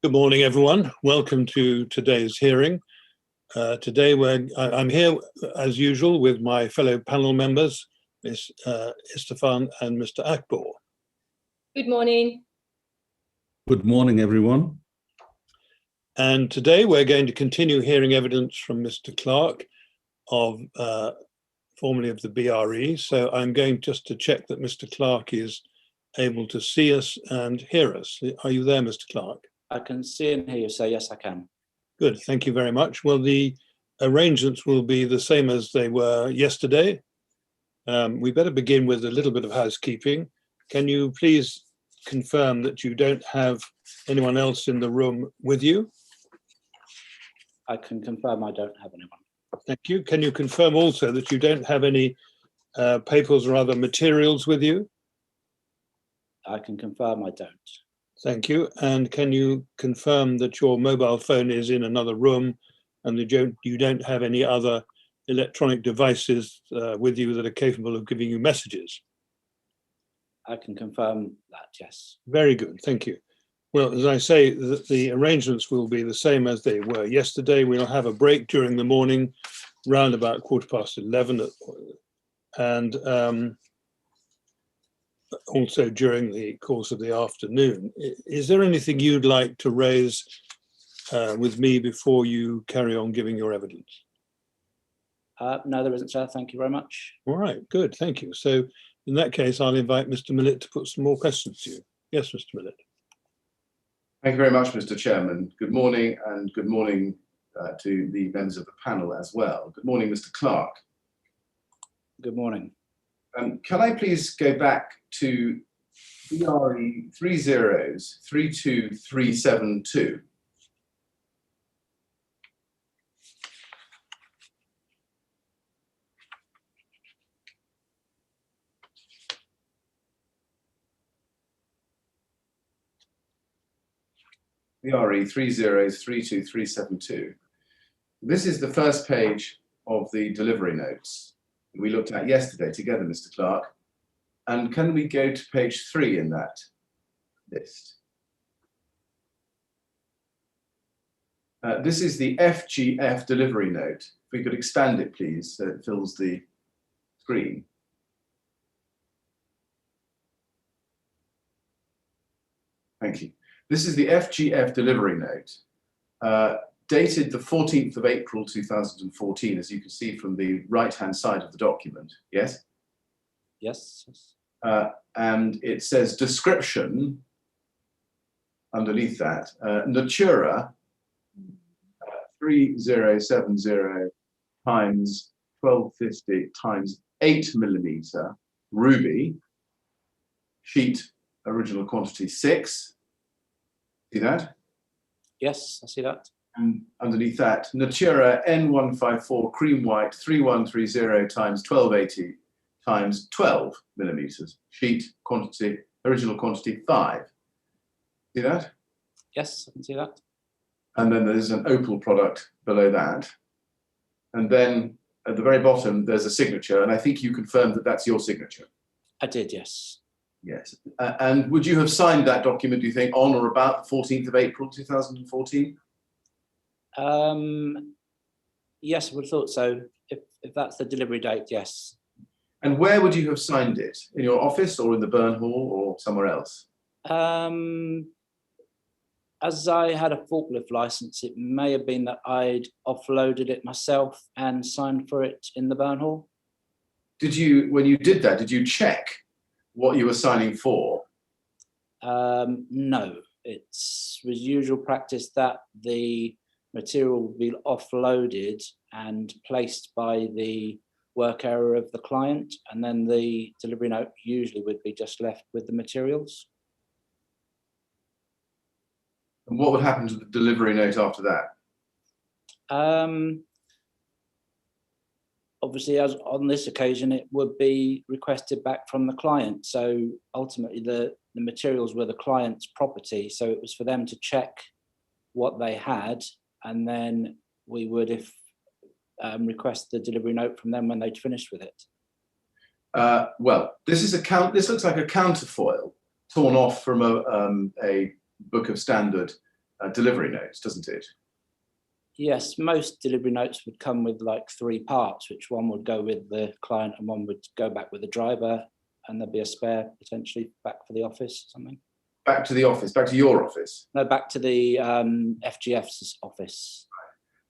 Good morning, everyone. Welcome to today's hearing. Today I'm here, as usual, with my fellow panel members, Ms. Istefan and Mr. Akbor. Good morning. Good morning, everyone. And today we're going to continue hearing evidence from Mr. Clark, formerly of the BRE. So I'm going just to check that Mr. Clark is able to see us and hear us. Are you there, Mr. Clark? I can see and hear you, so yes, I can. Good, thank you very much. Well, the arrangements will be the same as they were yesterday. We better begin with a little bit of housekeeping. Can you please confirm that you don't have anyone else in the room with you? I can confirm I don't have anyone. Thank you. Can you confirm also that you don't have any papers or other materials with you? I can confirm I don't. Thank you. And can you confirm that your mobile phone is in another room and that you don't have any other electronic devices with you that are capable of giving you messages? I can confirm that, yes. Very good. Thank you. Well, as I say, the arrangements will be the same as they were yesterday. We'll have a break during the morning, round about 11:15, and also during the course of the afternoon. Is there anything you'd like to raise with me before you carry on giving your evidence? No, there isn't, sir. Thank you very much. All right, good. Thank you. So in that case, I'll invite Mr. Millett to put some more questions to you. Yes, Mr. Millett. Thank you very much, Mr. Chairman. Good morning, and good morning to the members of the panel as well. Good morning, Mr. Clark. Good morning. Can I please go back to BRE 3032372? BRE 3032372. This is the first page of the delivery notes we looked at yesterday together, Mr. Clark. And can we go to page 3 in that list? This is the FGF delivery note. If we could expand it, please, so it fills the screen. Thank you. This is the FGF delivery note, dated the 14th of April 2014, as you can see from the right-hand side of the document. Yes? Yes. And it says description underneath that. Natura 3070 times 1250 times 8mm ruby, sheet original quantity 6. See that? Yes, I see that. And underneath that, Natura N154 cream white 3130 times 1280 times 12mm, sheet quantity, original quantity 5. See that? Yes, I can see that. And then there's an opal product below that. And then at the very bottom, there's a signature, and I think you confirmed that that's your signature. I did, yes. Yes. And would you have signed that document, do you think, on or about the 14th of April 2014? Yes, I would have thought so. If that's the delivery date, yes. And where would you have signed it? In your office or in the burn hall or somewhere else? As I had a forklift license, it may have been that I'd offloaded it myself and signed for it in the burn hall. Did you, when you did that, did you check what you were signing for? No, it was usual practice that the material would be offloaded and placed by the work area of the client, and then the delivery note usually would be just left with the materials. And what would happen to the delivery note after that? Obviously, as on this occasion, it would be requested back from the client. So ultimately, the materials were the client's property. So it was for them to check what they had, and then we would request the delivery note from them when they'd finished with it. Well, this looks like a counterfoil torn off from a book of standard delivery notes, doesn't it? Yes, most delivery notes would come with like 3 parts, which one would go with the client and one would go back with the driver, and there'd be a spare potentially back for the office or something. Back to the office, back to your office? No, back to the FGF's office.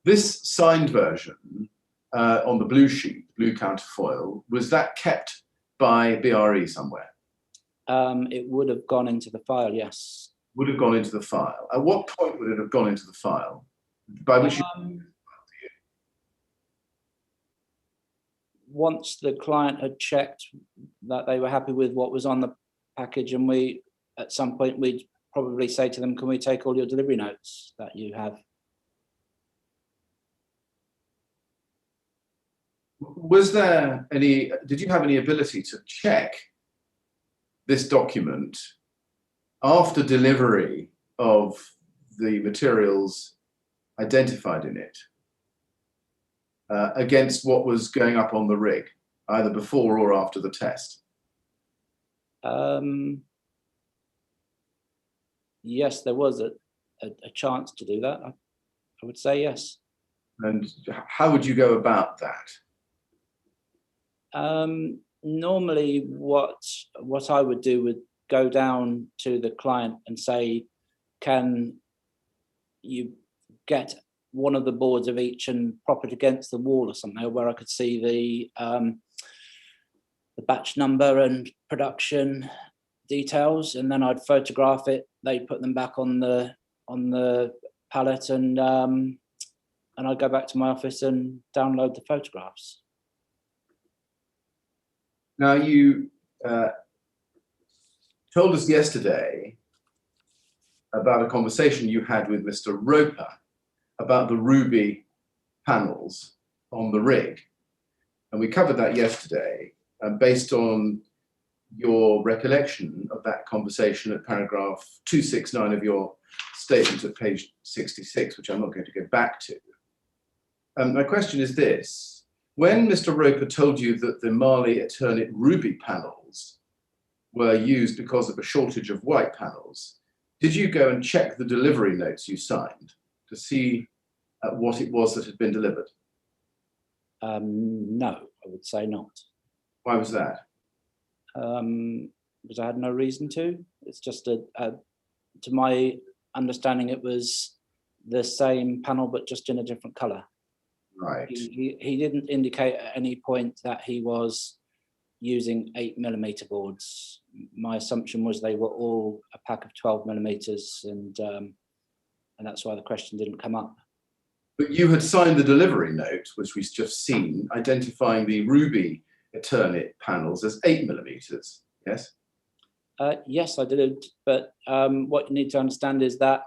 This signed version on the blue sheet, blue counterfoil, was that kept by BRE somewhere? It would have gone into the file, yes. Would have gone into the file. At what point would it have gone into the file? By which once the client had checked that they were happy with what was on the package, and we, at some point, we'd probably say to them, can we take all your delivery notes that you have? Was there any, did you have any ability to check this document after delivery of the materials identified in it against what was going up on the rig, either before or after the test? Yes, there was a chance to do that. I would say yes. And how would you go about that? Normally, what I would do would go down to the client and say, can you get one of the boards of each and prop it against the wall or something where I could see the batch number and production details, and then I'd photograph it. They'd put them back on the pallet, and I'd go back to my office and download the photographs. Now, you told us yesterday about a conversation you had with Mr. Roper about the ruby panels on the rig. And we covered that yesterday, based on your recollection of that conversation at paragraph 269 of your statement at page 66, which I'm not going to go back to. My question is this: when Mr. Roper told you that the Marley Eternit ruby panels were used because of a shortage of white panels, did you go and check the delivery notes you signed to see what it was that had been delivered? No, I would say not. Why was that? Because I had no reason to. It's just to my understanding, it was the same panel but just in a different colour. Right. He didn't indicate at any point that he was using 8mm boards. My assumption was they were all a pack of 12mm, and that's why the question didn't come up. But you had signed the delivery note, which we've just seen, identifying the ruby Eternit panels as 8mm, yes? Yes, I did. But what you need to understand is that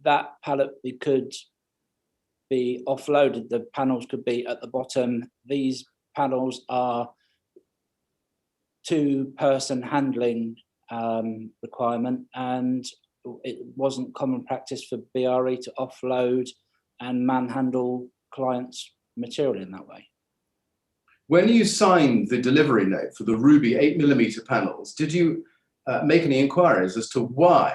that pallet could be offloaded. The panels could be at the bottom. These panels are 2-person handling requirement, and it wasn't common practice for BRE to offload and manhandle clients' material in that way. When you signed the delivery note for the ruby 8mm panels, did you make any inquiries as to why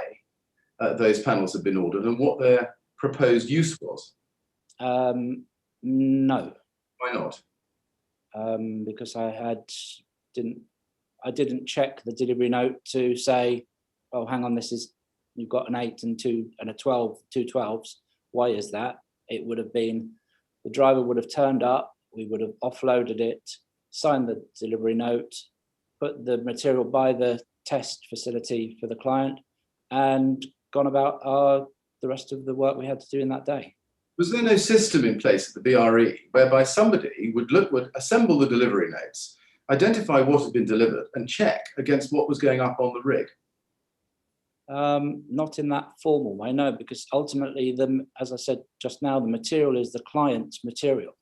those panels had been ordered and what their proposed use was? No. Why not? Because I didn't check the delivery note to say, oh, hang on, you've got an 8 and 2 and a 12, 2 12s. Why is that? It would have been, the driver would have turned up, we would have offloaded it, signed the delivery note, put the material by the test facility for the client, and gone about the rest of the work we had to do in that day. Was there no system in place at the BRE whereby somebody would assemble the delivery notes, identify what had been delivered, and check against what was going up on the rig? Not in that formal way, no, because ultimately, as I said just now, the material is the client's material.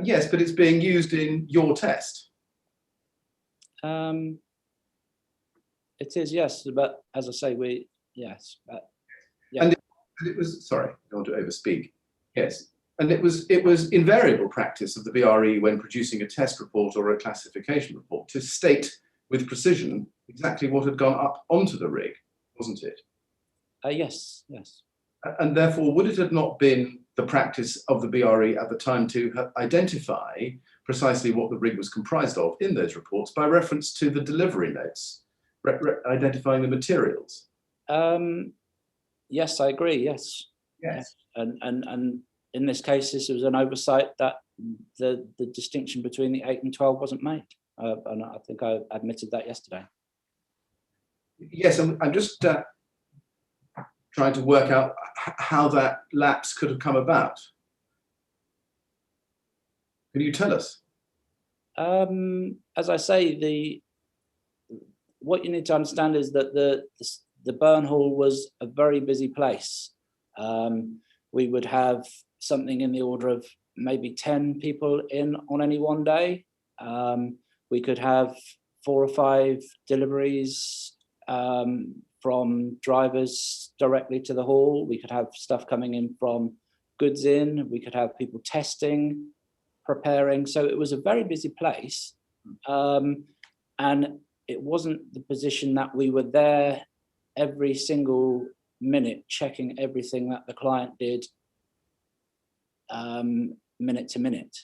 Yes, but it's being used in your test. It is, yes, but as I say, yes. Yeah. And it was, sorry, I don't want to overspeak. Yes, and it was invariable practice of the BRE when producing a test report or a classification report to state with precision exactly what had gone up onto the rig, wasn't it? Yes, yes. And therefore, would it have not been the practice of the BRE at the time to identify precisely what the rig was comprised of in those reports by reference to the delivery notes, identifying the materials? Yes, I agree. Yes. Yes. And in this case, this was an oversight that the distinction between the 8 and 12 wasn't made. And I think I admitted that yesterday. Yes, I'm just trying to work out how that lapse could have come about. Can you tell us? As I say, what you need to understand is that the burn hall was a very busy place. We would have something in the order of maybe 10 people in on any one day. We could have 4 or 5 deliveries from drivers directly to the hall. We could have stuff coming in from goods in. We could have people testing, preparing. So it was a very busy place. And it wasn't the position that we were there every single minute checking everything that the client did minute to minute.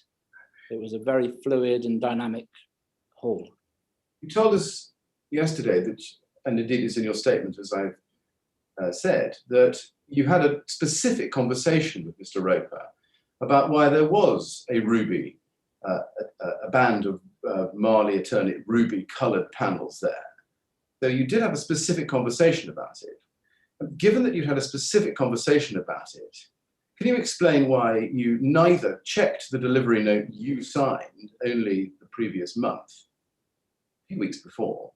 It was a very fluid and dynamic hall. You told us yesterday that, and indeed it's in your statement, as I've said, that you had a specific conversation with Mr. Roper about why there was a ruby, a band of Marley Eternit ruby coloured panels there. So you did have a specific conversation about it. Given that you had a specific conversation about it, can you explain why you neither checked the delivery note you signed only the previous month, a few weeks before,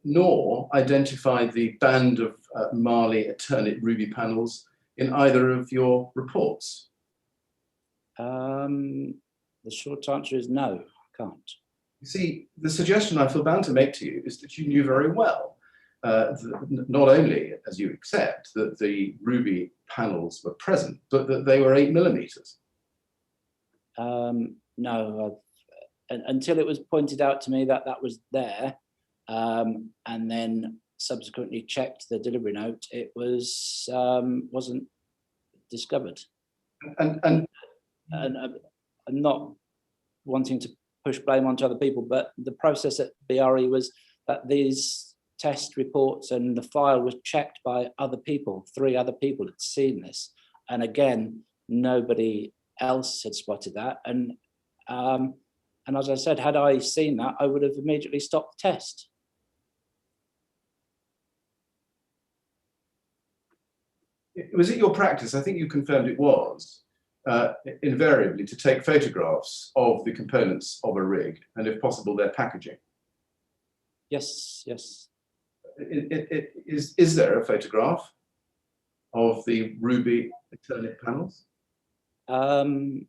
nor identified the band of Marley Eternit ruby panels in either of your reports? The short answer is no, I can't. You see, the suggestion I feel bound to make to you is that you knew very well, not only, as you accept, that the ruby panels were present, but that they were 8mm. No, until it was pointed out to me that that was there, and then subsequently checked the delivery note, it wasn't discovered. And I'm not wanting to push blame onto other people, but the process at BRE was that these test reports and the file was checked by other people. 3 other people had seen this, and again, nobody else had spotted that. And as I said, had I seen that, I would have immediately stopped the test. was it your practice, I think you confirmed it was, invariably to take photographs of the components of a rig and, if possible, their packaging? Yes, yes. Is there a photograph of the ruby Eternit panels? I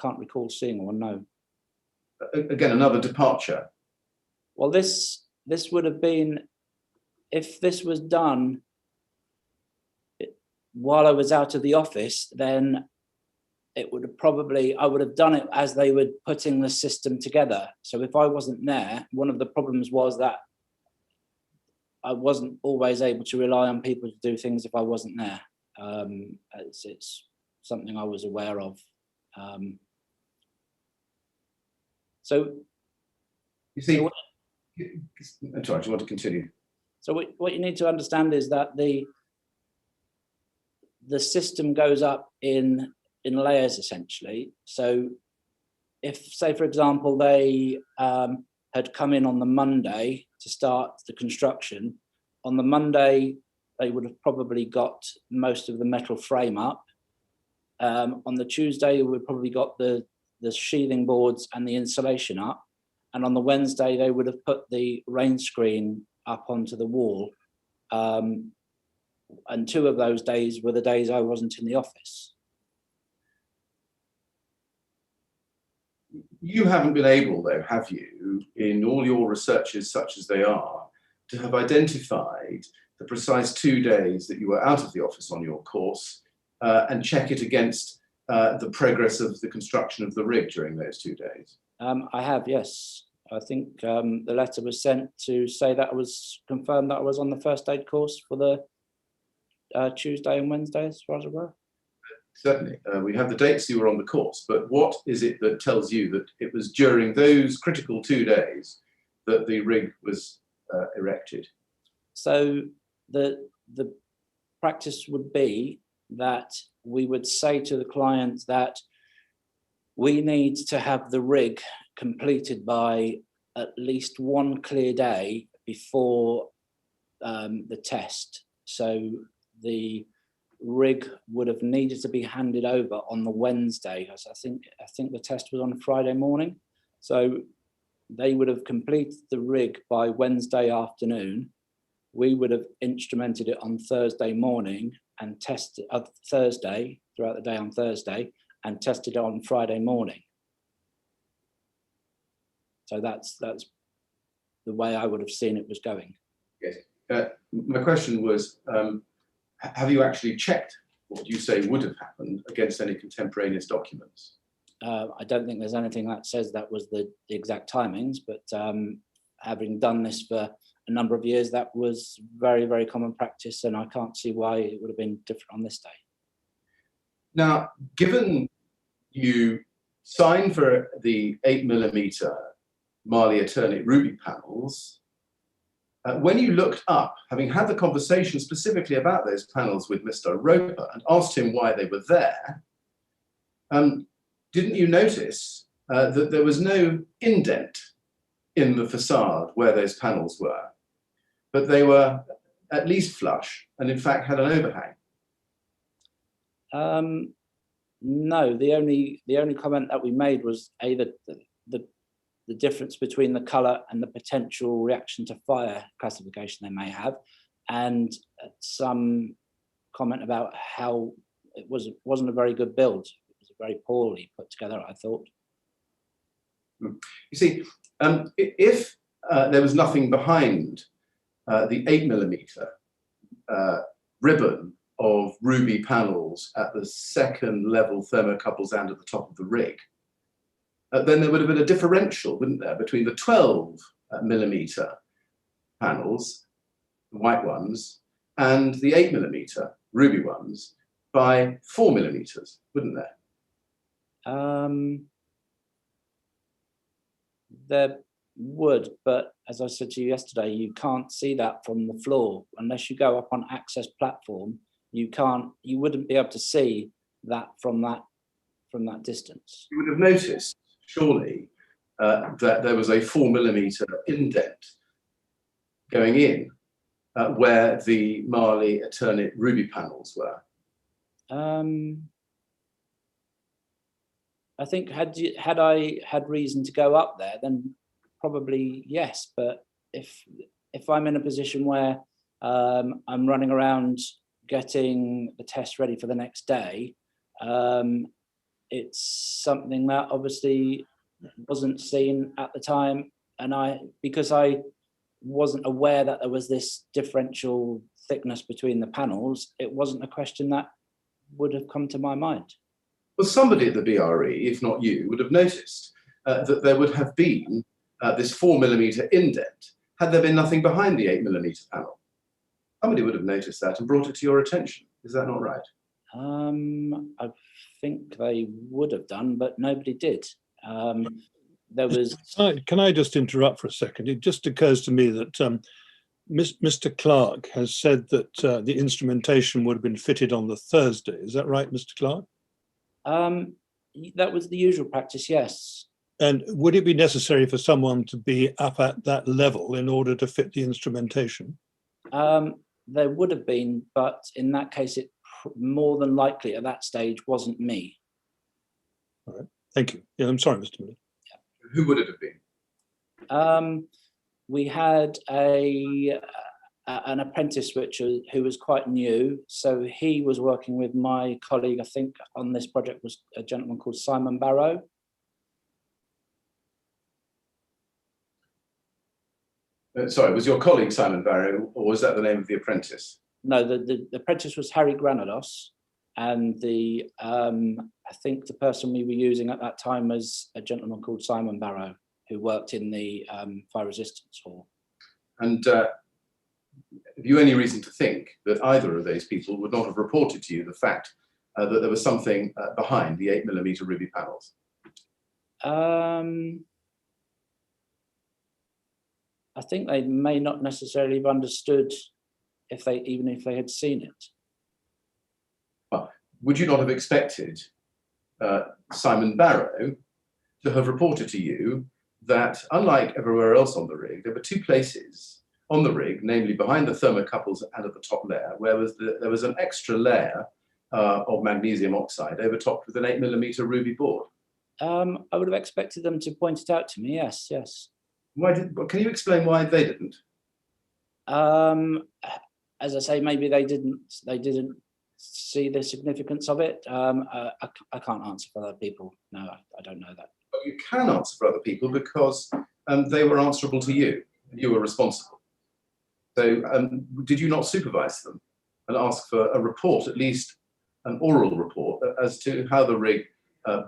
can't recall seeing one, no. Again, another departure. Well, this would have been, if this was done while I was out of the office, then it would have probably, I would have done it as they were putting the system together. So if I wasn't there, one of the problems was that I wasn't always able to rely on people to do things if I wasn't there. It's something I was aware of. So you see, I'm sorry, do you want to continue? So what you need to understand is that the system goes up in layers, essentially. So if, say, for example, they had come in on the Monday to start the construction, on the Monday, they would have probably got most of the metal frame up. On the Tuesday, we probably got the sheathing boards and the insulation up. And on the Wednesday, they would have put the rain screen up onto the wall. And 2 of those days were the days I wasn't in the office. You haven't been able, though, have you, in all your researches, such as they are, to have identified the precise 2 days that you were out of the office on your course and check it against the progress of the construction of the rig during those 2 days? I have, yes. I think the letter was sent to say that I was confirmed that I was on the first aid course for the Tuesday and Wednesday, as far as I were. Certainly, we have the dates you were on the course, but what is it that tells you that it was during those critical 2 days that the rig was erected? So the practice would be that we would say to the client that we need to have the rig completed by at least one clear day before the test. So the rig would have needed to be handed over on the Wednesday, because I think the test was on a Friday morning. So they would have completed the rig by Wednesday afternoon. We would have instrumented it on Thursday morning and tested Thursday, throughout the day on Thursday, and tested it on Friday morning. So that's the way I would have seen it was going. Yes. My question was, have you actually checked what you say would have happened against any contemporaneous documents? I don't think there's anything that says that was the exact timings, but having done this for a number of years, that was very, very common practice, and I can't see why it would have been different on this day. Now, given you signed for the 8mm Marley Eternit Ruby panels, when you looked up, having had the conversation specifically about those panels with Mr. Roper and asked him why they were there, didn't you notice that there was no indent in the facade where those panels were, but they were at least flush and in fact had an overhang? No, the only comment that we made was either the difference between the colour and the potential reaction to fire classification they may have, and some comment about how it wasn't a very good build. It was very poorly put together, I thought. You see, if there was nothing behind the 8mm ribbon of ruby panels at the second level thermocouples and at the top of the rig, then there would have been a differential, wouldn't there, between the 12mm panels, the white ones, and the 8mm ruby ones by 4mm, wouldn't there? There would, but as I said to you yesterday, you can't see that from the floor unless you go up on access platform. You wouldn't be able to see that from that distance. You would have noticed, surely, that there was a 4mm indent going in where the Marley Eternit Ruby panels were. I think had I had reason to go up there, then probably yes. But if I'm in a position where I'm running around getting the test ready for the next day, it's something that obviously wasn't seen at the time, and because I wasn't aware that there was this differential thickness between the panels, it wasn't a question that would have come to my mind. Well, somebody at the BRE, if not you, would have noticed that there would have been this 4mm indent had there been nothing behind the 8mm panel. Somebody would have noticed that and brought it to your attention. Is that not right? I think they would have done, but nobody did. There was. Can I just interrupt for a second? It just occurs to me that Mr. Clark has said that the instrumentation would have been fitted on the Thursday. Is that right, Mr. Clark? That was the usual practice, yes. And would it be necessary for someone to be up at that level in order to fit the instrumentation? There would have been, but in that case, it more than likely at that stage wasn't me. All right, thank you. Yeah, I'm sorry, Mr. Miller. Yeah. Who would it have been? We had an apprentice who was quite new, so he was working with my colleague. I think on this project was a gentleman called Simon Barrow. Sorry, was your colleague Simon Barrow, or was that the name of the apprentice? No, the apprentice was Harry Granados, and I think the person we were using at that time was a gentleman called Simon Barrow. who worked in the fire resistance hall. And have you any reason to think that either of those people would not have reported to you the fact that there was something behind the 8mm ruby panels? I think they may not necessarily have understood even if they had seen it. Well, would you not have expected Simon Barrow to have reported to you that, unlike everywhere else on the rig, there were two places on the rig, namely behind the thermocouples and at the top layer, where there was an extra layer of magnesium oxide overtopped with an 8mm ruby board? I would have expected them to point it out to me. Yes, yes. Can you explain why they didn't? As I say, maybe they didn't see the significance of it. I can't answer for other people. No, I don't know that. But you can answer for other people because they were answerable to you. You were responsible. So did you not supervise them and ask for a report, at least an oral report, as to how the rig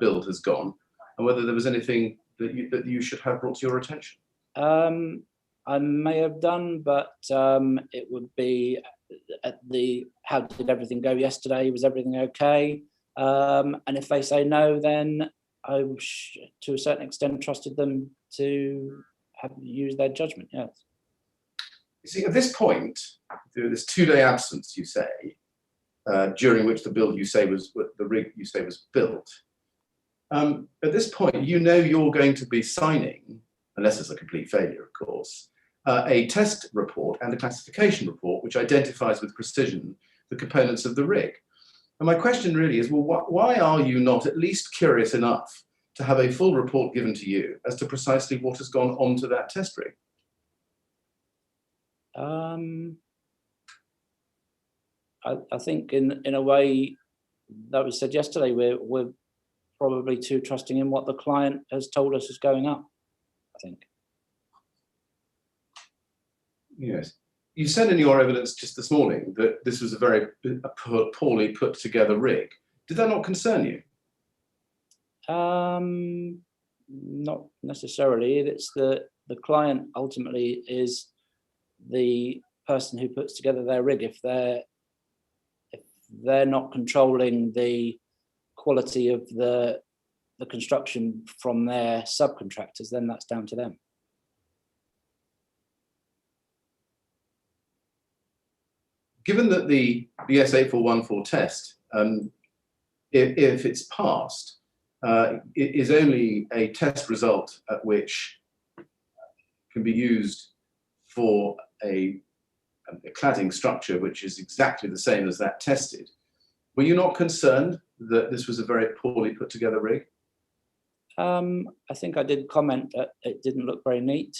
build has gone and whether there was anything that you should have brought to your attention? I may have done, but it would be at how did everything go yesterday? Was everything okay? And if they say no, then I, to a certain extent, trusted them to use their judgment. Yes. You see, at this point, this 2-day absence, you say, during which the rig you say was built. At this point, you know you're going to be signing, unless it's a complete failure, of course, a test report and a classification report which identifies with precision the components of the rig. And my question really is, well, why are you not at least curious enough to have a full report given to you as to precisely what has gone onto that test rig? I think in a way that was said yesterday, we're probably too trusting in what the client has told us is going up, I think. Yes. You said in your evidence just this morning that this was a very poorly put together rig. Did that not concern you? Not necessarily. It's the client ultimately is the person who puts together their rig. If they're not controlling the quality of the construction from their subcontractors, then that's down to them. Given that the S8414 test, if it's passed, it is only a test result at which can be used for a cladding structure which is exactly the same as that tested. Were you not concerned that this was a very poorly put together rig? I think I did comment that it didn't look very neat.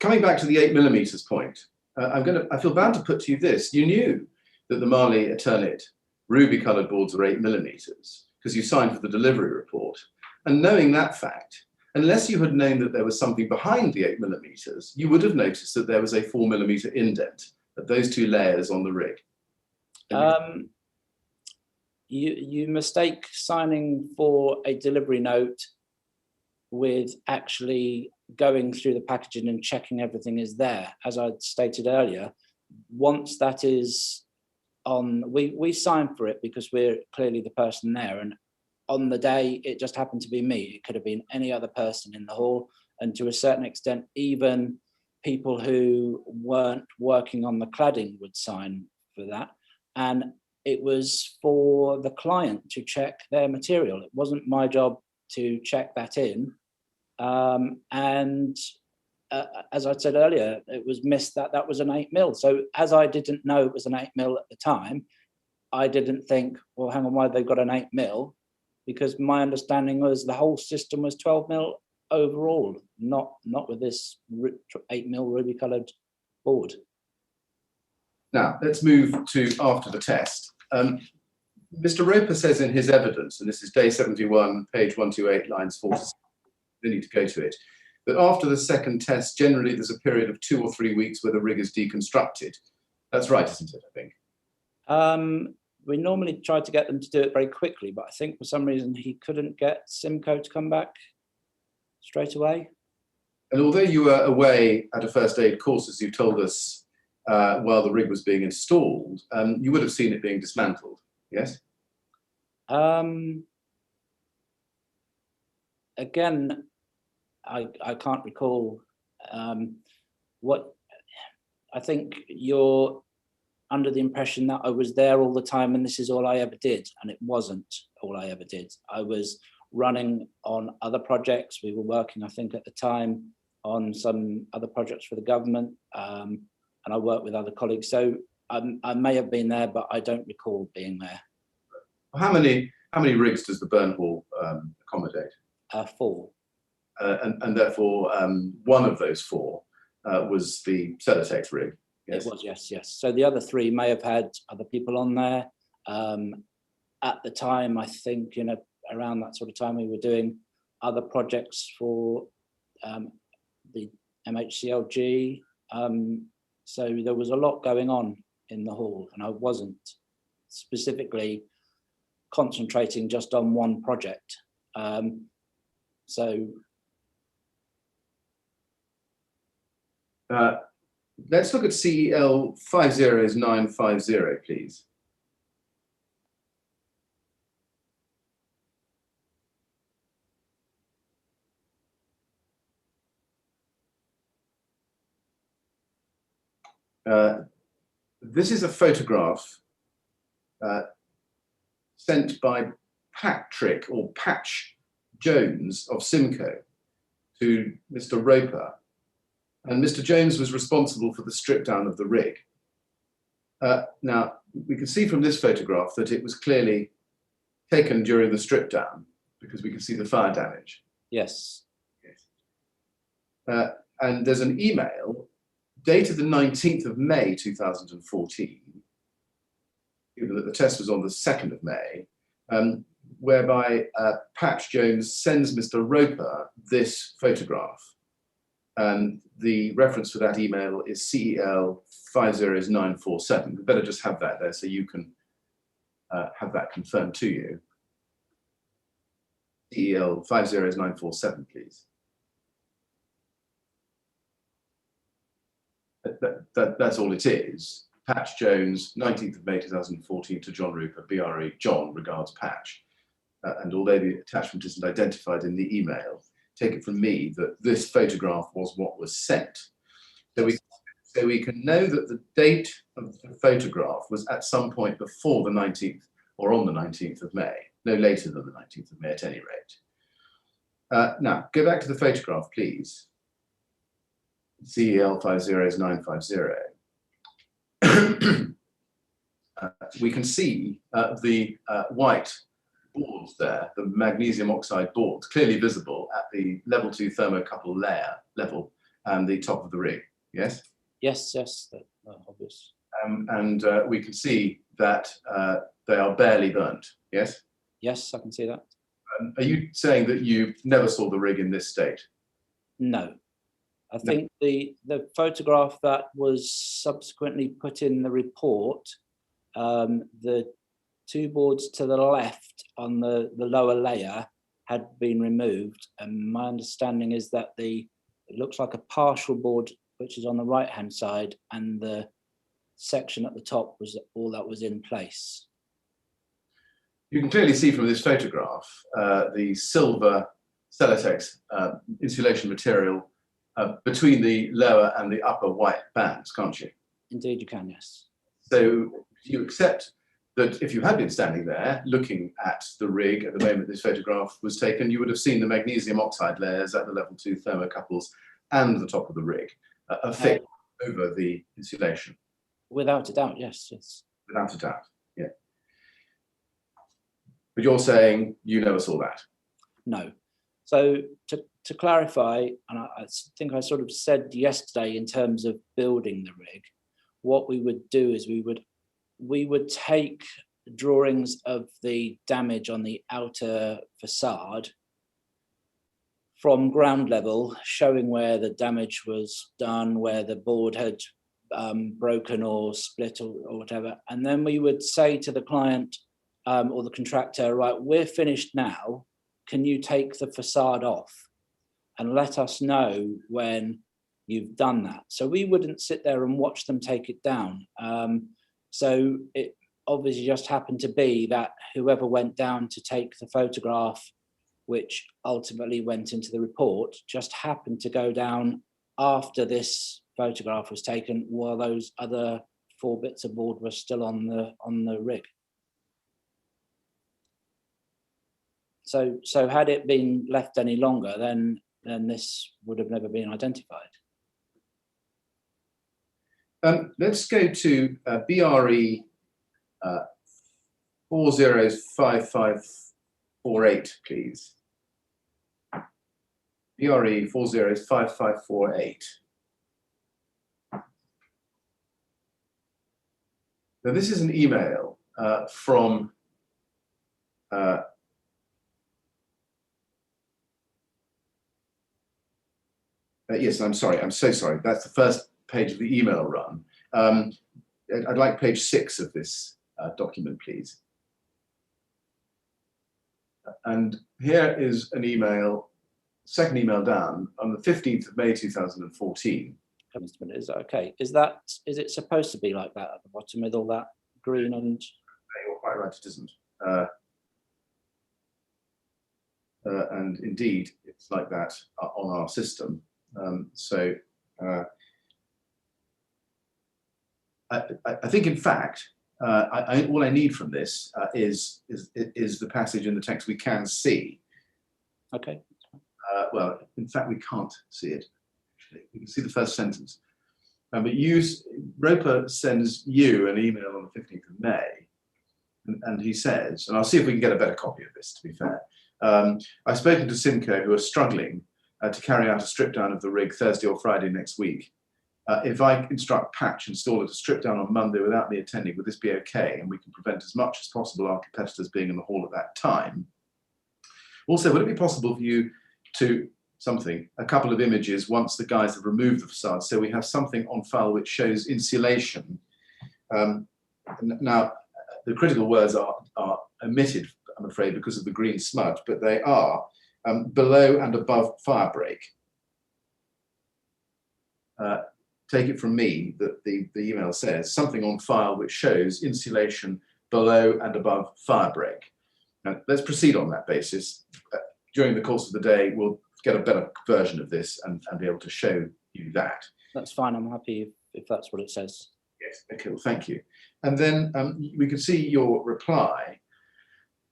Coming back to the 8mm point, I feel bound to put to you this. You knew that the Marley Eternit ruby coloured boards were 8mm because you signed for the delivery report. And knowing that fact, unless you had known that there was something behind the 8mm, you would have noticed that there was a 4mm indent at those two layers on the rig. You mistake signing for a delivery note with actually going through the packaging and checking everything is there. As I stated earlier, once that is on, we sign for it because we're clearly the person there, and on the day it just happened to be me. It could have been any other person in the hall, and to a certain extent even people who weren't working on the cladding would sign for that. And it was for the client to check their material. It wasn't my job to check that in. As I said earlier, it was missed that was an 8mm. So as I didn't know it was an 8mm at the time, I didn't think, well, hang on, why they've got an 8mm? Because my understanding was the whole system was 12mm overall, not with this 8mm ruby coloured board. Now, let's move to after the test. Mr. Roper says in his evidence, and this is day 71, page 128, lines 4 to 6, we need to go to it, that after the second test, generally there's a period of 2 or 3 weeks where the rig is deconstructed. That's right, isn't it, I think? We normally try to get them to do it very quickly, but I think for some reason he couldn't get Simco to come back. Straight away? And although you were away at a first aid course, as you told us, while the rig was being installed, you would have seen it being dismantled, yes? Again, I can't recall what. I think you're under the impression that I was there all the time and this is all I ever did, and it wasn't all I ever did. I was running on other projects. We were working, I think, at the time on some other projects for the government, and I worked with other colleagues. So I may have been there, but I don't recall being there. How many rigs does the burn hall accommodate? 4. And therefore, one of those 4 was the Celotex rig. Yes. It was, yes. So the other 3 may have had other people on there. At the time, I think, around that sort of time, we were doing other projects for the MHCLG. So there was a lot going on in the hall, and I wasn't specifically concentrating just on one project. Let's look at CEL 50950, please. This is a photograph sent by Patrick or Patch Jones of Simcoe to Mr. Roper. And Mr. Jones was responsible for the strip down of the rig. Now, we can see from this photograph that it was clearly taken during the strip down because we can see the fire damage. Yes. And there's an email dated the 19th of May 2014, given that the test was on the 2nd of May, whereby Patch Jones sends Mr. Roper this photograph. And the reference for that email is CEL 50947. We better just have that there so you can have that confirmed to you. CEL 50947, please. That's all it is. Patch Jones, 19th of May 2014 to John Roper, BRE. John regards Patch. And although the attachment isn't identified in the email, take it from me that this photograph was what was sent. So we can know that the date of the photograph was at some point before the 19th or on the 19th of May, no later than the 19th of May at any rate. Now, go back to the photograph, please. CEL 50950. We can see the white boards there, the magnesium oxide boards, clearly visible at the level 2 thermocouple layer level and the top of the rig. Yes? Yes, obvious. And we can see that they are barely burnt. Yes? Yes, I can see that. Are you saying that you never saw the rig in this state? No. I think the photograph that was subsequently put in the report, the 2 boards to the left on the lower layer had been removed, and my understanding is that it looks like a partial board which is on the right hand side, and the section at the top was all that was in place. You can clearly see from this photograph the silver Celotex insulation material between the lower and the upper white bands, can't you? Indeed you can, yes. So you accept that if you had been standing there looking at the rig at the moment this photograph was taken, you would have seen the magnesium oxide layers at the level 2 thermocouples and the top of the rig thick over the insulation. Without a doubt, yes. Without a doubt, yeah. But you're saying you never saw that? No. So to clarify, and I think I sort of said yesterday in terms of building the rig, what we would do is we would take drawings of the damage on the outer facade from ground level, showing where the damage was done, where the board had broken or split or whatever. And then we would say to the client or the contractor, right, we're finished now. Can you take the facade off? and let us know when you've done that. So we wouldn't sit there and watch them take it down. So it obviously just happened to be that whoever went down to take the photograph, which ultimately went into the report, just happened to go down after this photograph was taken, while those other 4 bits of board were still on the rig. So had it been left any longer, then this would have never been identified. Let's go to BRE 405548, please. BRE 405548. Now, this is an email from yes, I'm sorry. I'm so sorry. That's the first page of the email run. I'd like page 6 of this document, please. And here is an email, second email down, on the 15th of May 2014. Is that okay? Is it supposed to be like that at the bottom with all that green and? You're quite right, it isn't. And indeed, it's like that on our system. I think, in fact, all I need from this is the passage in the text we can see. Okay. Well, in fact, we can't see it. Actually, we can see the first sentence. But Roper sends you an email on the 15th of May, and he says, and I'll see if we can get a better copy of this, to be fair. I've spoken to Simco, who are struggling to carry out a strip down of the rig Thursday or Friday next week. If I instruct Patch installer to strip down on Monday without me attending, would this be okay? And we can prevent as much as possible our competitors being in the hall at that time. Also, would it be possible for you to a couple of images once the guys have removed the facade, so we have something on file which shows insulation? Now, the critical words are omitted, I'm afraid, because of the green smudge, but they are below and above fire break. Take it from me that the email says something on file which shows insulation below and above fire break. Now, let's proceed on that basis. During the course of the day, we'll get a better version of this and be able to show you that. That's fine. I'm happy if that's what it says. Yes. Okay. Well, thank you. And then we can see your reply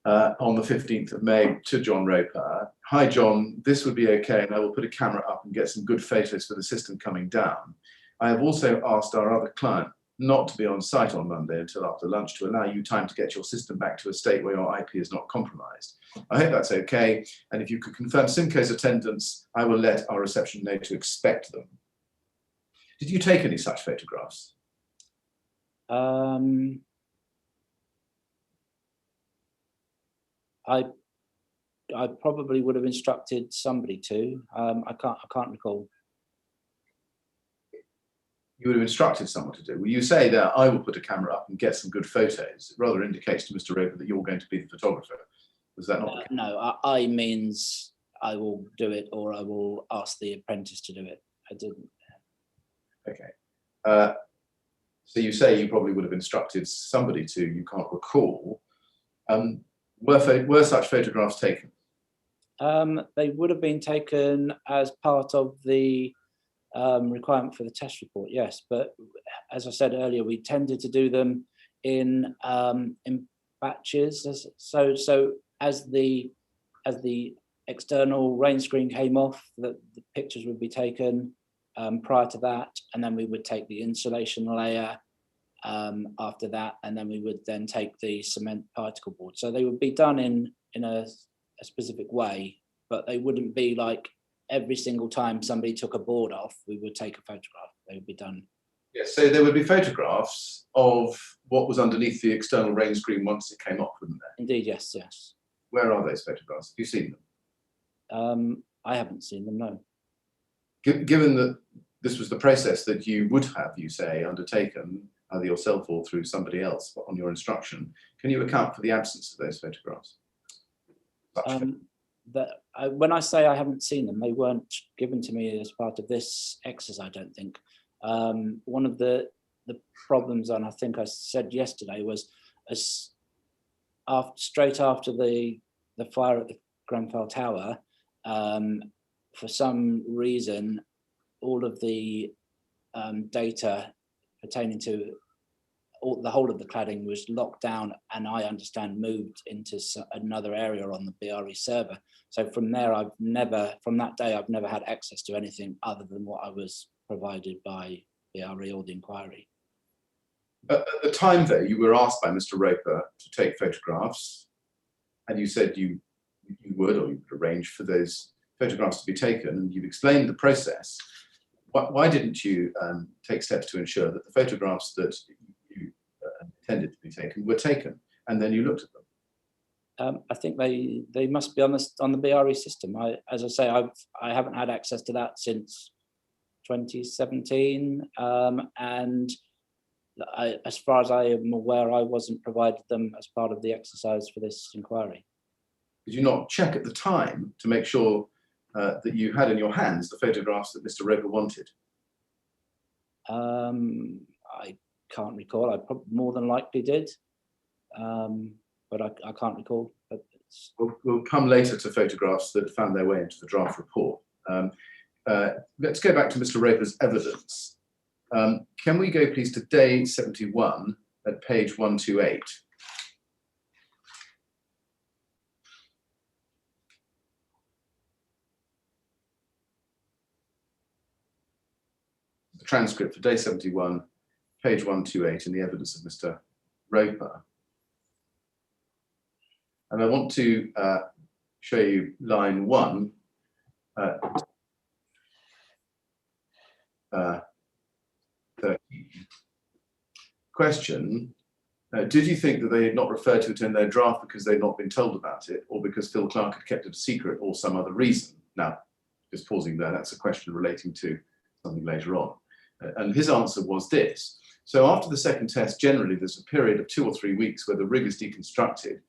on the 15th of May to John Roper. Hi, John. This would be okay, and I will put a camera up and get some good photos for the system coming down. I have also asked our other client not to be on site on Monday until after lunch to allow you time to get your system back to a state where your IP is not compromised. I hope that's okay. And if you could confirm Simco's attendance, I will let our reception know to expect them. Did you take any such photographs? I probably would have instructed somebody to. I can't recall. You would have instructed someone to do. Well, you say that I will put a camera up and get some good photos. It rather indicates to Mr. Roper that you're going to be the photographer. Was that not the case? No, I means I will do it, or I will ask the apprentice to do it. I didn't. Okay. So you say you probably would have instructed somebody to. You can't recall. Were such photographs taken? They would have been taken as part of the requirement for the test report, yes. But as I said earlier, we tended to do them in batches. So as the external rain screen came off, the pictures would be taken prior to that, and then we would take the insulation layer after that, and then we would then take the cement particle board. So they would be done in a specific way, but they wouldn't be like every single time somebody took a board off, we would take a photograph. They would be done. Yes, so there would be photographs of what was underneath the external rain screen once it came off, wouldn't there? Indeed, yes. Where are those photographs? Have you seen them? I haven't seen them, no. Given that this was the process that you would have, you say, undertaken, either yourself or through somebody else on your instruction, can you account for the absence of those photographs? when I say I haven't seen them, they weren't given to me as part of this exercise, I don't think. One of the problems, and I think I said yesterday, was straight after the fire at the Grenfell Tower, for some reason, all of the data pertaining to the whole of the cladding was locked down, and I understand moved into another area on the BRE server. So from there, from that day, I've never had access to anything other than what I was provided by BRE or the inquiry. At the time, though, you were asked by Mr. Roper to take photographs, and you said you would, or you would arrange for those photographs to be taken, and you've explained the process. Why didn't you take steps to ensure that the photographs that you intended to be taken were taken, and then you looked at them? I think they must be on the BRE system. As I say, I haven't had access to that since 2017, and as far as I am aware, I wasn't provided them as part of the exercise for this inquiry. Did you not check at the time to make sure that you had in your hands the photographs that Mr. Roper wanted? I can't recall. I more than likely did, but I can't recall. But We'll come later to photographs that found their way into the draft report. Let's go back to Mr. Roper's evidence. Can we go, please, to day 71 at page 128? The transcript for day 71, page 128, in the evidence of Mr. Roper. And I want to show you line 1. Question, did you think that they had not referred to it in their draft because they'd not been told about it, or because Phil Clark had kept it a secret, or some other reason? Now, just pausing there, that's a question relating to something later on. And his answer was this. So after the second test, generally there's a period of 2 or 3 weeks where the rig is deconstructed.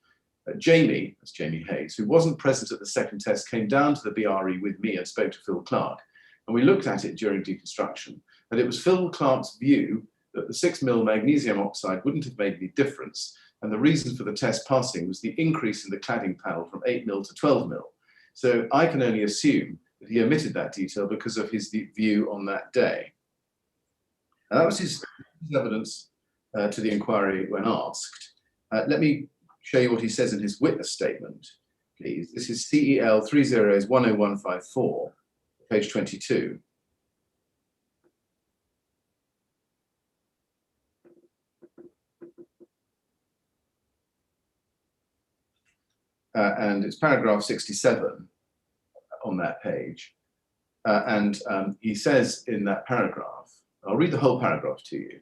Jamie, that's Jamie Hayes, who wasn't present at the second test, came down to the BRE with me and spoke to Phil Clark. And we looked at it during deconstruction, and it was Phil Clark's view that the 6mm magnesium oxide wouldn't have made any difference. And the reason for the test passing was the increase in the cladding panel from 8mm to 12mm. So I can only assume that he omitted that detail because of his view on that day. And that was his evidence to the inquiry when asked. Let me show you what he says in his witness statement, please. This is CEL 30010154, page 22. And it's paragraph 67 on that page. And he says in that paragraph, I'll read the whole paragraph to you.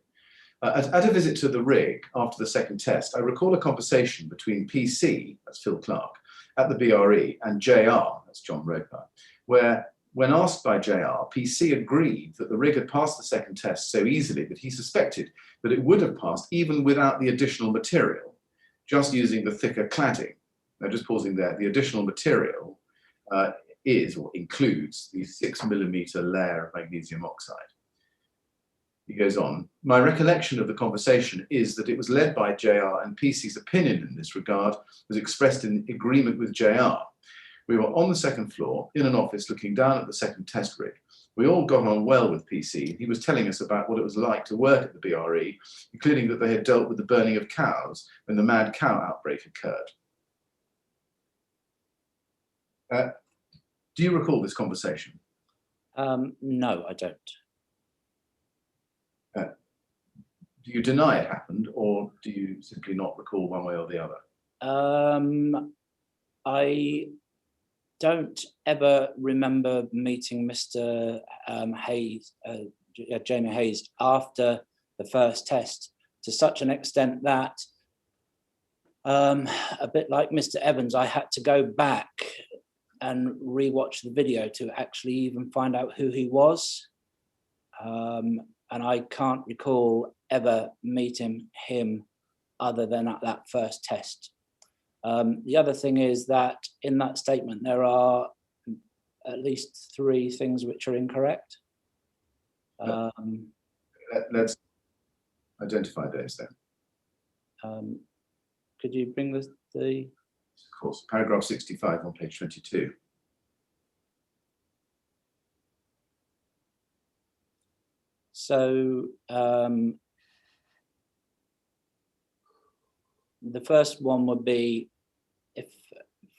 At a visit to the rig after the second test, I recall a conversation between PC, that's Phil Clark, at the BRE, and JR, that's John Roper, where when asked by JR, PC agreed that the rig had passed the second test so easily that he suspected that it would have passed even without the additional material, just using the thicker cladding. Now, just pausing there, the additional material is or includes the 6mm layer of magnesium oxide. He goes on, my recollection of the conversation is that it was led by JR, and PC's opinion in this regard was expressed in agreement with JR. We were on the second floor in an office looking down at the second test rig. We all got on well with PC. He was telling us about what it was like to work at the BRE, including that they had dealt with the burning of cows when the mad cow outbreak occurred. Do you recall this conversation? No, I don't. Do you deny it happened, or do you simply not recall one way or the other? I don't ever remember meeting Mr. Hayes, Jamie Hayes, after the first test, to such an extent that, a bit like Mr. Evans, I had to go back and rewatch the video to actually even find out who he was. And I can't recall ever meeting him other than at that first test. The other thing is that in that statement, there are at least 3 things which are incorrect. Let's identify those then. Could you bring the Of course, paragraph 65 on page 22. So the first one would be, if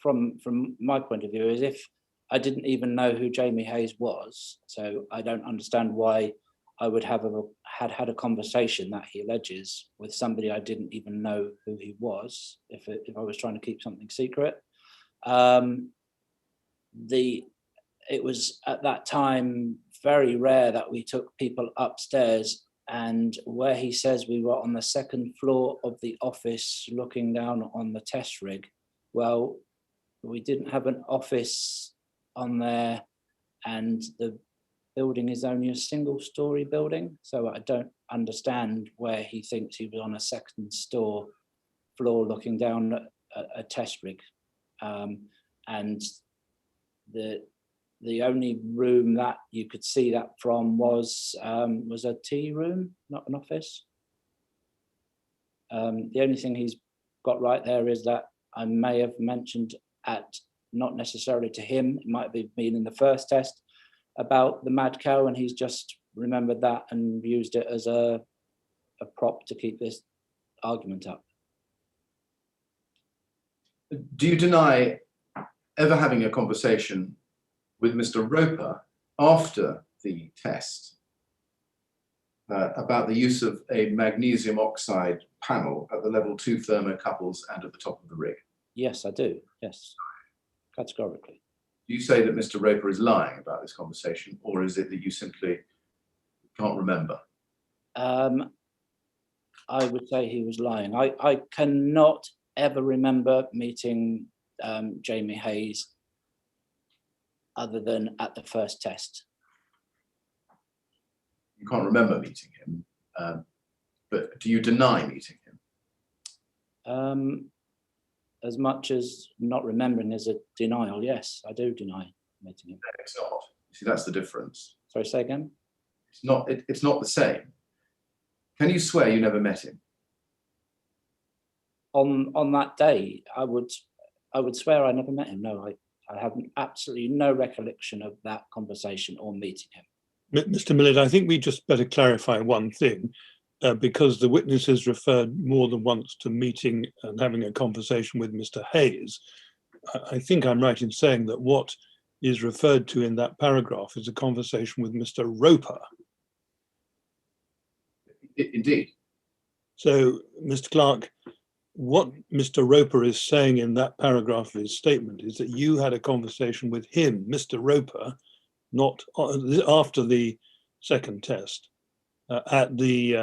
from my point of view, is if I didn't even know who Jamie Hayes was, so I don't understand why I would have had a conversation that he alleges with somebody I didn't even know who he was, if I was trying to keep something secret. It was at that time very rare that we took people upstairs, and where he says we were on the 2nd floor of the office looking down on the test rig, well, we didn't have an office on there, and the building is only a 1-story building, so I don't understand where he thinks he was on a 2nd floor looking down at a test rig. And the only room that you could see that from was a tea room, not an office. The only thing he's got right there is that I may have mentioned not necessarily to him, it might have been in the first test, about the mad cow, and he's just remembered that and used it as a prop to keep this argument up. Do you deny ever having a conversation with Mr. Roper after the test about the use of a magnesium oxide panel at the level 2 thermocouples and at the top of the rig? Yes, I do. Yes, categorically. Do you say that Mr. Roper is lying about this conversation, or is it that you simply can't remember? I would say he was lying. I cannot ever remember meeting Jamie Hayes other than at the first test. You can't remember meeting him, but do you deny meeting him? As much as not remembering is a denial, yes, I do deny meeting him. It's not. See, that's the difference. Sorry, say again? It's not. It's not the same. Can you swear you never met him? On that day, I would swear I never met him. No, I have absolutely no recollection of that conversation or meeting him. Mr. Millett, I think we just better clarify one thing, because the witnesses referred more than once to meeting and having a conversation with Mr. Hayes. I think I'm right in saying that what is referred to in that paragraph is a conversation with Mr. Roper. Indeed. So, Mr. Clark, what Mr. Roper is saying in that paragraph of his statement is that you had a conversation with him, Mr. Roper, not after the 2nd test, at the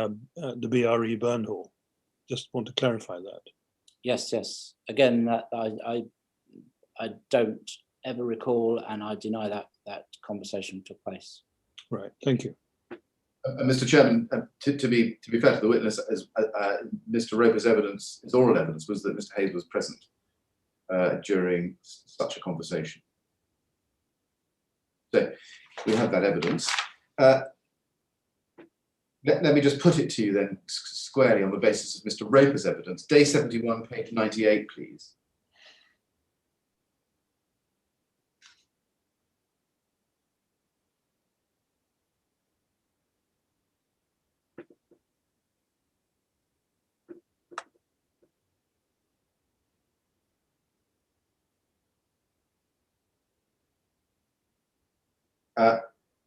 BRE Burn Hall. Just want to clarify that. Yes. Again, that I don't ever recall, and I deny that conversation took place. Right. Thank you. Mr. Chairman, to be fair to the witness, as Mr. Roper's evidence, his oral evidence, was that Mr. Hayes was present during such a conversation. So we have that evidence. Let me just put it to you then squarely on the basis of Mr. Roper's evidence. Day 71, page 98, please.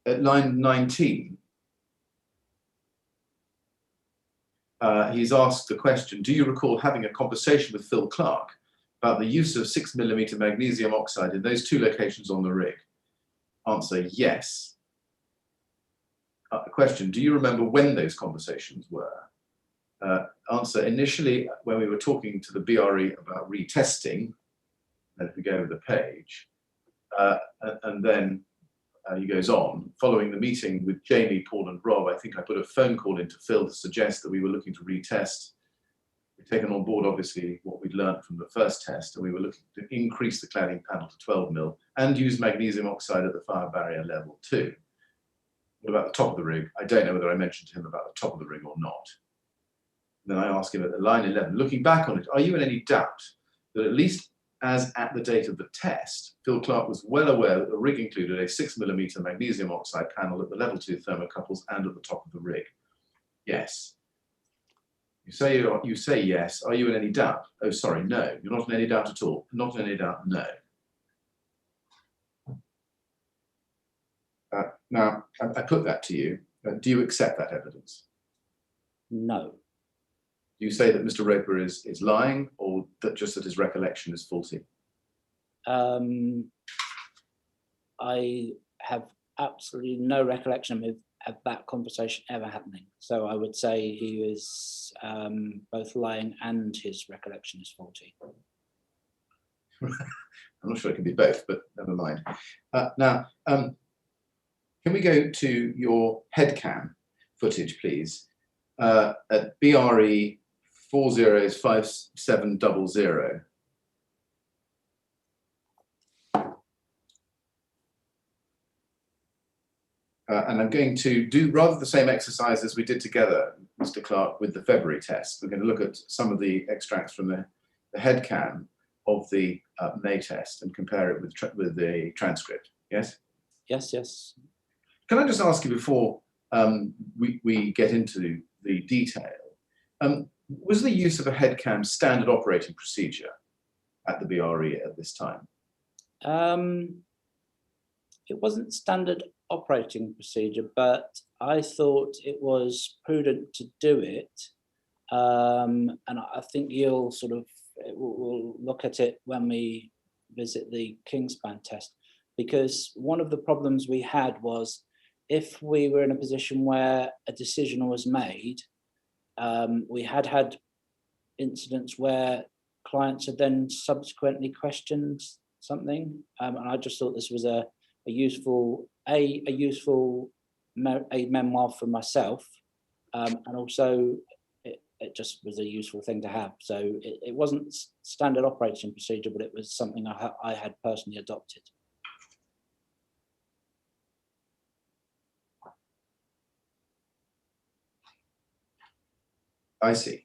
At line 19, he's asked the question, do you recall having a conversation with Phil Clark about the use of 6mm magnesium oxide in those 2 locations on the rig? Answer, yes. Question, do you remember when those conversations were? Answer, initially when we were talking to the BRE about retesting, and if we go over the page, and then he goes on, following the meeting with Jamie, Paul and Rob, I think I put a phone call into Phil to suggest that we were looking to retest the taken on board, obviously, what we'd learned from the first test, and we were looking to increase the cladding panel to 12 mil and use magnesium oxide at the fire barrier level 2. What about the top of the rig? I don't know whether I mentioned to him about the top of the rig or not. Then I asked him at the line 11, looking back on it, are you in any doubt that at least as at the date of the test, Phil Clark was well aware that the rig included a 6mm magnesium oxide panel at the level 2 thermocouples and at the top of the rig? Yes. You say yes. Are you in any doubt? Oh, sorry, no. You're not in any doubt at all. Not in any doubt, no. Now, I put that to you. Do you accept that evidence? No. Do you say that Mr. Roper is lying, or that just that his recollection is faulty? I have absolutely no recollection of that conversation ever happening. So I would say he was both lying and his recollection is faulty. I'm not sure it can be both, but never mind. Now, can we go to your head cam footage, please? At BRE 405700. And I'm going to do rather the same exercise as we did together, Mr. Clark, with the February test. We're going to look at some of the extracts from the head cam of the May test and compare it with the transcript. Yes? Yes, yes. Can I just ask you before we get into the detail, was the use of a head cam standard operating procedure at the BRE at this time? It wasn't standard operating procedure, but I thought it was prudent to do it. And I think we'll look at it when we visit the Kingspan test, because one of the problems we had was if we were in a position where a decision was made, we had incidents where clients had then subsequently questioned something, and I just thought this was a useful memoir for myself, and also it just was a useful thing to have. So it wasn't standard operating procedure, but it was something I had personally adopted. I see.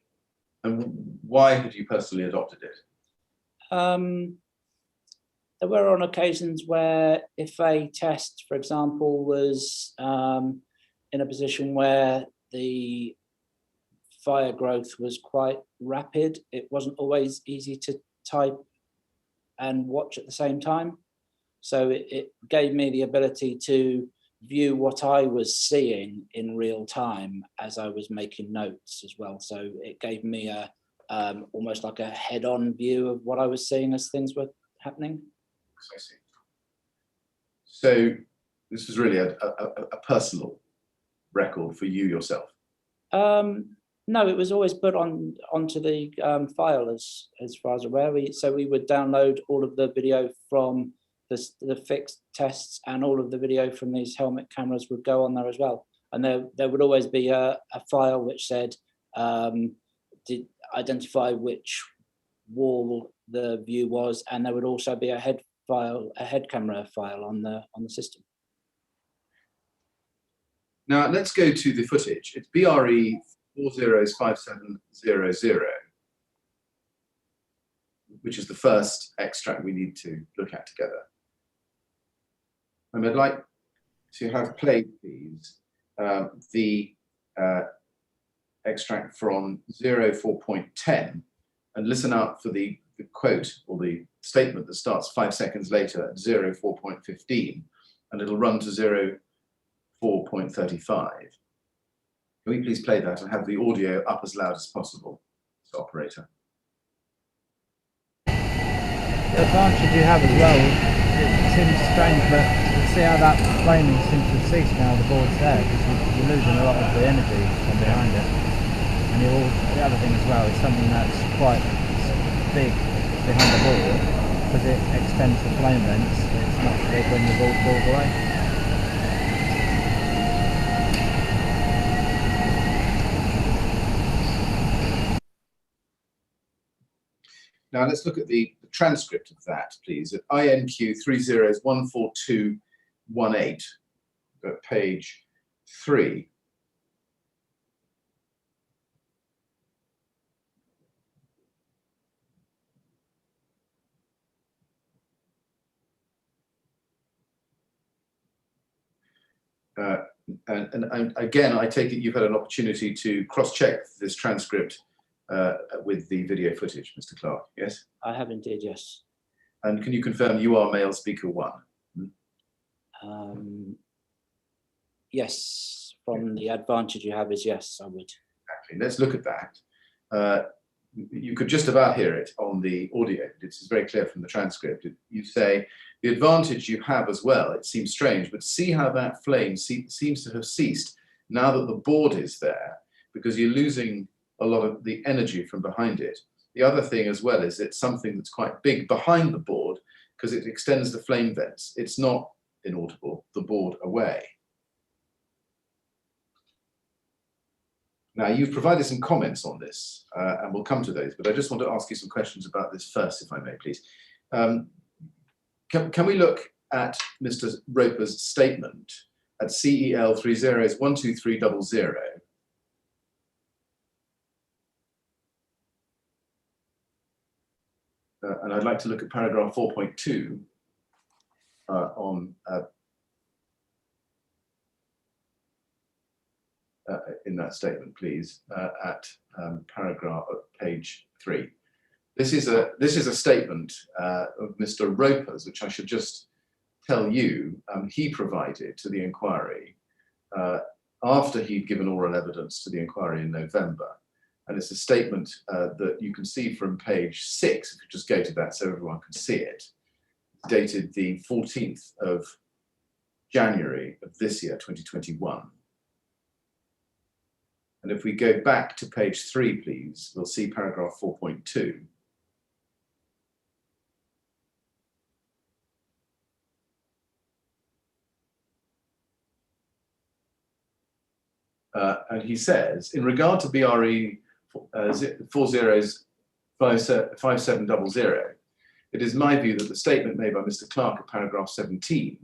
And why had you personally adopted it? There were on occasions where if a test, for example, was in a position where the fire growth was quite rapid, it wasn't always easy to type and watch at the same time. So it gave me the ability to view what I was seeing in real time as I was making notes as well. So it gave me a almost like a head-on view of what I was seeing as things were happening. I see. So this was really a personal record for you yourself? No, it was always put onto the file as far as I'm aware. We would download all of the video from the fixed tests, and all of the video from these helmet cameras would go on there as well. And there would always be a file which said, did identify which wall the view was, and there would also be a head camera file on the system. Now let's go to the footage. It's BRE 405700, which is the first extract we need to look at together. And I'd like to have played, please, the extract from 04.10, and listen out for the quote or the statement that starts 5 seconds later at 04.15, and it'll run to 04.35. Can we please play that and have the audio up as loud as possible, Mr. Operator? The advantage you have as well, it seems strange, but you see how that flaming seems to have ceased now, the board's there, because you're losing a lot of the energy from behind it. And the other thing as well is something that's quite big behind the board, because it extends the flame lengths. It's much bigger when the board falls away. Now let's look at the transcript of that, please, at INQ 30142118, page 3. And again, I take it you've had an opportunity to cross-check this transcript with the video footage, Mr. Clark, yes? I have indeed, yes. And can you confirm you are male speaker 1? Yes, from the advantage you have is yes, I would. Exactly. Let's look at that. You could just about hear it on the audio. It's very clear from the transcript. You say, the advantage you have as well, it seems strange, but see how that flame seems to have ceased now that the board is there, because you're losing a lot of the energy from behind it. The other thing as well is it's something that's quite big behind the board because it extends the flame vents. It's not inaudible, the board away. Now, you've provided some comments on this, and we'll come to those, but I just want to ask you some questions about this first, if I may, please. Can we look at Mr. Roper's statement at CEL 30122300? And I'd like to look at paragraph 4.2 in that statement, please, at page 3. This is a statement of Mr. Roper's, which I should just tell you he provided to the inquiry after he'd given oral evidence to the inquiry in November. And it's a statement that you can see from page 6, if you just go to that so everyone can see it, dated the 14th of January of this year, 2021. And if we go back to page 3, please, we'll see paragraph 4.2. And he says, in regard to BRE 405700, it is my view that the statement made by Mr. Clark at paragraph 17,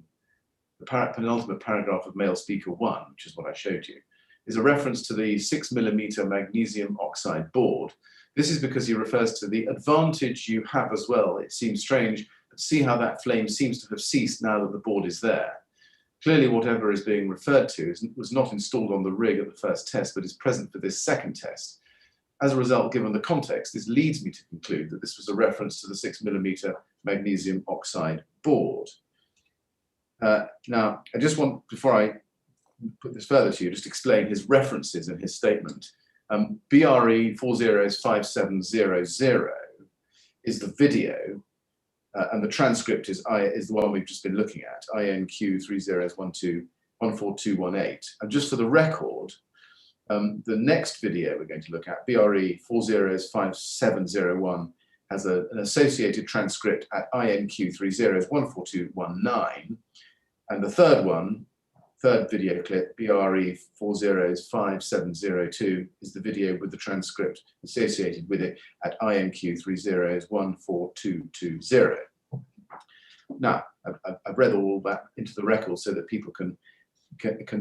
the penultimate paragraph of male speaker 1, which is what I showed you, is a reference to the 6mm magnesium oxide board. This is because he refers to the advantage you have as well. It seems strange, but see how that flame seems to have ceased now that the board is there. Clearly, whatever is being referred to was not installed on the rig at the first test, but is present for this second test. As a result, given the context, this leads me to conclude that this was a reference to the 6mm magnesium oxide board. Now, I just want, before I put this further to you, just explain his references in his statement. BRE 405700 is the video, and the transcript is the one we've just been looking at, INQ 3012142118. And just for the record, the next video we're going to look at, BRE 405701, has an associated transcript at INQ 30142119. And the third video clip, BRE 405702, is the video with the transcript associated with it at INQ 30142220. Now, I've read all that into the record so that people can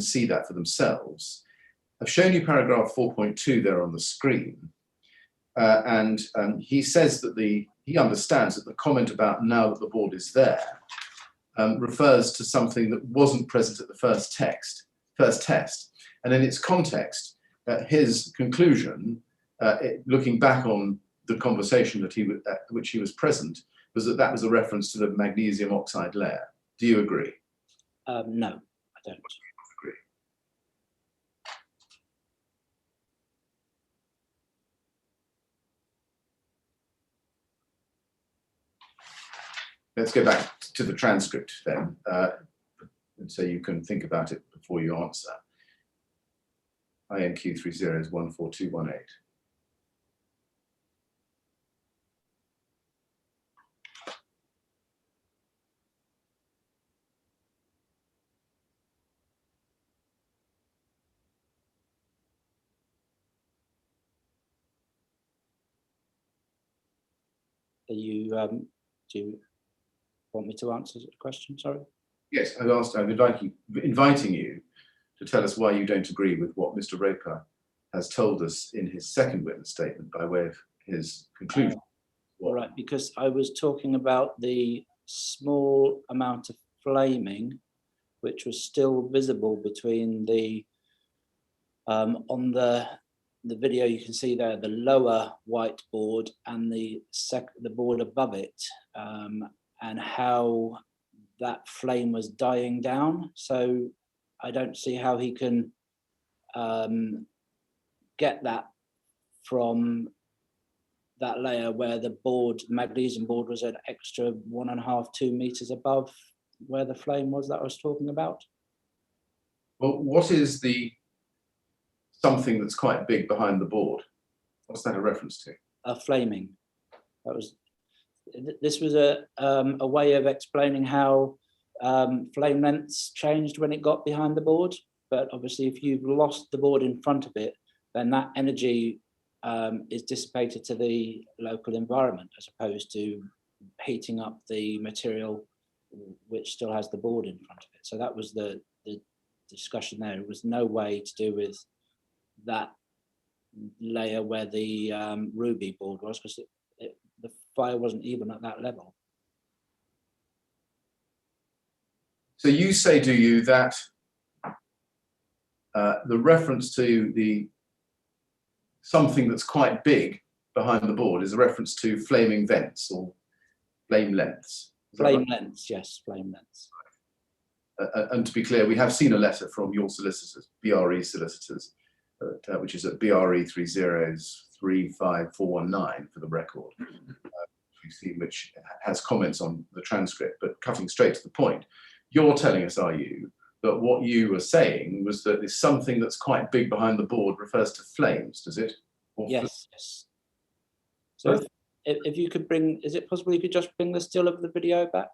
see that for themselves. I've shown you paragraph 4.2 there on the screen, and he says that he understands that the comment about now that the board is there refers to something that wasn't present at the first test. And in its context, his conclusion, looking back on the conversation at which he was present, was that that was a reference to the magnesium oxide layer. Do you agree? No, I don't. Agree. Let's go back to the transcript then, and so you can think about it before you answer. INQ 30142118. do you want me to answer the question? Sorry. Yes, I'm inviting you to tell us why you don't agree with what Mr. Roper has told us in his second witness statement by way of his conclusion. All right, because I was talking about the small amount of flaming which was still visible between the on the video you can see there the lower white board and the board above it, and how that flame was dying down. So I don't see how he can get that from that layer where the magnesium board was an extra 1.5 to 2 meters above where the flame was that I was talking about. Well, what is the something that's quite big behind the board? What's that a reference to? Flaming. This was a way of explaining how flame lengths changed when it got behind the board. But obviously, if you've lost the board in front of it, then that energy is dissipated to the local environment as opposed to heating up the material which still has the board in front of it. So that was the discussion there. It was no way to do with that layer where the ruby board was, because the fire wasn't even at that level. So you say, do you, that the reference to the something that's quite big behind the board is a reference to flaming vents or flame lengths? Flame lengths, yes, flame lengths. And to be clear, we have seen a letter from your solicitors, BRE solicitors, which is at BRE 3035419 for the record, we've seen, which has comments on the transcript. But cutting straight to the point, you're telling us, are you, that what you were saying was that this something that's quite big behind the board refers to flames, does it? Or yes, yes. So if you could bring, is it possible you could just bring the still of the video back?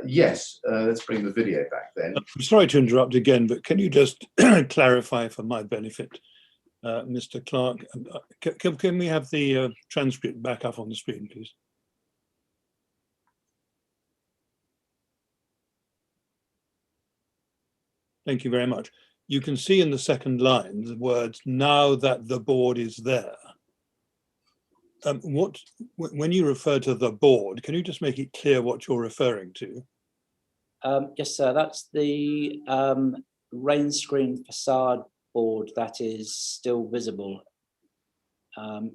Yes, let's bring the video back then. I'm sorry to interrupt again, but can you just clarify for my benefit, Mr. Clark? Can we have the transcript back up on the screen, please? Thank you very much. You can see in the second line the words, "now that the board is there." When you refer to the board, can you just make it clear what you're referring to? Yes, sir. That's the rain screen facade board that is still visible.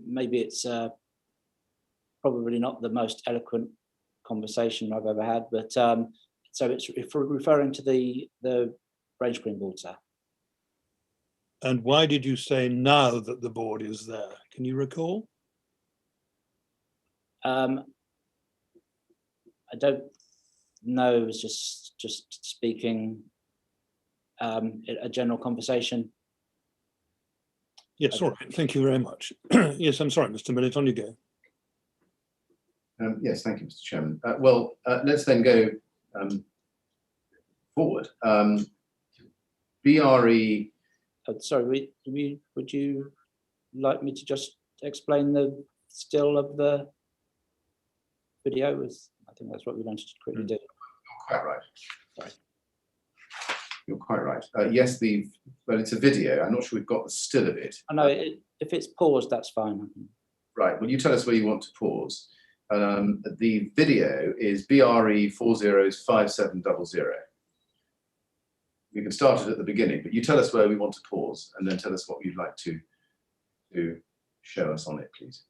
Maybe it's probably not the most eloquent conversation I've ever had, but so it's referring to the rain screen board, sir. And why did you say now that the board is there? Can you recall? I don't know. It was just speaking a general conversation. Yes, all right. Thank you very much. Yes, I'm sorry, Mr. Millett, on you go. Yes, thank you, Mr. Chairman. Well, let's then go forward. BRE. Sorry, would you like me to just explain the still of the video? I think that's what we wanted to quickly do. You're quite right. Sorry. You're quite right. Yes, well, it's a video. I'm not sure we've got the still of it. I know if it's paused, that's fine. Right. Well, you tell us where you want to pause. The video is BRE 405700. We can start it at the beginning, but you tell us where we want to pause and then tell us what you'd like to show us on it, please.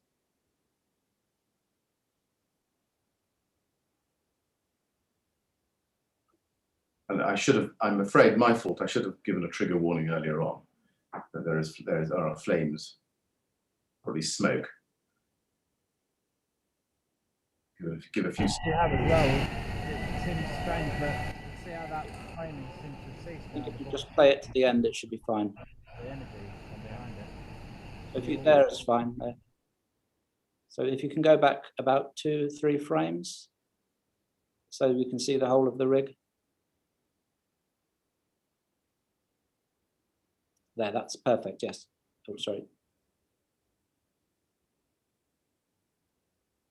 And I'm afraid, my fault, I should have given a trigger warning earlier on that there are flames, probably smoke. Give a few. You have as well. It seems strange, but see how that flaming seems to have ceased now. If you just play it to the end, it should be fine. The energy from behind it. If you there, it's fine. There. So if you can go back about 2-3 frames, so we can see the whole of the rig. There, that's perfect. Yes. Oh, sorry.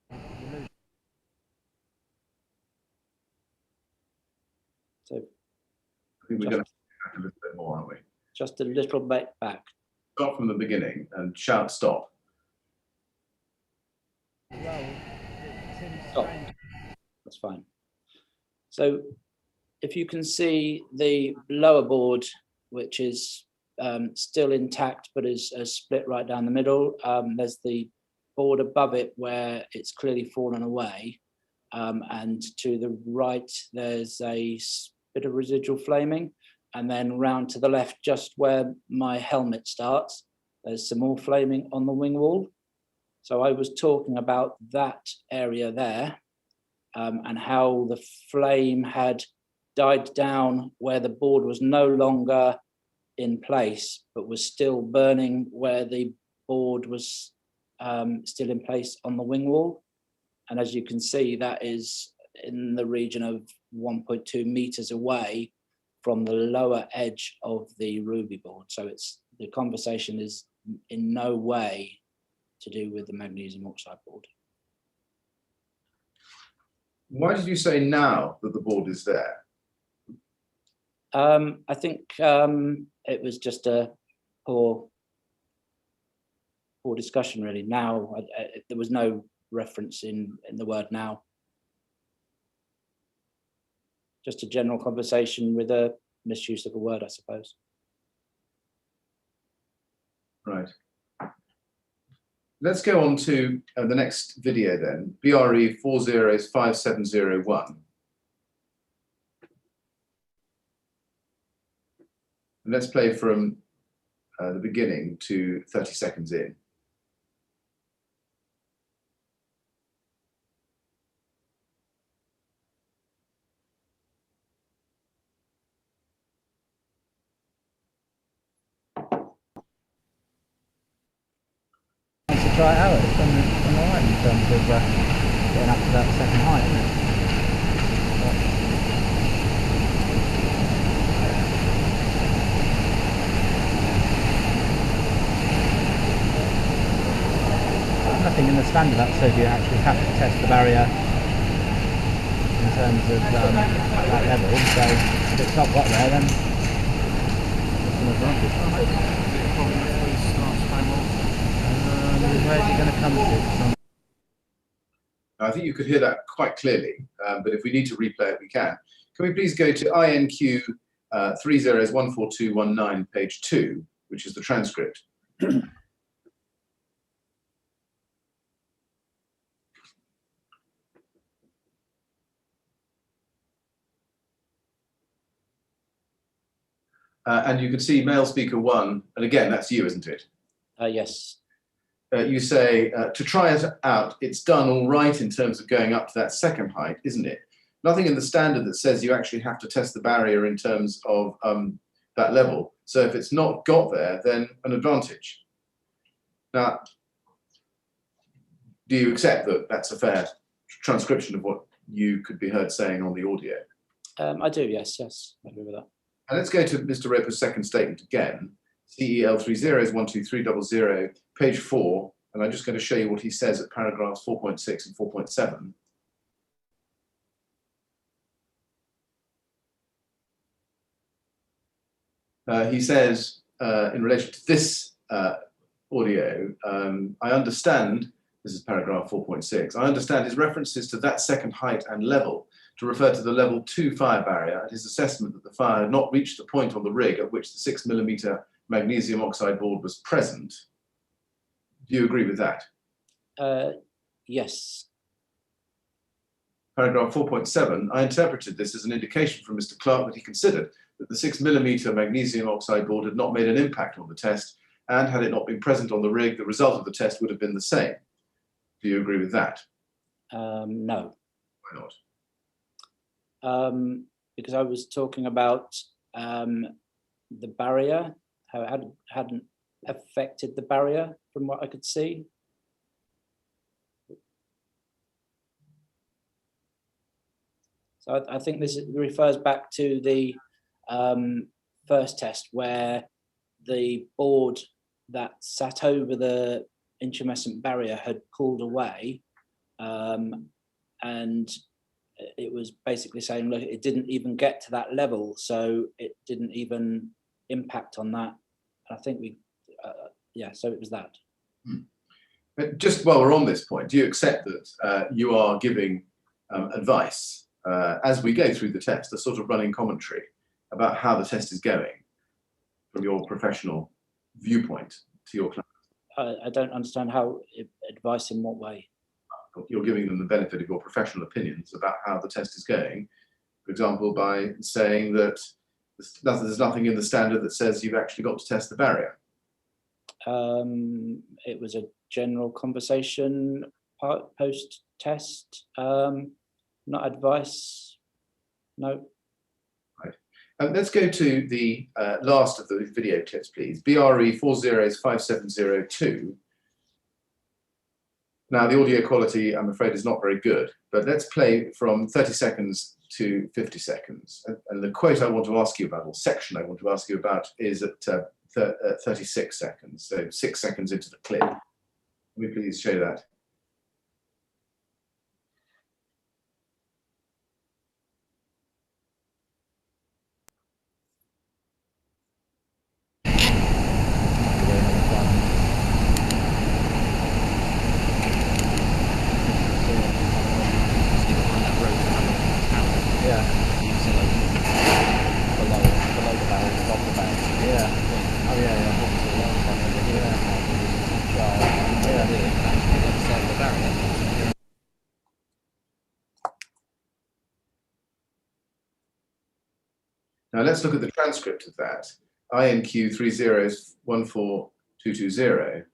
You're So I think we're going to back a little bit more, aren't we? just a little bit back. Start from the beginning and shout stop. Well, it seems Stop. strange. That's fine. So if you can see the lower board, which is still intact, but is split right down the middle, there's the board above it where it's clearly fallen away. And to the right, there's a bit of residual flaming. And then round to the left, just where my helmet starts, there's some more flaming on the wing wall. So I was talking about that area there, and how the flame had died down where the board was no longer in place, but was still burning where the board was still in place on the wing wall. And as you can see, that is in the region of 1.2 meters away from the lower edge of the Ruby board. So the conversation is in no way to do with the magnesium oxide board. Why did you say now that the board is there? I think it was just a poor discussion, really. Now, there was no reference in the word now. Just a general conversation with a misuse of a word, I suppose. Right. Let's go on to the next video then. BRE 405701. And let's play from the beginning to 30 seconds in. To try it out, it's done all right in terms of getting up to that second height, isn't it? Nothing in the standard that says you actually have to test the barrier in terms of that level, so if it's not got there, then it's an advantage. Where's he going to come to? I think you could hear that quite clearly, but if we need to replay it, we can. Can we please go to INQ 30142219, page 2, which is the transcript. And you can see male speaker 1, and again, that's you, isn't it? Yes. You say, to try it out, it's done all right in terms of going up to that second height, isn't it? Nothing in the standard that says you actually have to test the barrier in terms of that level. So if it's not got there, then an advantage. Now, do you accept that that's a fair transcription of what you could be heard saying on the audio? I do, yes, I agree with that. And let's go to Mr. Roper's second statement again. CEL 30122300, page 4, and I'm just going to show you what he says at paragraphs 4.6 and 4.7. He says, in relation to this audio, I understand, this is paragraph 4.6, I understand his references to that second height and level to refer to the level 2 fire barrier and his assessment that the fire had not reached the point on the rig at which the 6mm magnesium oxide board was present. Do you agree with that? Yes. Paragraph 4.7, I interpreted this as an indication from Mr. Clark that he considered that the 6mm magnesium oxide board had not made an impact on the test, and had it not been present on the rig, the result of the test would have been the same. Do you agree with that? No. Why not? Because I was talking about the barrier, how it hadn't affected the barrier from what I could see. So I think this refers back to the first test where the board that sat over the intumescent barrier had pulled away, and it was basically saying, look, it didn't even get to that level, so it didn't even impact on that. I think yeah, so it was that. But just while we're on this point, do you accept that you are giving advice as we go through the test, a sort of running commentary about how the test is going from your professional viewpoint to your client? I don't understand how advice in what way. You're giving them the benefit of your professional opinions about how the test is going, for example, by saying that there's nothing in the standard that says you've actually got to test the barrier. It was a general conversation post-test, not advice, no. Right. Let's go to the last of the video clips, please. BRE 405702. Now, the audio quality, I'm afraid, is not very good, but let's play from 30 seconds to 50 seconds. And the quote I want to ask you about, or section I want to ask you about, is at 36 seconds, so 6 seconds into the clip. Can we please show that? Now let's look at the transcript of that. INQ 3014220.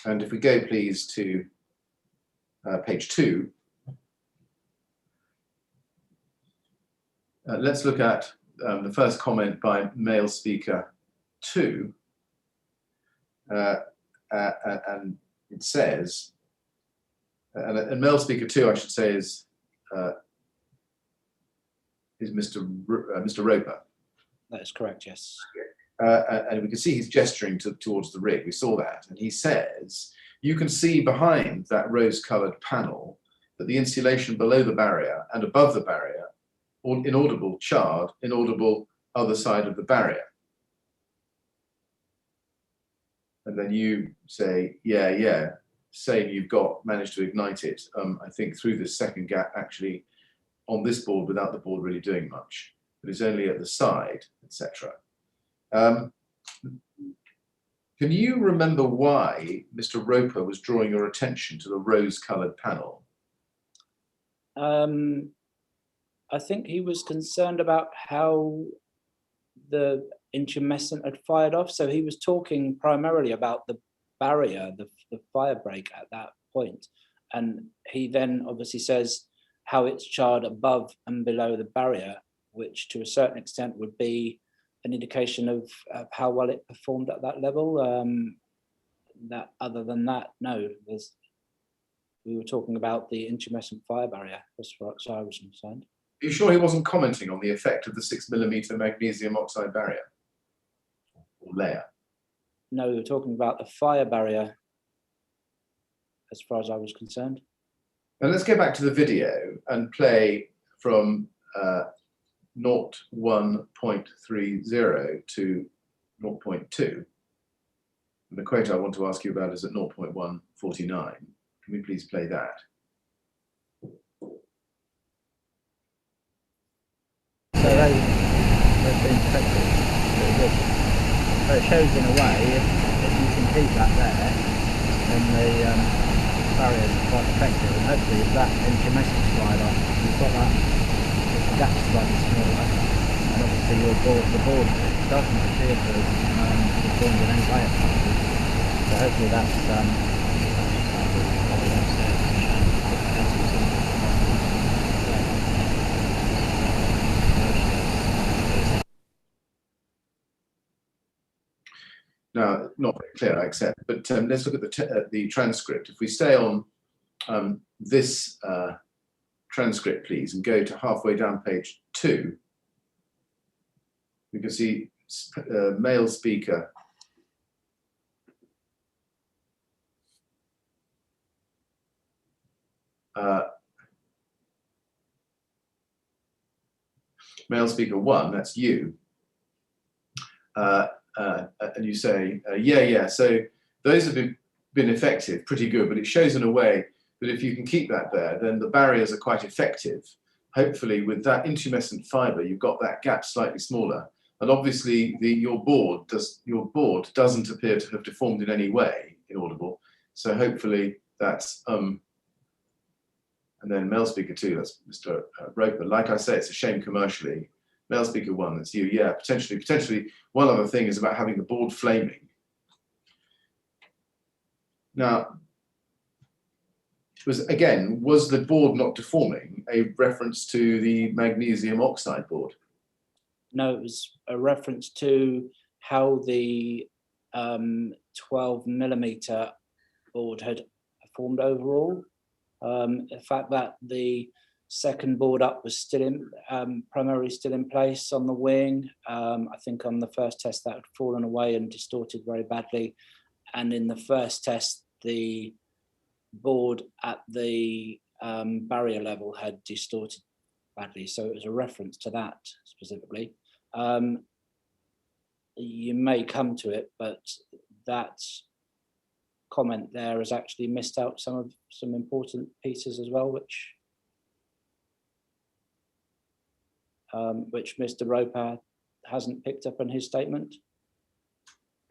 And if we go, please, to page 2, let's look at the first comment by male speaker 2. And it says, and male speaker 2, I should say, is Mr. Roper. That is correct, yes. And we can see he's gesturing towards the rig. We saw that. And he says, you can see behind that rose-coloured panel that the insulation below the barrier and above the barrier, inaudible charred, inaudible other side of the barrier. And then you say, yeah, saying you've managed to ignite it, I think through this second gap actually on this board without the board really doing much. But it's only at the side, etc. Can you remember why Mr. Roper was drawing your attention to the rose-coloured panel? I think he was concerned about how the intumescent had fired off. So he was talking primarily about the barrier, the fire break at that point. And he then obviously says how it's charred above and below the barrier, which to a certain extent would be an indication of how well it performed at that level. That other than that, no, we were talking about the intumescent fire barrier as far as I was concerned. Are you sure he wasn't commenting on the effect of the 6mm magnesium oxide barrier or layer? No, we were talking about the fire barrier as far as I was concerned. Now let's go back to the video and play from 0.1.30 to 0.2. And the quote I want to ask you about is at 0.149. Can we please play that? So they've been effective, pretty good. So it shows in a way, if you can keep that there, then the barrier is quite effective. And hopefully if that intumescent slide off, you've got that gap slightly smaller. And obviously the board doesn't appear to have formed in any way at times. So hopefully that's Now, not very clear, I accept, but let's look at the transcript. If we stay on this transcript, please, and go to halfway down page 2. You can see male speaker. Male speaker 1, that's you. And you say, yeah, so those have been effective, pretty good, but it shows in a way that if you can keep that there, then the barriers are quite effective. Hopefully with that intumescent fibre, you've got that gap slightly smaller. And obviously your board doesn't appear to have deformed in any way, inaudible. So hopefully that's, and then male speaker 2, that's Mr. Roper. Like I say, it's a shame commercially. Male speaker 1, that's you. Yeah, potentially. One other thing is about having the board flaming. Now, was the board not deforming a reference to the magnesium oxide board? No, it was a reference to how the 12mm board had performed overall. The fact that the second board up was still primarily still in place on the wing. I think on the first test that had fallen away and distorted very badly. And in the first test, the board at the barrier level had distorted badly. So it was a reference to that specifically. You may come to it, but that comment there has actually missed out some important pieces as well, which Mr. Roper hasn't picked up in his statement.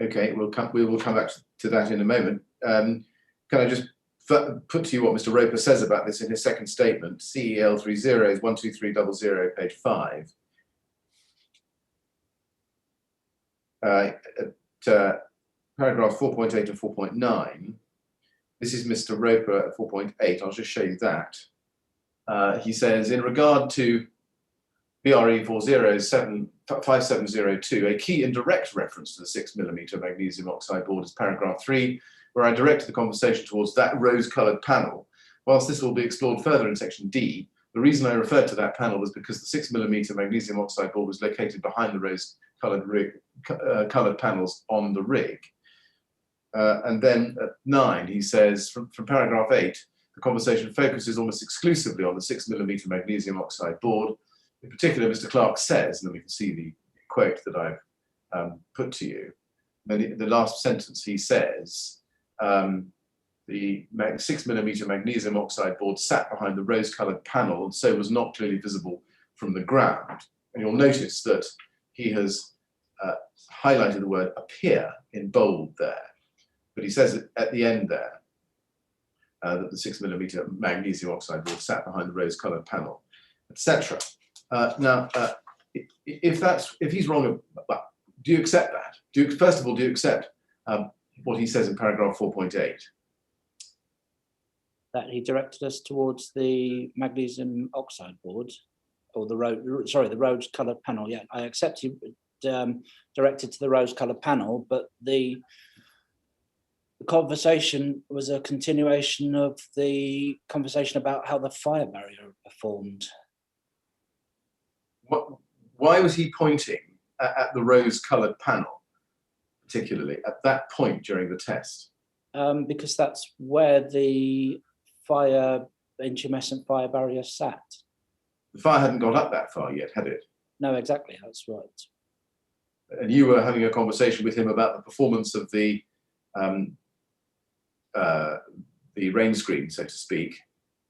Okay, we will come back to that in a moment. Can I just put to you what Mr. Roper says about this in his second statement, CEL 30 12300, page 5. Paragraph 4.8 and 4.9. This is Mr. Roper at 4.8. I'll just show you that. He says, in regard to BRE 4075702, a key and direct reference to the 6mm magnesium oxide board is paragraph 3, where I directed the conversation towards that rose-coloured panel. Whilst this will be explored further in section D, the reason I referred to that panel was because the 6mm magnesium oxide board was located behind the rose-coloured coloured panels on the rig. And then at 9, he says, from paragraph 8, the conversation focuses almost exclusively on the 6mm magnesium oxide board. In particular, Mr. Clark says, and then we can see the quote that I've put to you. Then the last sentence, he says, the 6mm magnesium oxide board sat behind the rose-coloured panel and so was not clearly visible from the ground. And you'll notice that he has highlighted the word appear in bold there. But he says at the end there that the 6mm magnesium oxide board sat behind the rose-coloured panel, etc. Now, if he's wrong, do you accept that? First of all, do you accept what he says in paragraph 4.8? That he directed us towards the magnesium oxide board, or the rose-coloured panel. Yeah, I accept he directed to the rose-coloured panel, but the conversation was a continuation of the conversation about how the fire barrier performed. Why was he pointing at the rose-coloured panel, particularly at that point during the test? Because that's where the intumescent fire barrier sat. The fire hadn't got up that far yet, had it? No, exactly, that's right. And you were having a conversation with him about the performance of the rain screen, so to speak,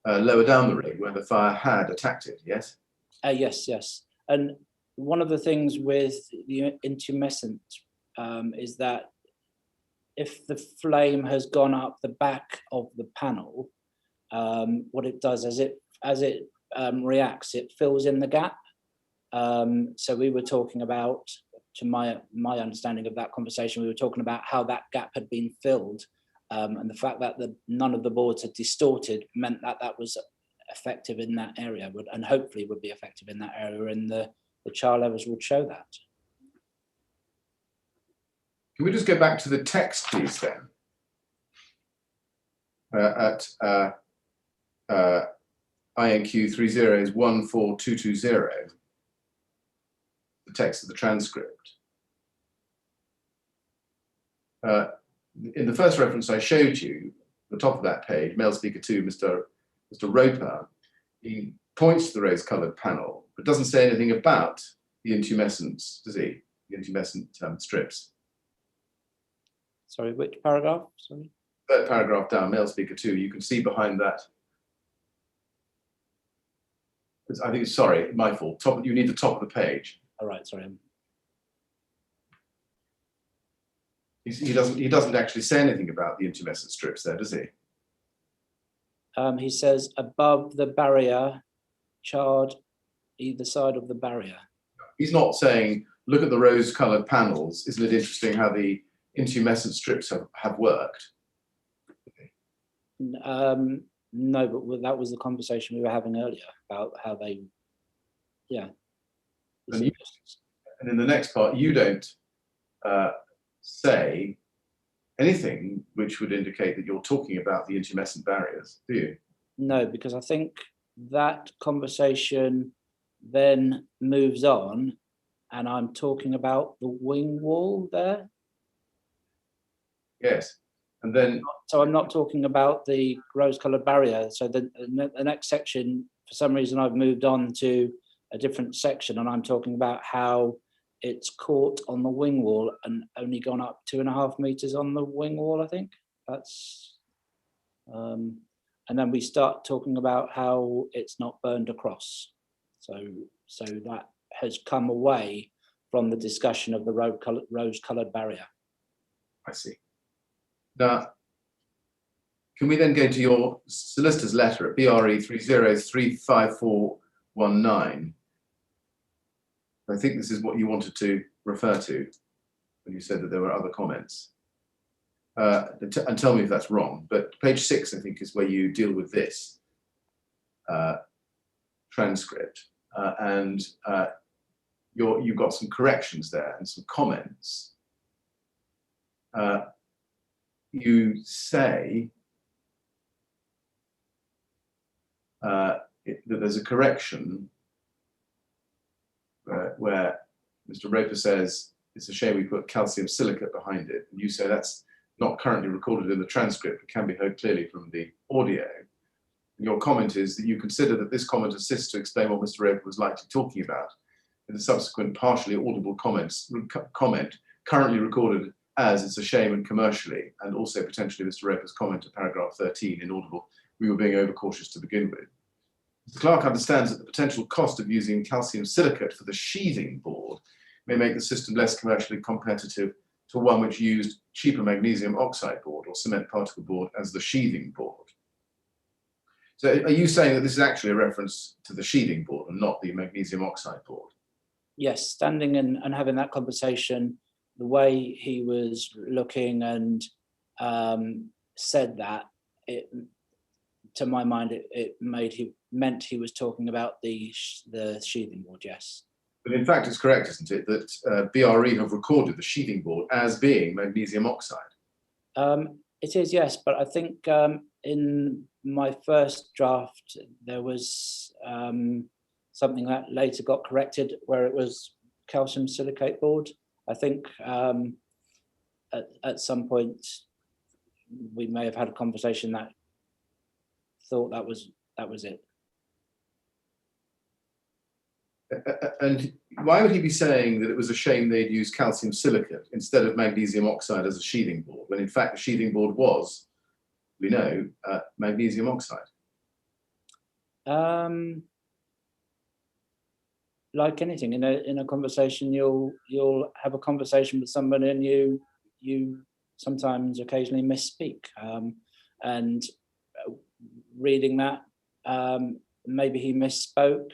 lower down the rig where the fire had attacked it, yes? Yes. And one of the things with the intumescent is that if the flame has gone up the back of the panel, what it does as it reacts, it fills in the gap. So we were talking about, to my understanding of that conversation, we were talking about how that gap had been filled, and the fact that none of the boards had distorted meant that that was effective in that area, and hopefully would be effective in that area, and the char levels would show that. Can we just go back to the text, please, then? At INQ 30 is 14220, the text of the transcript. In the first reference I showed you, the top of that page, male speaker 2, Mr. Roper, he points to the rose-coloured panel, but doesn't say anything about the intumescence, does he? The intumescent strips. Sorry, which paragraph? Sorry. Third paragraph down, male speaker 2, you can see behind that. I think, sorry, my fault. You need the top of the page. All right, sorry. He doesn't actually say anything about the intumescent strips there, does he? He says above the barrier, charred either side of the barrier. He's not saying, look at the rose-coloured panels. Isn't it interesting how the intumescent strips have worked? No, but that was the conversation we were having earlier about how they, yeah. And in the next part, you don't say anything which would indicate that you're talking about the intumescent barriers, do you? No, because I think that conversation then moves on, and I'm talking about the wing wall there. Yes, and then So I'm not talking about the rose-coloured barrier. So the next section, for some reason, I've moved on to a different section, and I'm talking about how it's caught on the wing wall and only gone up 2.5 meters on the wing wall, I think. That's, and then we start talking about how it's not burned across. So that has come away from the discussion of the rose-coloured barrier. I see. Now, can we then go to your solicitor's letter at BRE 3035419? I think this is what you wanted to refer to when you said that there were other comments. And tell me if that's wrong, but page 6, I think, is where you deal with this transcript. And you've got some corrections there and some comments. You say that there's a correction where Mr. Roper says, it's a shame we put calcium silicate behind it. And you say that's not currently recorded in the transcript, but can be heard clearly from the audio. And your comment is that you consider that this comment assists to explain what Mr. Roper was likely talking about in the subsequent partially audible comment currently recorded as it's a shame and commercially, and also potentially Mr. Roper's comment to paragraph 13 inaudible, we were being overcautious to begin with. The clerk understands that the potential cost of using calcium silicate for the sheathing board may make the system less commercially competitive to one which used cheaper magnesium oxide board or cement particle board as the sheathing board. So are you saying that this is actually a reference to the sheathing board and not the magnesium oxide board? Yes, standing and having that conversation, the way he was looking and said that, to my mind, it meant he was talking about the sheathing board, yes. But in fact, it's correct, isn't it, that BRE have recorded the sheathing board as being magnesium oxide? It is, yes, but I think in my first draft, there was something that later got corrected where it was calcium silicate board. I think at some point we may have had a conversation that thought that was it. And why would he be saying that it was a shame they'd used calcium silicate instead of magnesium oxide as a sheathing board, when in fact the sheathing board was, we know, magnesium oxide? Like anything in a conversation, you'll have a conversation with somebody and you sometimes occasionally misspeak, and reading that, maybe he misspoke,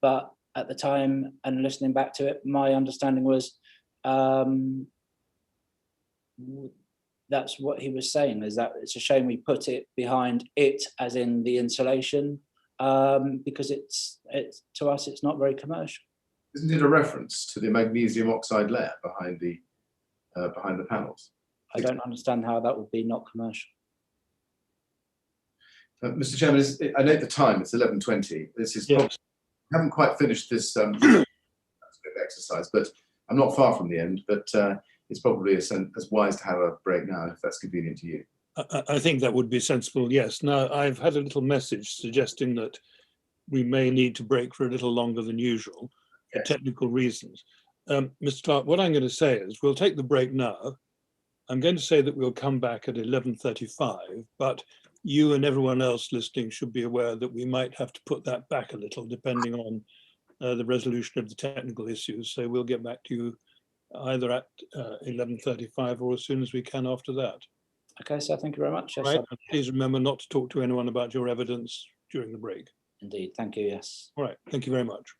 but at the time and listening back to it, my understanding was that's what he was saying, is that it's a shame we put it behind it, as in the insulation, because it's to us it's not very commercial. Isn't it a reference to the magnesium oxide layer behind the panels? I don't understand how that would be not commercial. Mr. Chairman, I note the time. It's 11:20. This is Yes. I haven't quite finished this exercise, but I'm not far from the end. But it's probably as wise to have a break now, if that's convenient to you. I think that would be sensible, yes. Now, I've had a little message suggesting that we may need to break for a little longer than usual for Yes. technical reasons. Mr. Clark, what I'm going to say is we'll take the break now. I'm going to say that we'll come back at 11:35, but you and everyone else listening should be aware that we might have to put that back a little depending on the resolution of the technical issues. So we'll get back to you either at 11:35 or as soon as we can after that. Okay, so thank you very much. Yes, Right. And please remember not to talk to anyone about your evidence during the break. indeed. Thank you. Yes. All right. Thank you very much.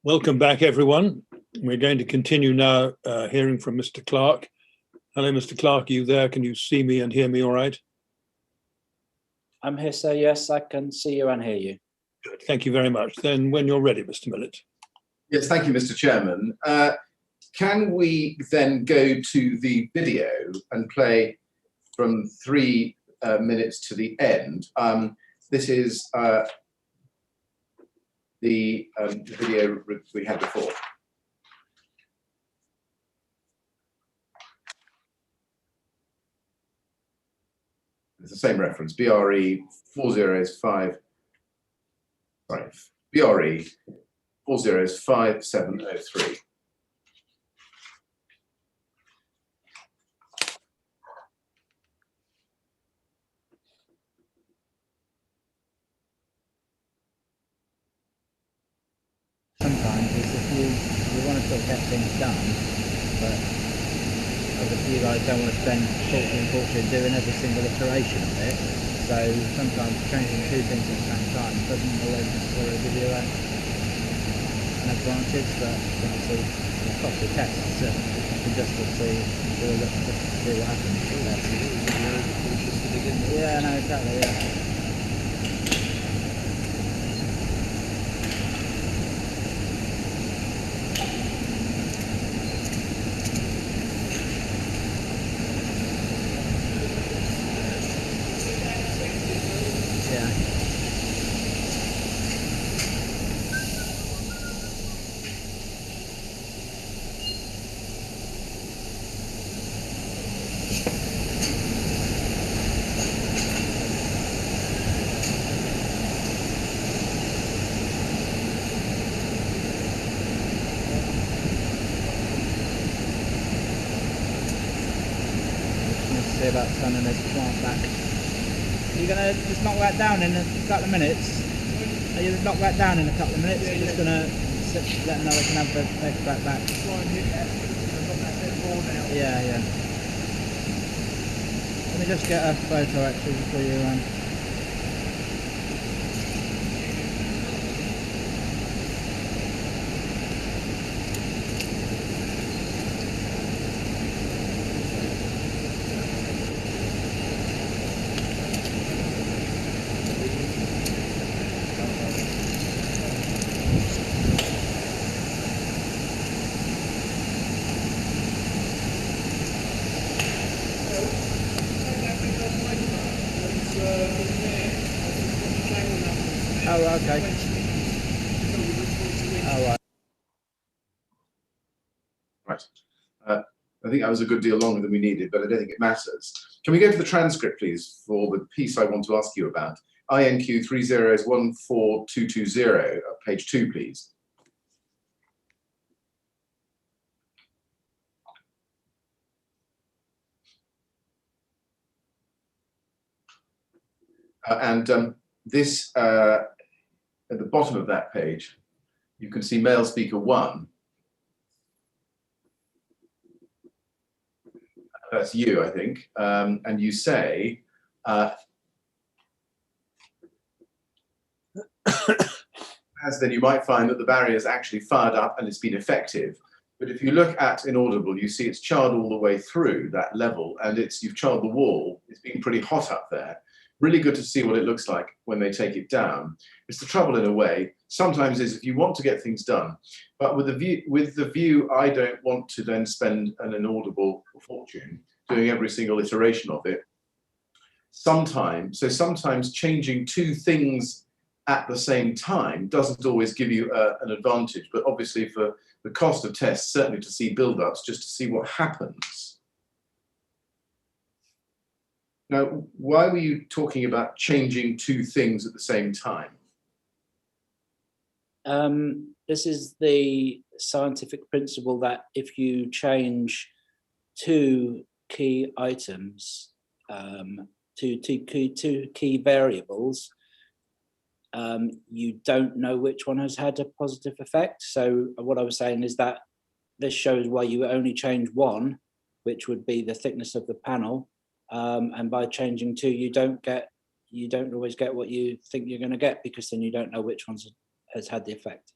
Welcome back, everyone. We're going to continue now hearing from Mr. Clark. Hello, Mr. Clark, are you there? Can you see me and hear me all right? I'm here, sir. Yes, I can see you and hear you. Good. Thank you very much. Then when you're ready, Mr. Millett. Yes, thank you, Mr. Chairman. Can we then go to the video and play from 3 minutes to the end? This is the video we had before. It's the same reference, BRE 405, sorry, BRE 405703. Sometimes is if you want to sort of get things done, but obviously you guys don't want to spend fortune doing every single iteration of it. So sometimes changing 2 things at the same time doesn't always necessarily give you an advantage, but obviously it's got to test. So you can just to see what happens. Yeah, no, exactly. Yeah. About turning this plant back. You're going to just knock that down in a couple of minutes. Are you knock that down in a couple of minutes? You're just going to let them know they can have the extract back. Yeah. Let me just get a photo actually before you Oh, okay. Oh, right. Right. I think that was a good deal longer than we needed, but I don't think it matters. Can we go to the transcript, please, for the piece I want to ask you about? INQ 3014220, page 2, please. This, at the bottom of that page, you can see male speaker 1. That's you, I think. And you say, as then you might find that the barrier is actually fired up and it's been effective. But if you look at inaudible, you see it's charred all the way through that level, and you've charred the wall. It's been pretty hot up there. Really good to see what it looks like when they take it down. It's the trouble in a way. Sometimes is if you want to get things done, but with the view, I don't want to then spend an inaudible fortune doing every single iteration of it. Sometimes changing 2 things at the same time doesn't always give you an advantage, but obviously for the cost of tests, certainly to see build-ups, just to see what happens. Now, why were you talking about changing 2 things at the same time? This is the scientific principle that if you change 2 key items, 2 key variables, you don't know which one has had a positive effect. So what I was saying is that this shows why you only change 1, which would be the thickness of the panel, and by changing 2, you don't always get what you think you're going to get, because then you don't know which ones has had the effect.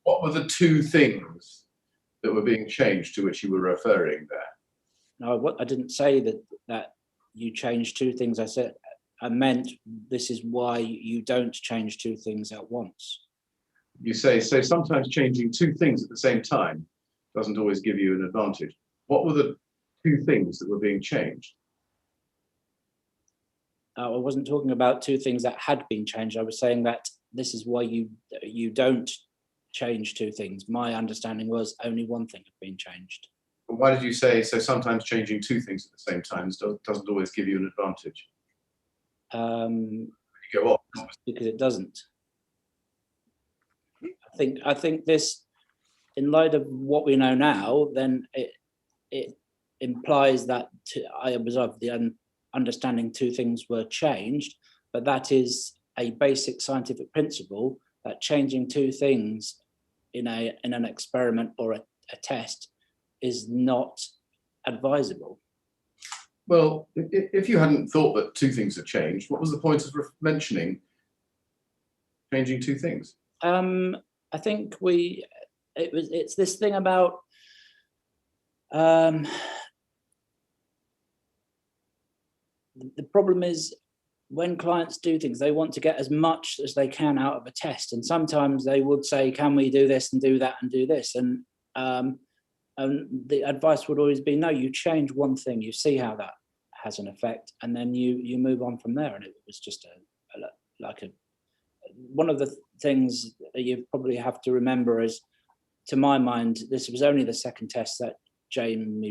What were the two things that were being changed to which you were referring there? No, I didn't say that you changed two things. I meant this is why you don't change two things at once. You say, so sometimes changing two things at the same time doesn't always give you an advantage. What were the two things that were being changed? I wasn't talking about two things that had been changed. I was saying that this is why you don't change two things. My understanding was only one thing had been changed. But why did you say, so sometimes changing two things at the same time doesn't always give you an advantage? You go on. Because it doesn't. I think this, in light of what we know now, then it implies that I was of the understanding two things were changed, but that is a basic scientific principle that changing two things in an experiment or a test is not advisable. Well, if you hadn't thought that two things had changed, what was the point of mentioning changing two things? I think it's this thing about the problem is when clients do things, they want to get as much as they can out of a test, and sometimes they would say, can we do this and do that and do this, and the advice would always be, no, you change one thing, you see how that has an effect, and then you move on from there. And it was just one of the things that you probably have to remember is, to my mind, this was only the second test that Jonathan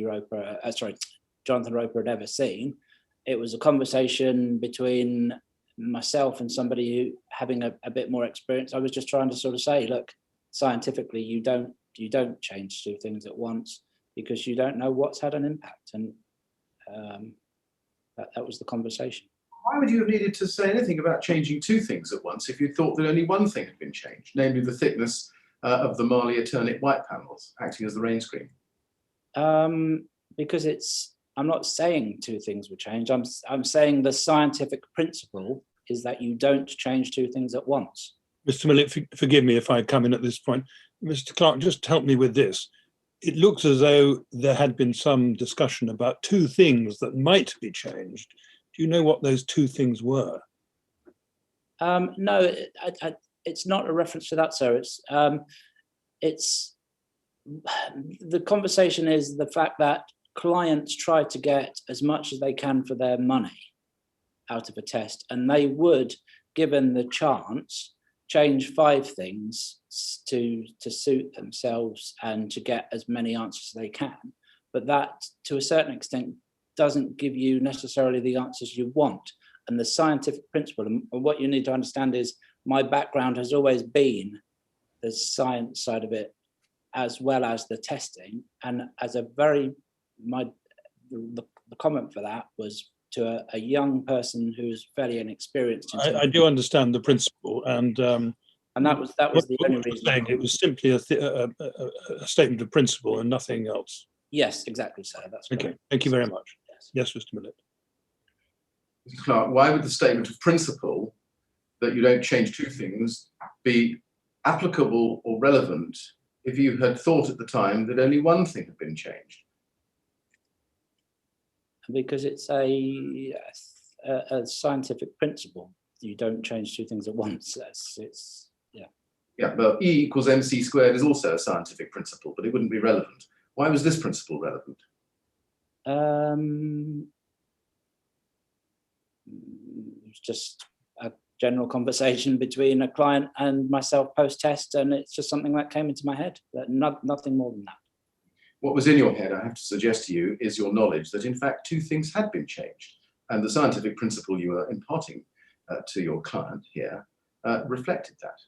Roper had ever seen. It was a conversation between myself and somebody who having a bit more experience. I was just trying to sort of say, look, scientifically, you don't change two things at once because you don't know what's had an impact. And that was the conversation. Why would you have needed to say anything about changing two things at once if you thought that only one thing had been changed, namely the thickness of the Marley Eternit white panels acting as the rain screen? Because I'm not saying two things were changed. I'm saying the scientific principle is that you don't change two things at once. Mr. Millett, forgive me if I come in at this point. Mr. Clark, just help me with this. It looks as though there had been some discussion about two things that might be changed. Do you know what those two things were? No, it's not a reference to that, sir. It's the conversation is the fact that clients try to get as much as they can for their money out of a test, and they would, given the chance, change five things to suit themselves and to get as many answers as they can. But that, to a certain extent, doesn't give you necessarily the answers you want. And the scientific principle, and what you need to understand is, my background has always been the science side of it as well as the testing. And as the comment for that was to a young person who's fairly inexperienced. I do understand the principle, and that was the only reason. Saying it was simply a statement of principle and nothing else. Yes, exactly, sir. That's correct. Okay. Thank you very much. Yes, Mr. Millett. Mr. Clark, why would the statement of principle that you don't change two things be applicable or relevant if you had thought at the time that only one thing had been changed? Because it's a scientific principle. You don't change two things at once. Yeah, well, E equals mc squared is also a scientific principle, but it wouldn't be relevant. Why was this principle relevant? It's just a general conversation between a client and myself post-test, and it's just something that came into my head. Nothing more than that. What was in your head, I have to suggest to you, is your knowledge that in fact two things had been changed, and the scientific principle you are imparting to your client here reflected that.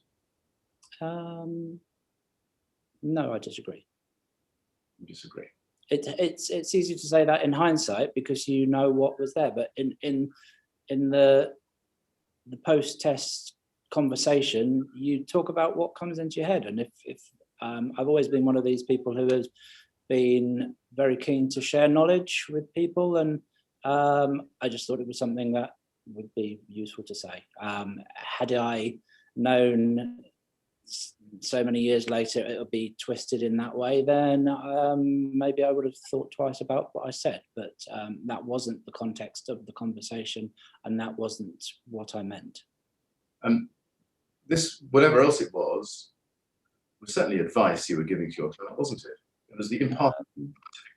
No, I disagree. You disagree? It's easy to say that in hindsight because you know what was there, but in the post-test conversation, you talk about what comes into your head. And if I've always been one of these people who has been very keen to share knowledge with people, and I just thought it was something that would be useful to say. Had I known so many years later it'll be twisted in that way, then maybe I would have thought twice about what I said. But that wasn't the context of the conversation, and that wasn't what I meant. This, whatever else it was certainly advice you were giving to your client, wasn't it? It was the imparted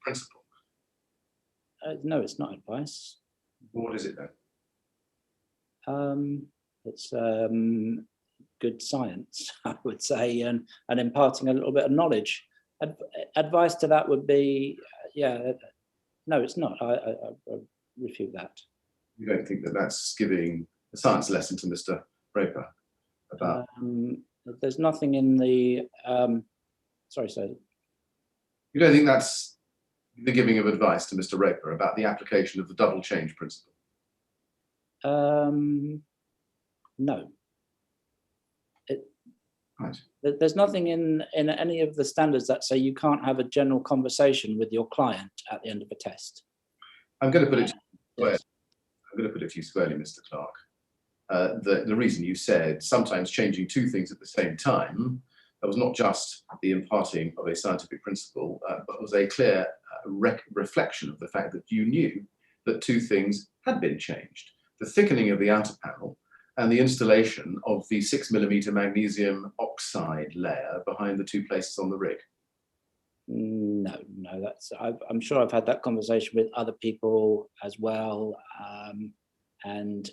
principle. No, it's not advice. What is it then? It's good science, I would say, and imparting a little bit of knowledge. Advice to that would be, no, it's not. I refute that. You don't think that that's giving a science lesson to Mr. Raper about? There's nothing in the, sorry, sir. You don't think that's the giving of advice to Mr. Raper about the application of the double change principle? No. Right. There's nothing in any of the standards that say you can't have a general conversation with your client at the end of a test. I'm going to put it Yes. I'm going to put it to you squarely, Mr. Clark. The reason you said sometimes changing two things at the same time, that was not just the imparting of a scientific principle, but was a clear reflection of the fact that you knew that two things had been changed. The thickening of the outer panel and the installation of the 6mm magnesium oxide layer behind the two places on the rig. No, that's, I'm sure I've had that conversation with other people as well. And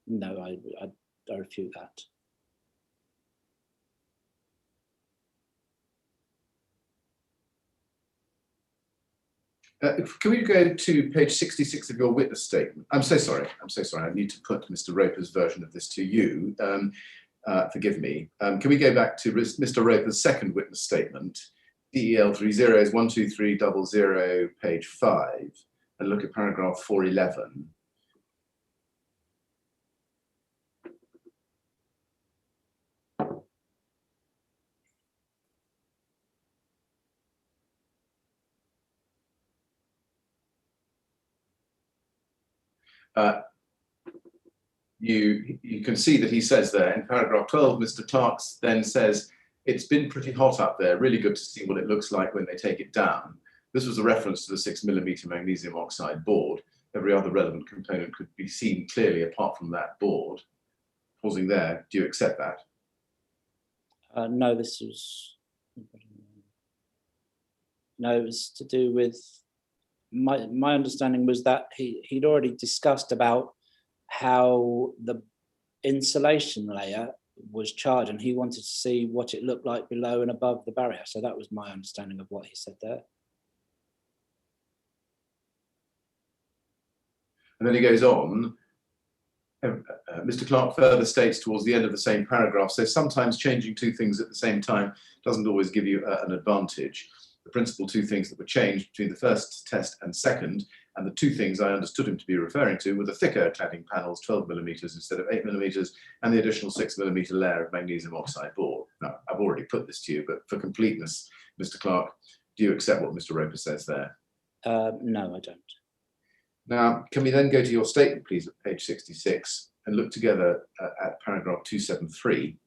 no, I refute that. Can we go to page 66 of your witness statement? I'm so sorry. I need to put Mr. Roper's version of this to you. Forgive me. Can we go back to Mr. Roper's second witness statement, DEL 30s12300, page 5, and look at paragraph 411. You can see that he says there in paragraph 12, Mr. Clark's then says, it's been pretty hot up there, really good to see what it looks like when they take it down. This was a reference to the 6mm magnesium oxide board. Every other relevant component could be seen clearly apart from that board. Pausing there, do you accept that? No, this was, no, it was to do with, my understanding was that he'd already discussed about how the insulation layer was charged and he wanted to see what it looked like below and above the barrier. So that was my understanding of what he said there. And then he goes on, Mr. Clark further states towards the end of the same paragraph, so sometimes changing two things at the same time doesn't always give you an advantage. The principal two things that were changed between the first test and second, and the two things I understood him to be referring to were the thicker cladding panels, 12mm instead of 8mm, and the additional 6mm layer of magnesium oxide board. Now, I've already put this to you, but for completeness, Mr. Clark, do you accept what Mr. Roper says there? No, I don't. Now, can we then go to your statement, please, at page 66, and look together at paragraph 273.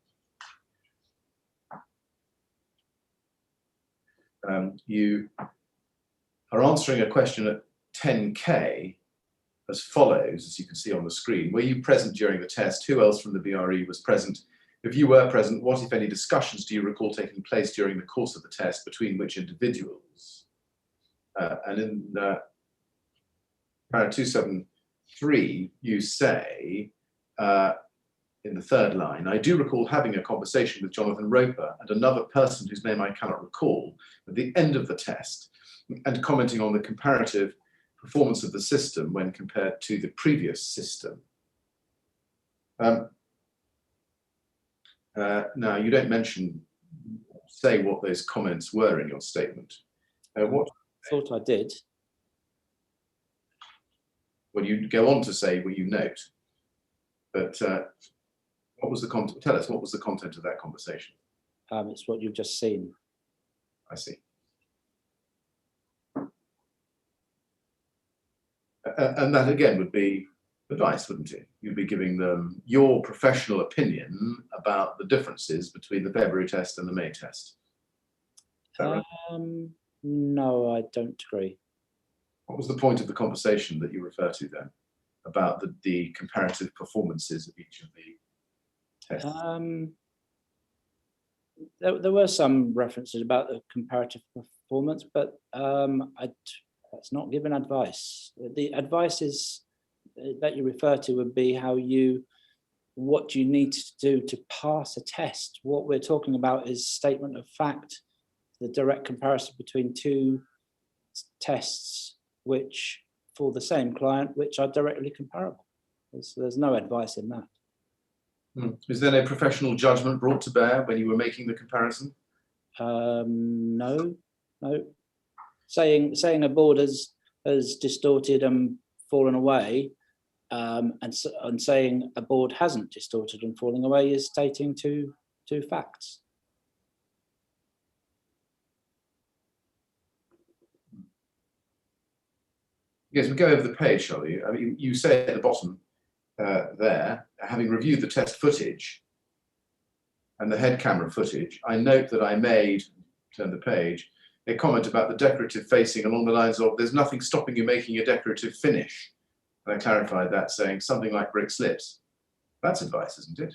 You are answering a question at 10K as follows, as you can see on the screen. Were you present during the test? Who else from the BRE was present? If you were present, what, if any, discussions do you recall taking place during the course of the test between which individuals? And in paragraph 273, you say, in the third line, I do recall having a conversation with Jonathan Roper and another person whose name I cannot recall at the end of the test and commenting on the comparative performance of the system when compared to the previous system. Now, you don't say what those comments were in your statement. What? I thought I did. Well, you go on to say what you note, but what was the content? Tell us, what was the content of that conversation? It's what you've just seen. I see. And that again would be advice, wouldn't it? You'd be giving them your professional opinion about the differences between the February test and the May test. Is that right? No, I don't agree. What was the point of the conversation that you refer to then about the comparative performances of each of the tests? There were some references about the comparative performance, but that's not giving advice. The advice is that you refer to would be what you need to do to pass a test. What we're talking about is statement of fact, the direct comparison between two tests which for the same client, which are directly comparable. There's no advice in that. Is there no professional judgment brought to bear when you were making the comparison? No. Saying a board has distorted and fallen away, and saying a board hasn't distorted and falling away is stating two facts. Yes, we go over the page, shall we? I mean, you say at the bottom there, having reviewed the test footage and the head camera footage, I note that I made, turn the page, a comment about the decorative facing along the lines of, there's nothing stopping you making a decorative finish. And I clarified that saying something like brick slips. That's advice, isn't it?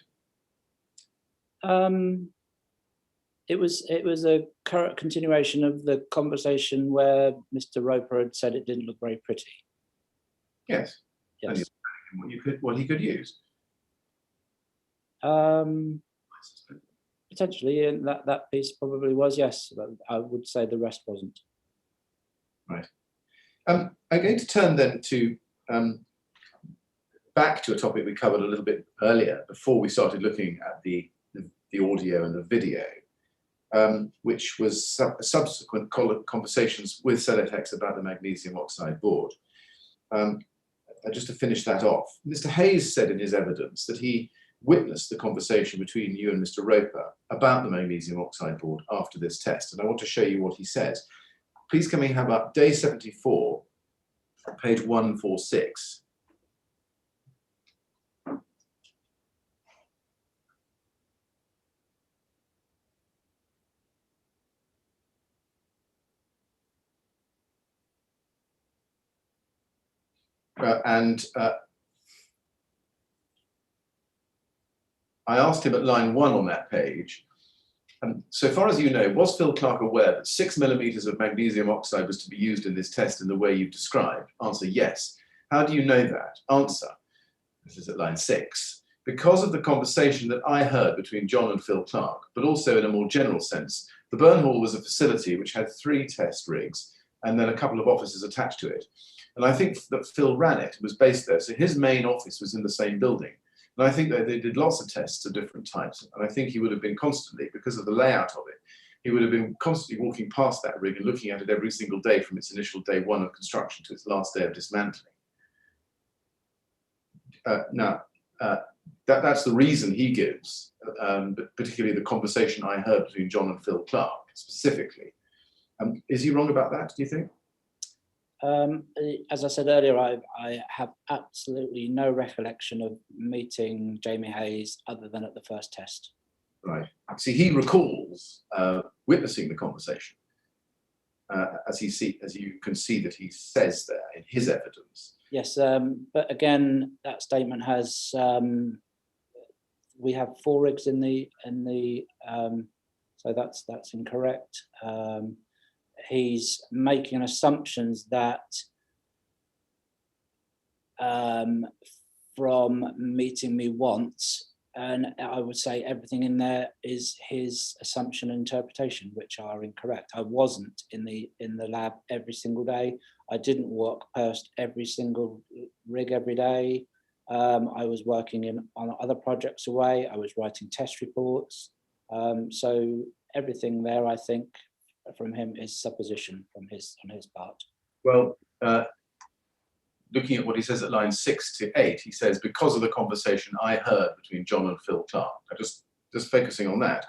It was a current continuation of the conversation where Mr. Roper had said it didn't look very pretty. Yes. Yes. And what he could use. Potentially, and that piece probably was, yes, but I would say the rest wasn't. Right. I'm going to turn then to back to a topic we covered a little bit earlier before we started looking at the audio and the video, which was subsequent conversations with Celotex about the magnesium oxide board. Just to finish that off, Mr. Hayes said in his evidence that he witnessed the conversation between you and Mr. Roper about the magnesium oxide board after this test, and I want to show you what he says. Please can we have up day 74, page 146. I asked him at line 1 on that page, so far as you know, was Phil Clark aware that 6 millimeters of magnesium oxide was to be used in this test in the way you've described? Answer, yes. How do you know that? Answer, this is at line 6. Because of the conversation that I heard between John and Phil Clark, but also in a more general sense, the burn hall was a facility which had 3 test rigs and then a couple of offices attached to it. And I think that Phil ran it, was based there. So his main office was in the same building. And I think that they did lots of tests of different types. And I think he would have been constantly, because of the layout of it, he would have been constantly walking past that rig and looking at it every single day from its initial day 1 of construction to its last day of dismantling. That's the reason he gives, but particularly the conversation I heard between John and Phil Clark specifically. Is he wrong about that, do you think? As I said earlier, I have absolutely no recollection of meeting Jamie Hayes other than at the first test. Right. See, he recalls witnessing the conversation, as you can see that he says there in his evidence. Yes, but again, that statement has we have 4 rigs in the so that's incorrect. He's making assumptions that from meeting me once, and I would say everything in there is his assumption and interpretation, which are incorrect. I wasn't in the lab every single day. I didn't walk past every single rig every day. I was working on other projects away. I was writing test reports. So everything there, I think, from him is supposition on his part. Well, looking at what he says at line 6 to 8, he says, because of the conversation I heard between John and Phil Clark. Just focusing on that,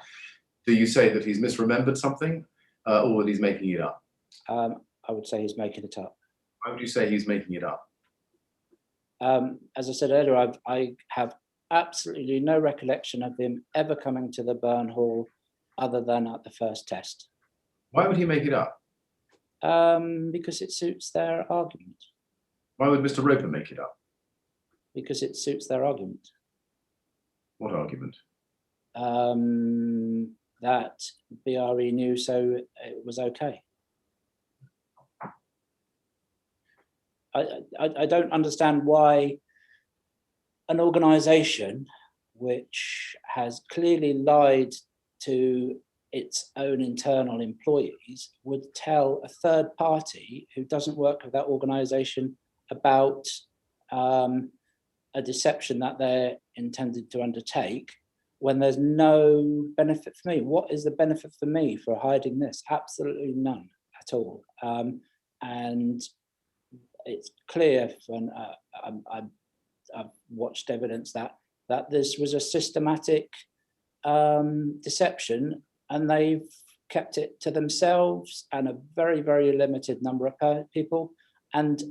do you say that he's misremembered something or that he's making it up? I would say he's making it up. Why would you say he's making it up? As I said earlier, I have absolutely no recollection of him ever coming to the burn hall other than at the first test. Why would he make it up? Because it suits their argument. Why would Mr. Roper make it up? Because it suits their argument. What argument? That BRE knew, so it was okay. I don't understand why an organisation which has clearly lied to its own internal employees would tell a third party who doesn't work with that organisation about a deception that they're intended to undertake when there's no benefit for me. What is the benefit for me for hiding this? Absolutely none at all. And it's clear from I've watched evidence that this was a systematic deception, and they've kept it to themselves and a very, very limited number of people. And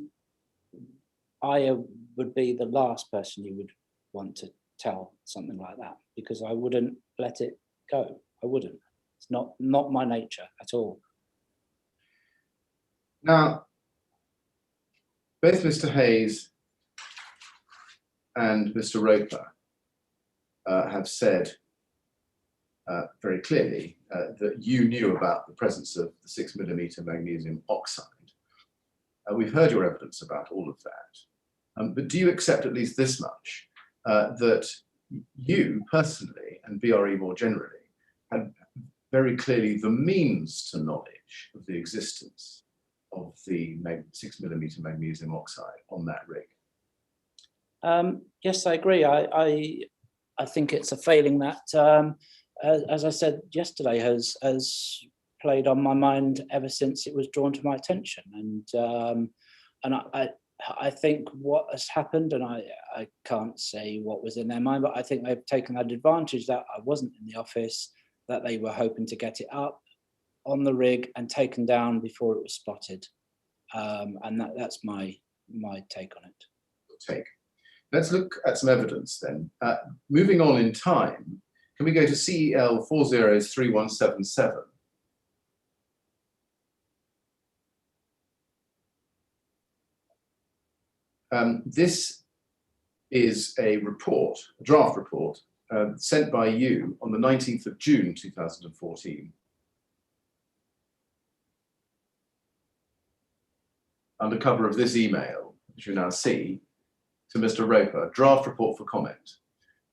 I would be the last person you would want to tell something like that, because I wouldn't let it go. I wouldn't. It's not my nature at all. Now, both Mr. Hayes and Mr. Roper have said very clearly that you knew about the presence of the 6mm magnesium oxide. We've heard your evidence about all of that, but do you accept at least this much, that you personally and BRE more generally had very clearly the means to knowledge of the existence of the 6mm magnesium oxide on that rig? Yes, I agree. I think it's a failing that, as I said yesterday, has played on my mind ever since it was drawn to my attention. And I think what has happened, and I can't say what was in their mind, but I think they've taken that advantage that I wasn't in the office, that they were hoping to get it up on the rig and taken down before it was spotted. And that's my take on it. Let's look at some evidence then. Moving on in time, can we go to CEL 403177? This is a report, a draft report, sent by you on the 19th of June 2014. Under cover of this email, which you now see, to Mr. Roper, draft report for comment.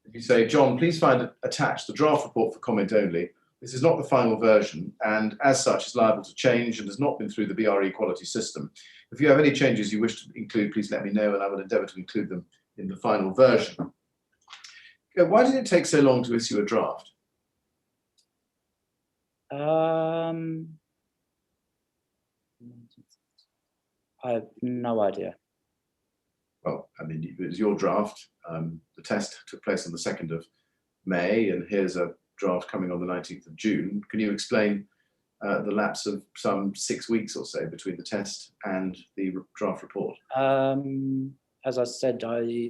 If you say, John, please find attached the draft report for comment only. This is not the final version, and as such is liable to change and has not been through the BRE quality system. If you have any changes you wish to include, please let me know, and I will endeavour to include them in the final version. Why did it take so long to issue a draft? I have no idea. Well, I mean, it was your draft. The test took place on the 2nd of May, and here's a draft coming on the 19th of June. Can you explain the lapse of some 6 weeks or so between the test and the draft report? As I said,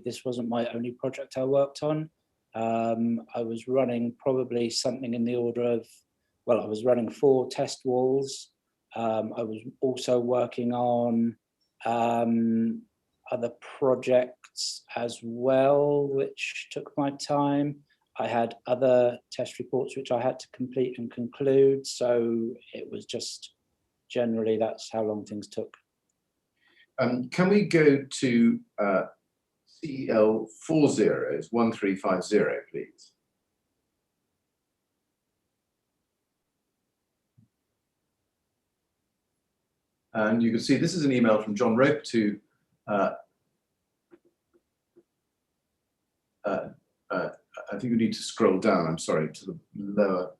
this wasn't my only project I worked on. I was running probably something in the order of, well, I was running 4 test walls. I was also working on other projects as well, which took my time. I had other test reports which I had to complete and conclude. So it was just generally that's how long things took. Can we go to CEL 401350, please? And you can see this is an email from John Rope to I think you need to scroll down, I'm sorry, to the lower.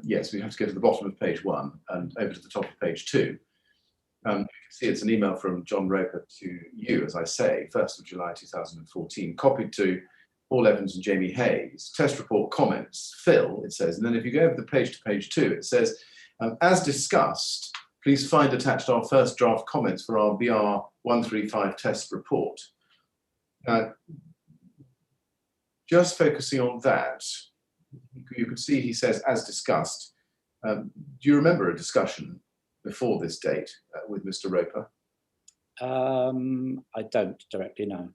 Yes, we have to go to the bottom of page 1 and over to the top of page 2. You can see it's an email from John Roper to you, as I say, 1st of July 2014, copied to Paul Evans and Jamie Hayes. Test report comments, Phil, it says, and then if you go over the page to page 2, it says, As discussed, please find attached our first draft comments for our BR 135 test report. Just focusing on that, you can see he says, as discussed. Do you remember a discussion before this date with Mr. Roper? I don't directly know.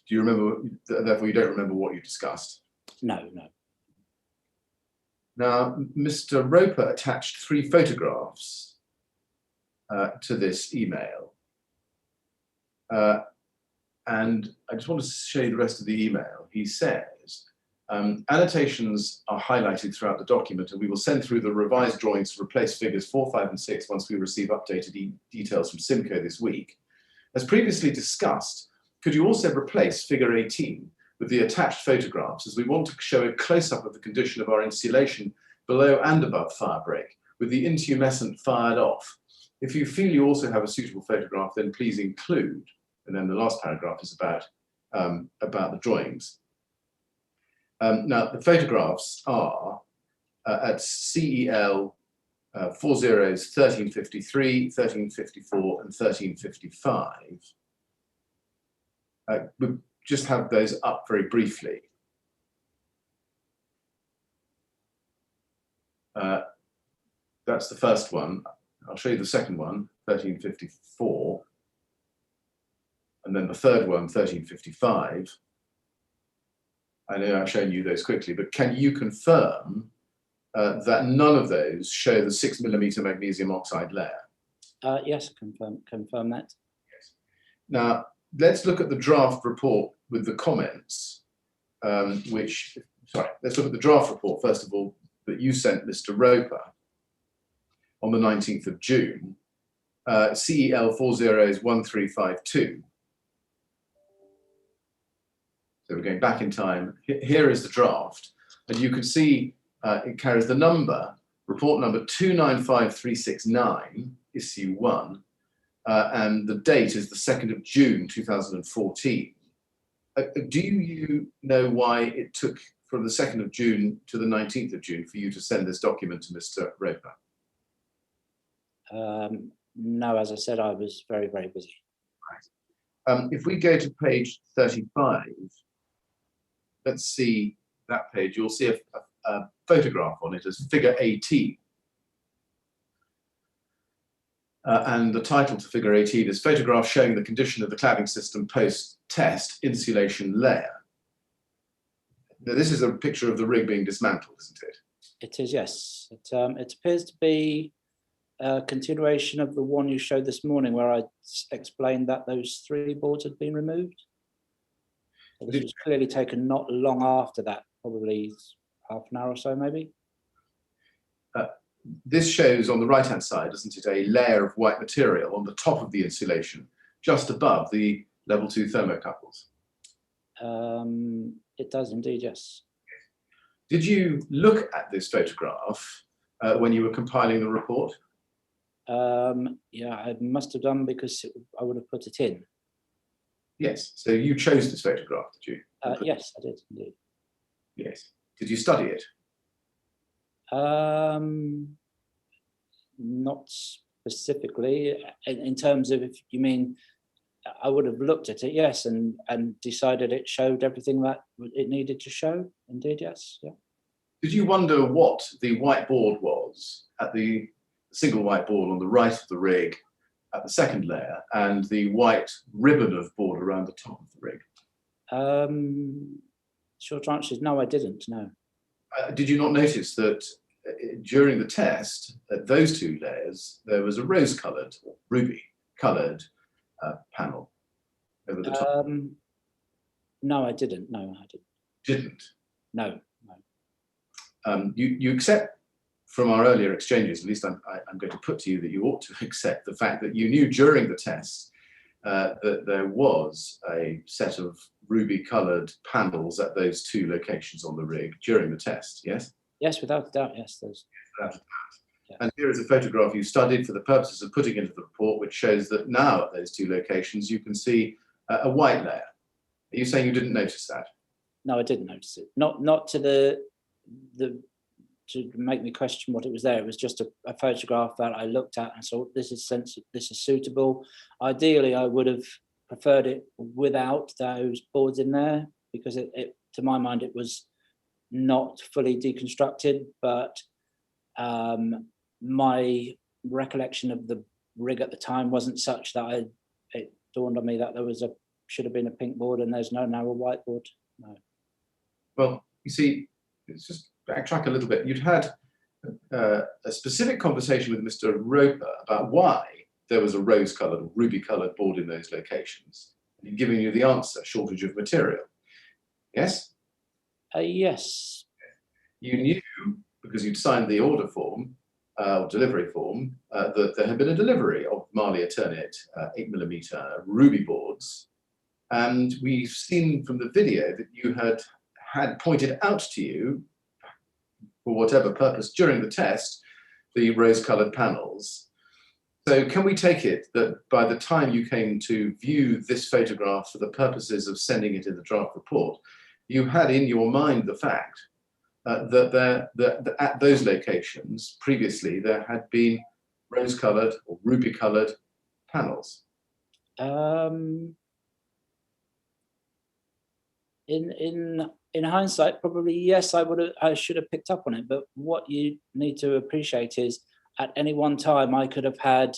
Do you remember, therefore you don't remember what you discussed? No, no. Now, Mr. Roper attached 3 photographs to this email. And I just want to show you the rest of the email. He says, annotations are highlighted throughout the document, and we will send through the revised drawings to replace figures 4, 5, and 6 once we receive updated details from Simco this week. As previously discussed, could you also replace figure 18 with the attached photographs, as we want to show a close-up of the condition of our insulation below and above fire break, with the intumescent fired off. If you feel you also have a suitable photograph, then please include. And then the last paragraph is about the drawings. Now, the photographs are at CEL 40s 1353, 1354, and 1355. We'll just have those up very briefly. That's the first one. I'll show you the second one, 1354. And then the third one, 1355. I know I've shown you those quickly, but can you confirm that none of those show the 6mm magnesium oxide layer? Yes, confirm that. Yes. Now, let's look at the draft report with the comments, let's look at the draft report, first of all, that you sent Mr. Roper on the 19th of June, CEL 40s 1352. So we're going back in time. Here is the draft, and you can see it carries the number, report number 295369, issue 1, and the date is the 2nd of June 2014. Do you know why it took from the 2nd of June to the 19th of June for you to send this document to Mr. Roper? No, as I said, I was very, very busy. Right. If we go to page 35, let's see that page. You'll see a photograph on it as figure 18. And the title to figure 18 is photograph showing the condition of the cladding system post-test insulation layer. Now, this is a picture of the rig being dismantled, isn't it? It is, yes. It appears to be a continuation of the one you showed this morning, where I explained that those 3 boards had been removed. So this was clearly taken not long after that, probably half an hour or so, maybe. This shows on the right-hand side, doesn't it, a layer of white material on the top of the insulation, just above the level 2 thermocouples. It does indeed, yes. Did you look at this photograph when you were compiling the report? Yeah, I must have done, because I would have put it in. Yes. So you chose this photograph, did you? Yes, I did indeed. Yes. Did you study it? Not specifically. In terms of, if you mean, I would have looked at it, yes, and decided it showed everything that it needed to show. Indeed, yes. Yeah. Did you wonder what the white board was at the single white board on the right of the rig at the second layer, and the white ribbon of board around the top of the rig? Short answer is no, I didn't, no. Did you not notice that during the test, at those 2 layers, there was a rose-coloured, or ruby-coloured panel over the top? No, I didn't. No, I didn't. Didn't? No, no. You accept from our earlier exchanges, at least I'm going to put to you that you ought to accept the fact that you knew during the test that there was a set of ruby-coloured panels at those 2 locations on the rig during the test, yes? Yes, without a doubt, yes. Without a doubt. Yeah. And here is a photograph you studied for the purposes of putting into the report, which shows that now at those 2 locations you can see a white layer. Are you saying you didn't notice that? No, I didn't notice it. Not to the to make me question what it was there. It was just a photograph that I looked at and thought, this is suitable. Ideally, I would have preferred it without those boards in there, because it to my mind, it was not fully deconstructed, but my recollection of the rig at the time wasn't such that it dawned on me that there should have been a pink board and there's now a white board. No. Well, you see, it's just backtrack a little bit. You'd had a specific conversation with Mr. Roper about why there was a rose-coloured or ruby-coloured board in those locations. He'd given you the answer: shortage of material. Yes? Yes. You knew, because you'd signed the order form, or delivery form, that there had been a delivery of Marley Eternit 8mm ruby boards. And we've seen from the video that you had pointed out to you, for whatever purpose during the test, the rose-coloured panels. So can we take it that by the time you came to view this photograph for the purposes of sending it in the draft report, you had in your mind the fact that at those locations previously there had been rose-coloured or ruby-coloured panels? In hindsight, probably yes, I should have picked up on it. But what you need to appreciate is, at any one time, I could have had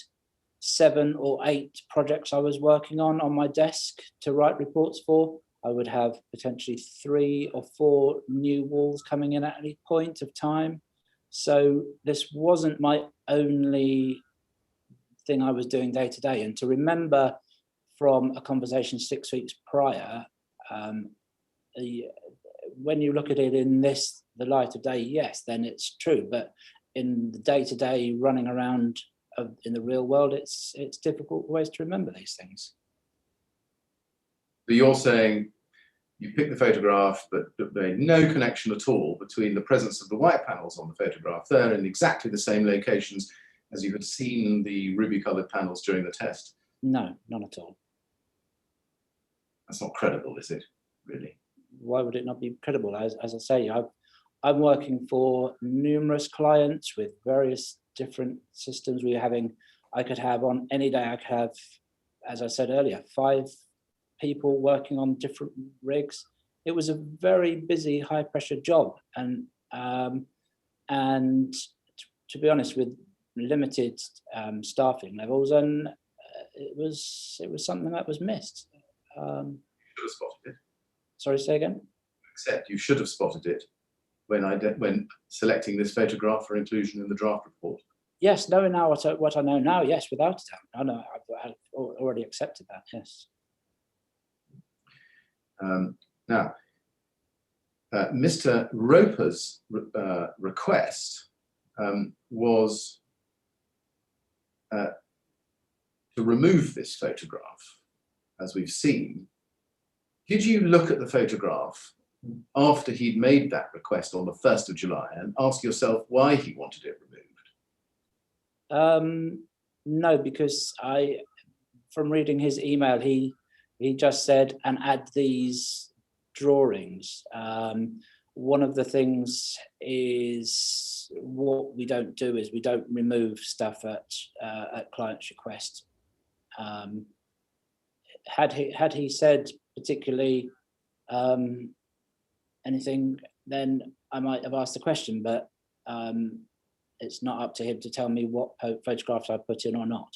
7 or 8 projects I was working on my desk to write reports for. I would have potentially 3 or 4 new walls coming in at any point of time. So this wasn't my only thing I was doing day to day. And to remember from a conversation 6 weeks prior, when you look at it in the light of day, yes, then it's true. But in the day-to-day running around in the real world, it's difficult ways to remember these things. So you're saying you picked the photograph, but made no connection at all between the presence of the white panels on the photograph there in exactly the same locations as you had seen the ruby-coloured panels during the test? No, none at all. That's not credible, is it, really? Why would it not be credible? As I say, I'm working for numerous clients with various different systems. I could have on any day, I could have, as I said earlier, 5 people working on different rigs. It was a very busy, high pressure job. And to be honest, with limited staffing levels, and it was something that was missed. You should have spotted it. Sorry, say again? Except you should have spotted it when selecting this photograph for inclusion in the draft report. Yes, knowing now what I know now, yes, without a doubt. I know, I've already accepted that, yes. Now, Mr. Roper's request was to remove this photograph, as we've seen. Did you look at the photograph after he'd made that request on the 1st of July and ask yourself why he wanted it removed? No, because from reading his email, he just said, and add these drawings. One of the things is, what we don't do is we don't remove stuff at client's request. Had he said particularly anything, then I might have asked the question, but it's not up to him to tell me what photographs I put in or not.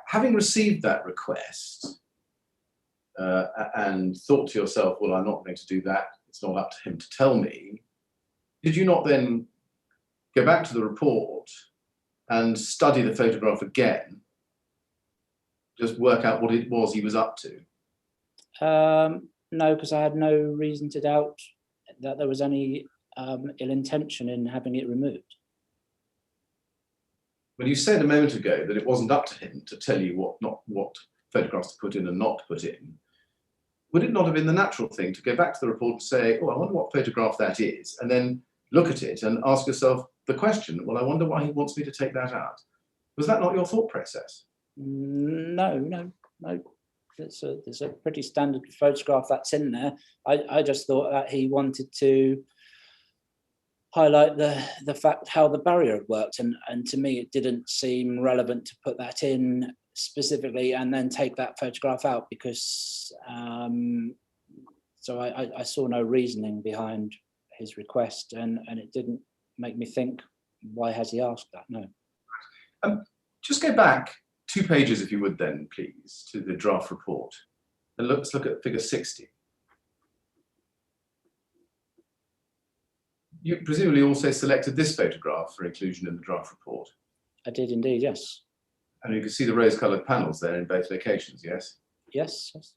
Having received that request and thought to yourself, well, I'm not going to do that, it's not up to him to tell me, did you not then go back to the report and study the photograph again, just work out what it was he was up to? No, because I had no reason to doubt that there was any ill intention in having it removed. Well, you said a moment ago that it wasn't up to him to tell you what photographs to put in and not to put in. Would it not have been the natural thing to go back to the report and say, oh, I wonder what photograph that is, and then look at it and ask yourself the question, well, I wonder why he wants me to take that out? Was that not your thought process? No. It's a pretty standard photograph that's in there. I just thought that he wanted to highlight the fact how the barrier had worked, and to me it didn't seem relevant to put that in specifically and then take that photograph out, because so I saw no reasoning behind his request, and it didn't make me think, why has he asked that? No. Just go back 2 pages, if you would then, please, to the draft report. And let's look at figure 60. You presumably also selected this photograph for inclusion in the draft report. I did indeed, yes. And you can see the rose-coloured panels there in both locations, yes? Yes, yes.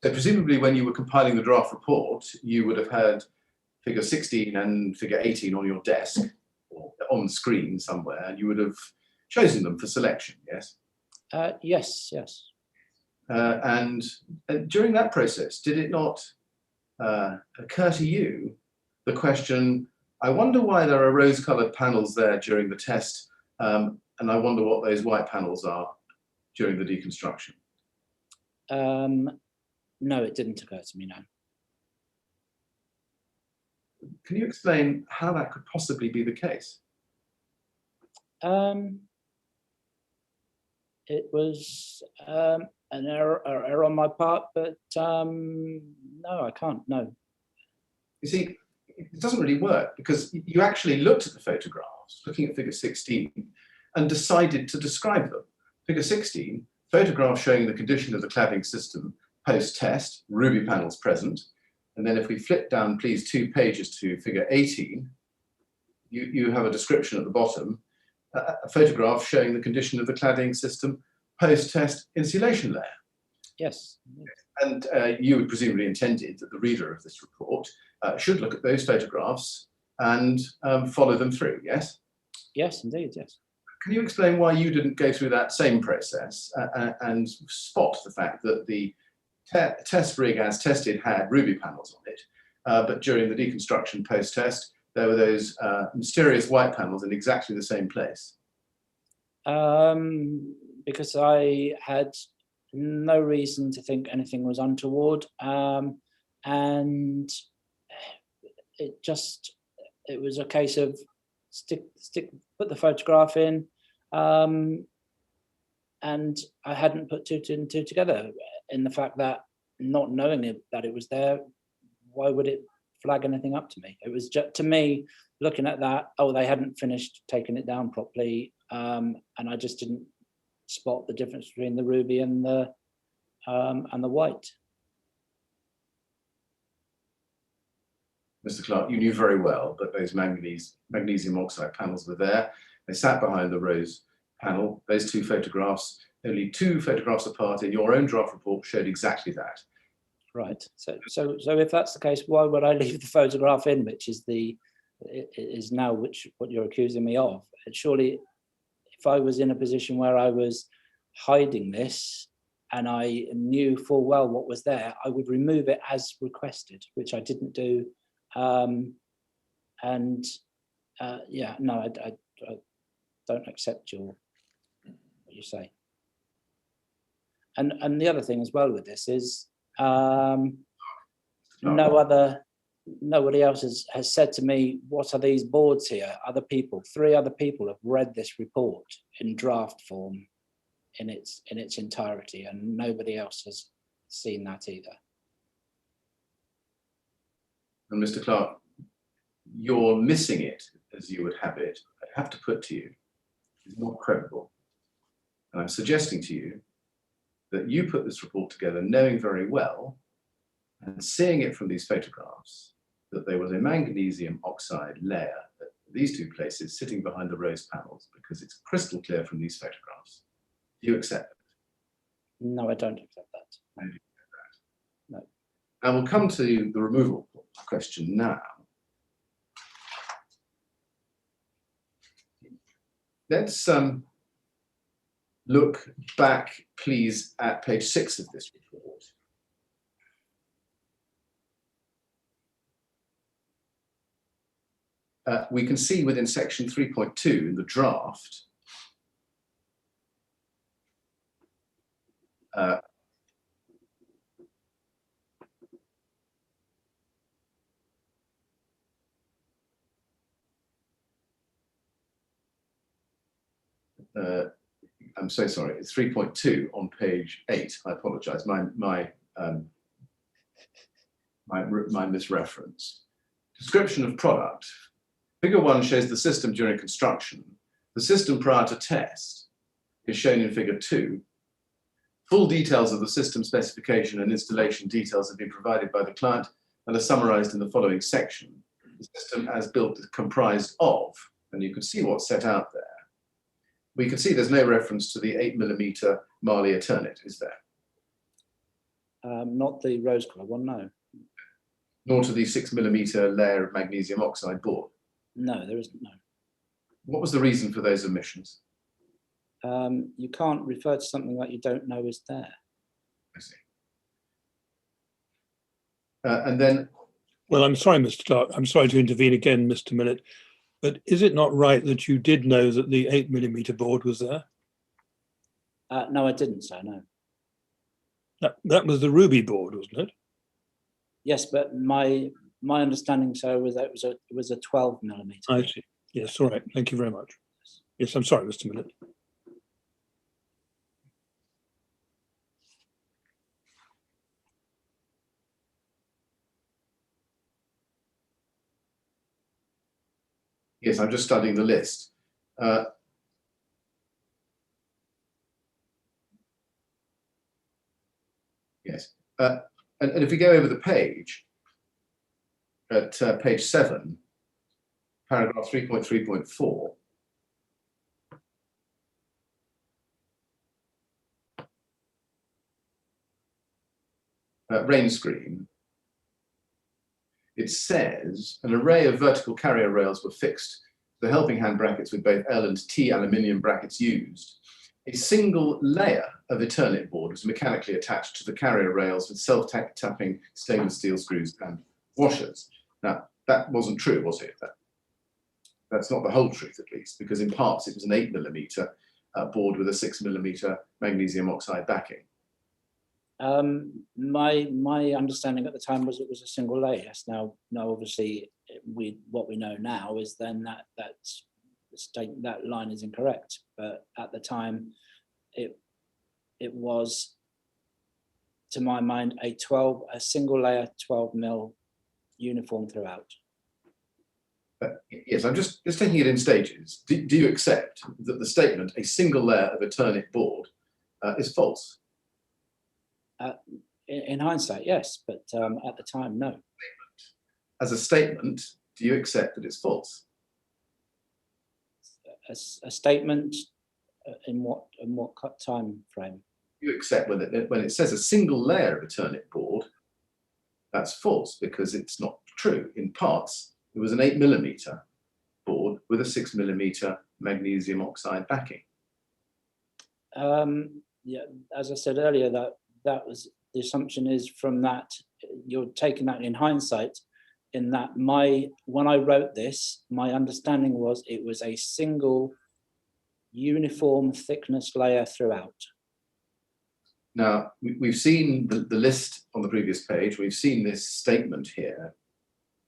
So presumably when you were compiling the draft report, you would have had figure 16 and figure 18 on your desk or on the screen somewhere, and you would have chosen them for selection, yes? Yes, yes. And during that process, did it not occur to you the question, I wonder why there are rose-coloured panels there during the test, and I wonder what those white panels are during the deconstruction? No, it didn't occur to me, no. Can you explain how that could possibly be the case? It was an error on my part, but no, I can't, no. You see, it doesn't really work, because you actually looked at the photographs, looking at figure 16, and decided to describe them. Figure 16, photograph showing the condition of the cladding system post-test, ruby panels present. And then if we flip down, please, 2 pages to figure 18, you have a description at the bottom, a photograph showing the condition of the cladding system post-test insulation layer. Yes. And you would presumably intended that the reader of this report should look at those photographs and follow them through, yes? Yes, indeed, yes. Can you explain why you didn't go through that same process and spot the fact that the test rig as tested had ruby panels on it, but during the deconstruction post-test, there were those mysterious white panels in exactly the same place? Because I had no reason to think anything was untoward, and it was a case of put the photograph in, and I hadn't put 2 and 2 together, in the fact that, not knowing that it was there, why would it flag anything up to me? It was just, to me, looking at that, oh, they hadn't finished taking it down properly, and I just didn't spot the difference between the ruby and the white. Mr. Clark, you knew very well that those magnesium oxide panels were there. They sat behind the rose panel. Those 2 photographs, only 2 photographs apart in your own draft report, showed exactly that. Right. So if that's the case, why would I leave the photograph in, which is now what you're accusing me of? And surely, if I was in a position where I was hiding this and I knew full well what was there, I would remove it as requested, which I didn't do. Yeah, no, I don't accept what you say. And the other thing as well with this is nobody else has said to me, what are these boards here? 3 other people have read this report in draft form in its entirety, and nobody else has seen that either. And Mr. Clark, you're missing it as you would have it. I have to put to you, is not credible. And I'm suggesting to you that you put this report together knowing very well and seeing it from these photographs that there was a magnesium oxide layer at these 2 places sitting behind the rose panels, because it's crystal clear from these photographs. Do you accept that? No, I don't accept that. No, you don't accept that. No. And we'll come to the removal question now. Let's look back, please, at page 6 of this report. We can see within section 3.2 in the draft, I'm so sorry, it's 3.2 on page 8. I apologize, my misreference. Description of product. Figure 1 shows the system during construction. The system prior to test is shown in figure 2. Full details of the system specification and installation details have been provided by the client and are summarized in the following section. The system as built is comprised of, and you can see what's set out there. We can see there's no reference to the 8mm Marley Eternit, is there? Not the rose colour one, no. Nor to the 6mm layer of magnesium oxide board? No, there isn't, no. What was the reason for those omissions? You can't refer to something that you don't know is there. I see. And then, Well, I'm sorry, Mr. Clark. I'm sorry to intervene again, Mr. Millett. But is it not right that you did know that the 8mm board was there? No, I didn't, so no. That was the Ruby board, wasn't it? Yes, but my understanding, so, was that it was a 12mm. I see. Yes, all right. Thank you very much. Yes, I'm sorry, Mr. Millett. yes, I'm just studying the list. Yes, and if we go over the page, at page 7, paragraph 3.3.4, rain screen, it says an array of vertical carrier rails were fixed to the helping hand brackets with both L and T aluminium brackets used. A single layer of Eternit board was mechanically attached to the carrier rails with self-tapping stainless steel screws and washers. Now, that wasn't true, was it? That's not the whole truth, at least, because in parts it was an 8mm board with a 6mm magnesium oxide backing. My understanding at the time was it was a single layer. Yes. Now, obviously, what we know now is then that line is incorrect. But at the time, it was, to my mind, a single layer 12mm uniform throughout. Yes, I'm just taking it in stages. Do you accept that the statement, a single layer of Eternit board, is false? In hindsight, yes, but at the time, no. As a statement, do you accept that it's false? A statement in what time frame? You accept when it says a single layer of Eternit board, that's false because it's not true. In parts, it was an 8mm board with a 6mm magnesium oxide backing. Yeah, as I said earlier, that was the assumption is from that you're taking that in hindsight. In that when I wrote this, my understanding was it was a single uniform thickness layer throughout. Now, we've seen the list on the previous page. We've seen this statement here.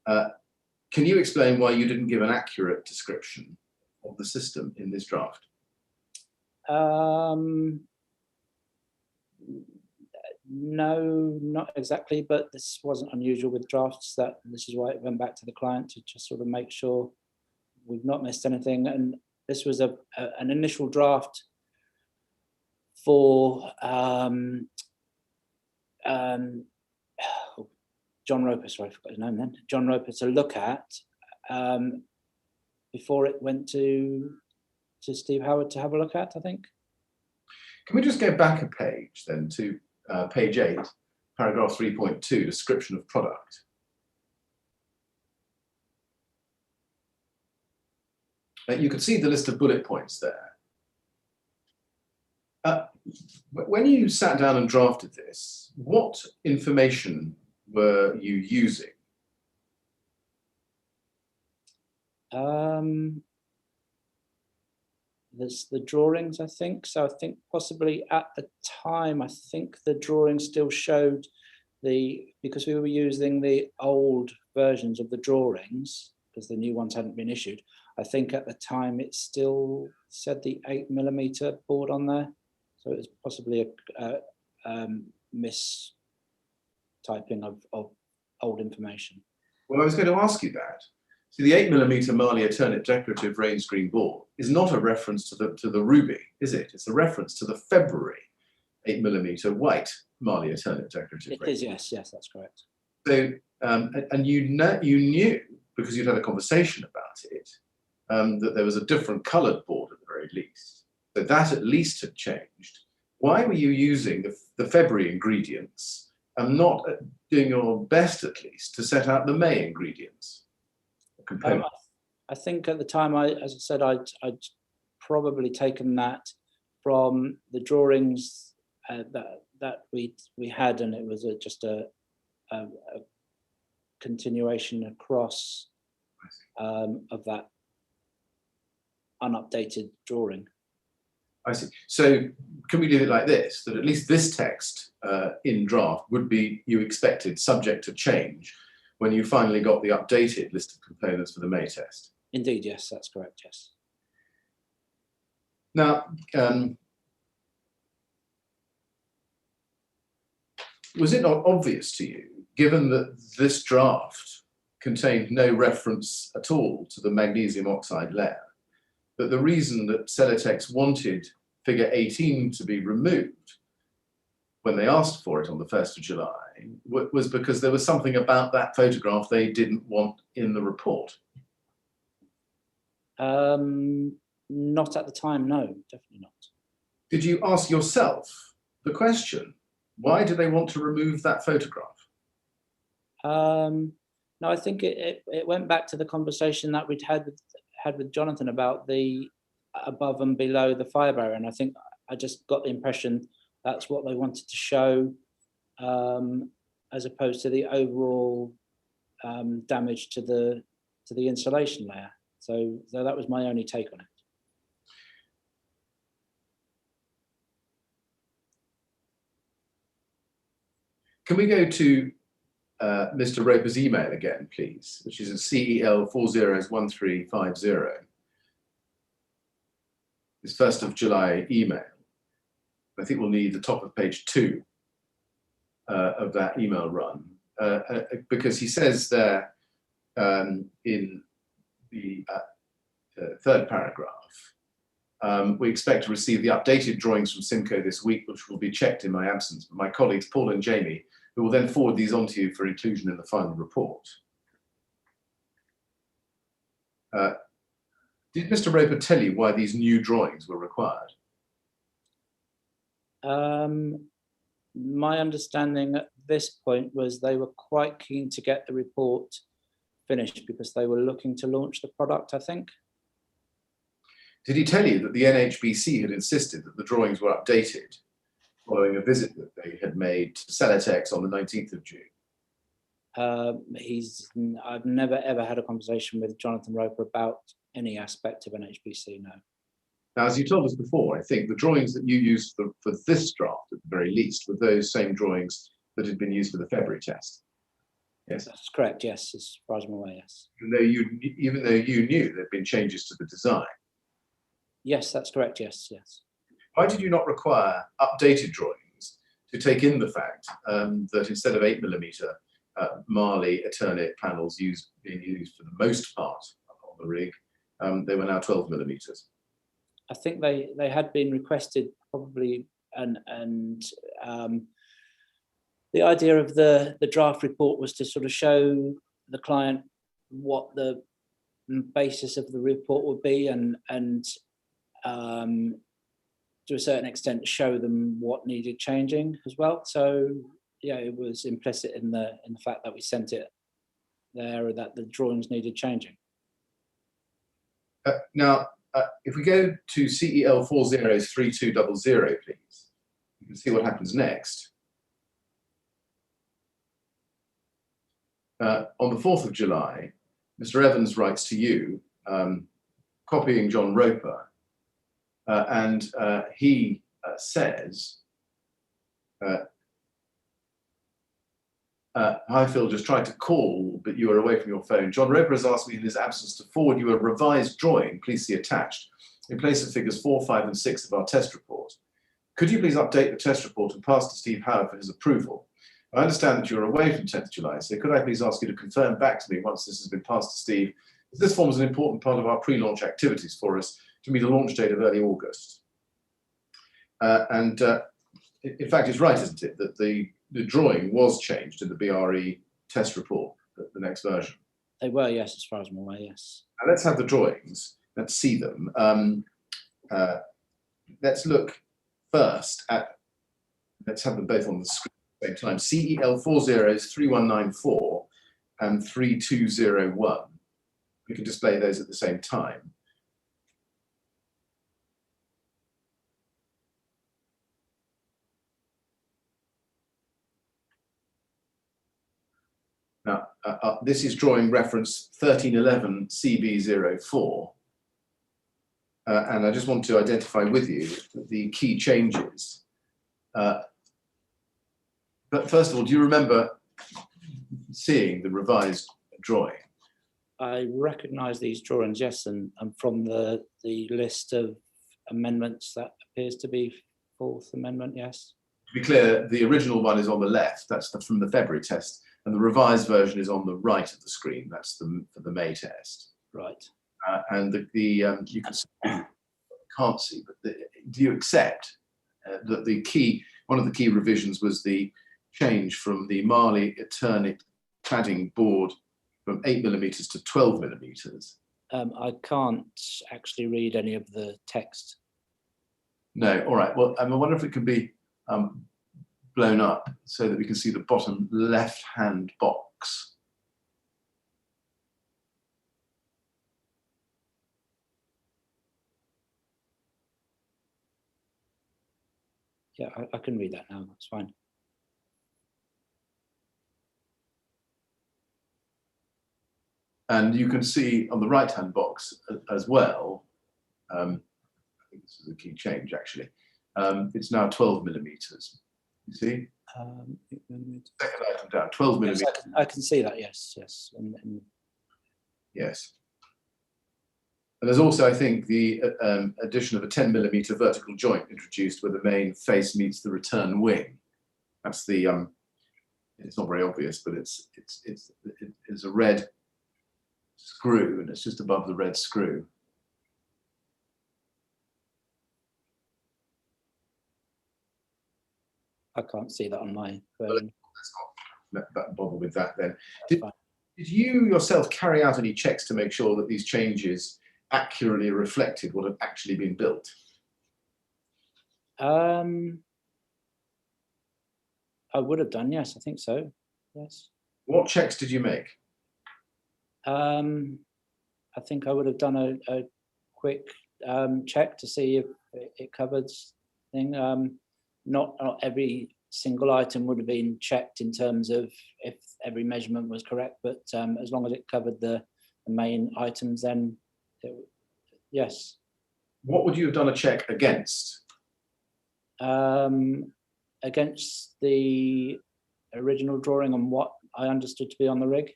Can you explain why you didn't give an accurate description of the system in this draft? No, not exactly, but this wasn't unusual with drafts. This is why it went back to the client to just sort of make sure we've not missed anything. And this was an initial draft for John Roper, sorry, I forgot his name then. John Roper to look at before it went to Steve Howard to have a look at, I think. Can we just go back a page then to page 8, paragraph 3.2, description of product. You can see the list of bullet points there. When you sat down and drafted this, what information were you using? There's the drawings, I think. So I think possibly at the time, I think the drawing still showed because we were using the old versions of the drawings, because the new ones hadn't been issued. I think at the time it still said the 8mm board on there, so it was possibly a mistyping of old information. Well, I was going to ask you that. So the 8mm Marley Eternit decorative range green board is not a reference to the ruby, is it? It's a reference to the February 8mm white Marley Eternit decorative It range. is, yes, that's correct. So, and you knew, because you'd had a conversation about it, that there was a different coloured board at the very least. So that at least had changed. Why were you using the February ingredients and not doing your best, at least, to set out the May ingredients? I think at the time, as I said, I'd probably taken that from the drawings that we had, and it was just a continuation across of that unupdated drawing. I see. So can we leave it like this, that at least this text in draft would be, you expected, subject to change when you finally got the updated list of components for the May test? Indeed, yes, that's correct, yes. Now, was it not obvious to you, given that this draft contained no reference at all to the magnesium oxide layer, that the reason that Celotex wanted figure 18 to be removed when they asked for it on the 1st of July was because there was something about that photograph they didn't want in the report? Not at the time, no, definitely not. Did you ask yourself the question, why do they want to remove that photograph? No, I think it went back to the conversation that we'd had with Jonathan about the above and below the fire barrier, and I think I just got the impression that's what they wanted to show, as opposed to the overall damage to the insulation layer. So that was my only take on it. Can we go to Mr. Roper's email again, please, which is at CEL401350. His 1st of July email. I think we'll need the top of page 2 of that email run, because he says there in the 3rd paragraph, we expect to receive the updated drawings from Simco this week, which will be checked in my absence. But my colleagues Paul and Jamie, who will then forward these on to you for inclusion in the final report. Did Mr. Roper tell you why these new drawings were required? My understanding at this point was they were quite keen to get the report finished because they were looking to launch the product, I think. Did he tell you that the NHBC had insisted that the drawings were updated following a visit that they had made to Celotex on the 19th of June? I've never ever had a conversation with Jonathan Roper about any aspect of NHBC, no. Now, as you told us before, I think the drawings that you used for this draft, at the very least, were those same drawings that had been used for the February test. Yes, that's correct. Yes, as far as I'm aware, yes. Even though you knew there'd been changes to the design. Yes, that's correct. Yes, yes. Why did you not require updated drawings to take in the fact that instead of 8mm Marley Eternit panels being used for the most part on the rig, they were now 12mm? I think they had been requested probably, and the idea of the draft report was to sort of show the client what the basis of the report would be, and to a certain extent show them what needed changing as well. So yeah, it was implicit in the fact that we sent it there that the drawings needed changing. Now, if we go to CEL403200, please, you can see what happens next. On the 4th of July, Mr. Evans writes to you, copying John Roper, and he says, Hi Phil, just tried to call, but you were away from your phone. John Roper has asked me in his absence to forward you a revised drawing, please see attached, in place of figures 4, 5 and 6 of our test report. Could you please update the test report and pass to Steve Howard for his approval? I understand that you're away from 10th July, so could I please ask you to confirm back to me once this has been passed to Steve? This forms an important part of our pre-launch activities for us to meet a launch date of early August. In fact, it's right, isn't it, that the drawing was changed in the BRE test report, the next version? They were, yes, as far as I'm aware, yes. Now let's have the drawings. Let's see them. Let's look first at, let's have them both on the screen at the same time. CEL 403194 and 3201. We can display those at the same time. Now, this is drawing reference 1311 CB04. And I just want to identify with you the key changes. But first of all, do you remember seeing the revised drawing? I recognise these drawings, yes, and from the list of amendments, that appears to be 4th Amendment, yes. To be clear, the original one is on the left, that's from the February test, and the revised version is on the right of the screen, that's for the May test. Right. And you can't see, but do you accept that one of the key revisions was the change from the Marley Eternit cladding board from 8mm to 12mm? I can't actually read any of the text. No, all right. Well, I wonder if it can be blown up so that we can see the bottom left-hand box. Yeah, I can read that now, that's fine. And you can see on the right-hand box as well, I think this is a key change actually, it's now 12mm. You see? Second item down, 12mm. Yes, I can see that, yes. Yes. And there's also, I think, the addition of a 10mm vertical joint introduced where the main face meets the return wing. That's the, it's not very obvious, but it's a red screw, and it's just above the red screw. I can't see that on my phone. Let's not bother with that then. Did you yourself carry out any checks to make sure that these changes accurately reflected what had actually been built? I would have done, yes, I think so, yes. What checks did you make? I think I would have done a quick check to see if it covers thing. Not every single item would have been checked in terms of if every measurement was correct, but as long as it covered the main items, then yes. What would you have done a check against? Against the original drawing and what I understood to be on the rig.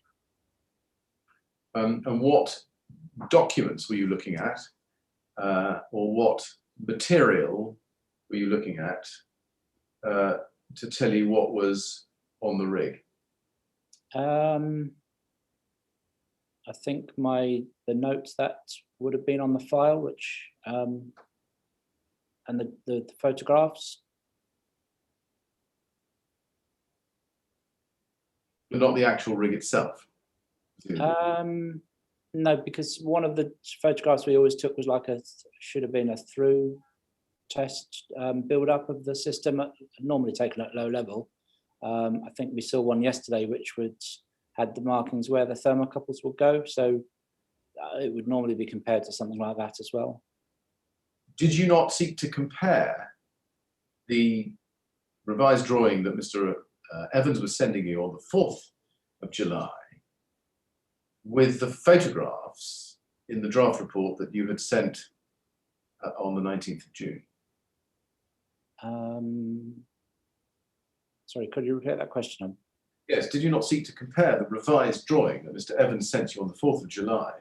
And what documents were you looking at? Or what material were you looking at to tell you what was on the rig? I think the notes that would have been on the file, which and the photographs. But not the actual rig itself? No, because one of the photographs we always took was should have been a through test build up of the system, normally taken at low level. I think we saw one yesterday which had the markings where the thermocouples would go, so it would normally be compared to something like that as well. Did you not seek to compare the revised drawing that Mr. Evans was sending you on the 4th of July with the photographs in the draft report that you had sent on the 19th of June? Sorry, could you repeat that question? Yes, did you not seek to compare the revised drawing that Mr. Evans sent you on the 4th of July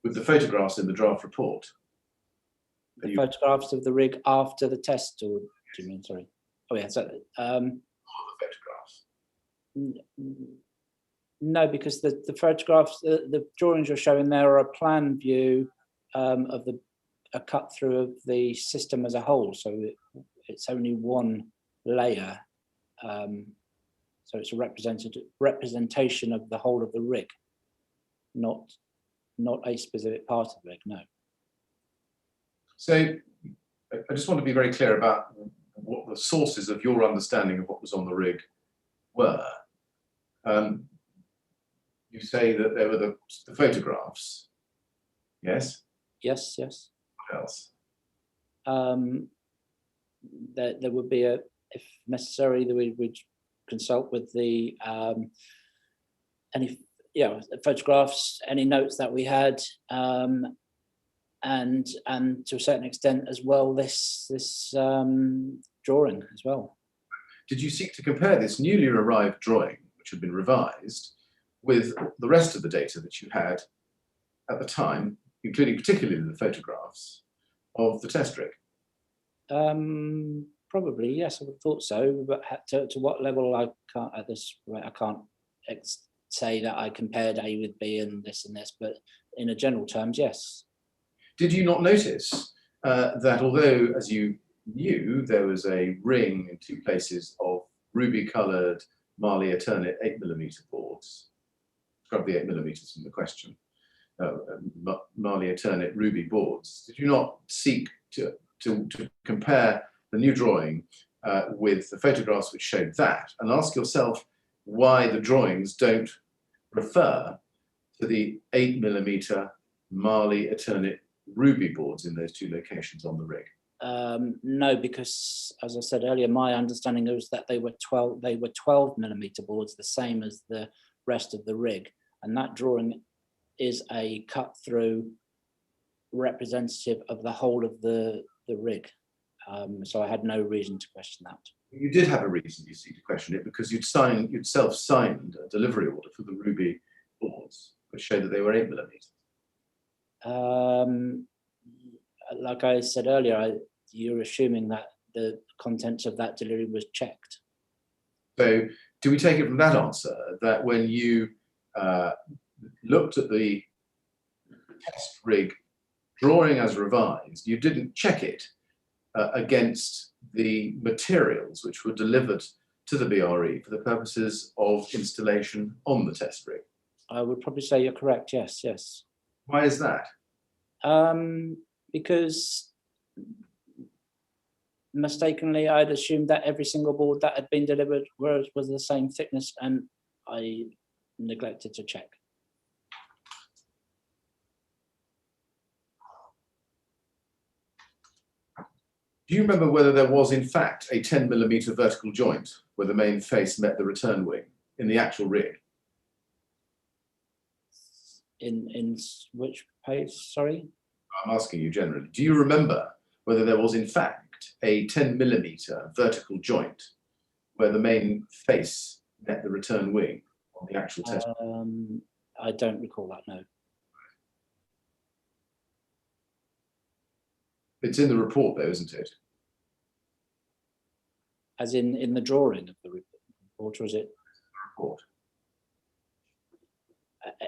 with the photographs in the draft report? The photographs of the rig after the test, or do you mean, sorry? Oh yeah, so The photographs. no, because the photographs, the drawings you're showing there are a plan view of a cut through of the system as a whole. So it's only one layer. So it's a representation of the whole of the rig, not a specific part of the rig, no. So I just want to be very clear about what the sources of your understanding of what was on the rig were. You say that there were the photographs. Yes? Yes, yes. What else? There would be if necessary, that we would consult with the any photographs, any notes that we had, and to a certain extent as well this drawing as well. Did you seek to compare this newly arrived drawing, which had been revised, with the rest of the data that you had at the time, including particularly the photographs of the test rig? Probably, yes, I would have thought so, but to what level I can't at this point, I can't say that I compared A with B and this, but in a general terms, yes. Did you not notice that although, as you knew, there was a ring in 2 places of ruby-coloured Marley Eternit 8mm boards, scrub the 8mm from the question, Marley Eternit ruby boards, did you not seek to compare the new drawing with the photographs which showed that, and ask yourself why the drawings don't refer to the 8mm Marley Eternit ruby boards in those 2 locations on the rig? No, because as I said earlier, my understanding was that they were 12mm boards, the same as the rest of the rig, and that drawing is a cut through representative of the whole of the rig. So I had no reason to question that. You did have a reason, you see, to question it, because you'd self-signed a delivery order for the ruby boards, which showed that they were 8mm. Like I said earlier, you're assuming that the contents of that delivery was checked. So do we take it from that answer that when you looked at the test rig drawing as revised, you didn't check it against the materials which were delivered to the BRE for the purposes of installation on the test rig? I would probably say you're correct, yes, yes. Why is that? Because mistakenly I'd assumed that every single board that had been delivered was the same thickness, and I neglected to check. Do you remember whether there was in fact a 10mm vertical joint where the main face met the return wing in the actual rig? In which page, sorry? I'm asking you generally. Do you remember whether there was in fact a 10mm vertical joint where the main face met the return wing on the actual test? I don't recall that, no. It's in the report though, isn't it? As in the drawing of the report, or is it? Report.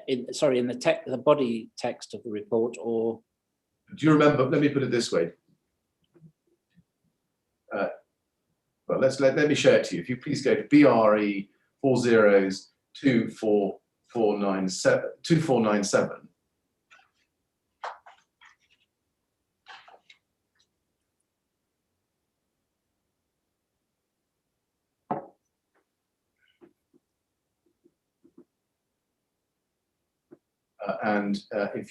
In the body text of the report, or? Do you remember, let me put it this way. Well, let me show it to you. If you please go to BRE 402497.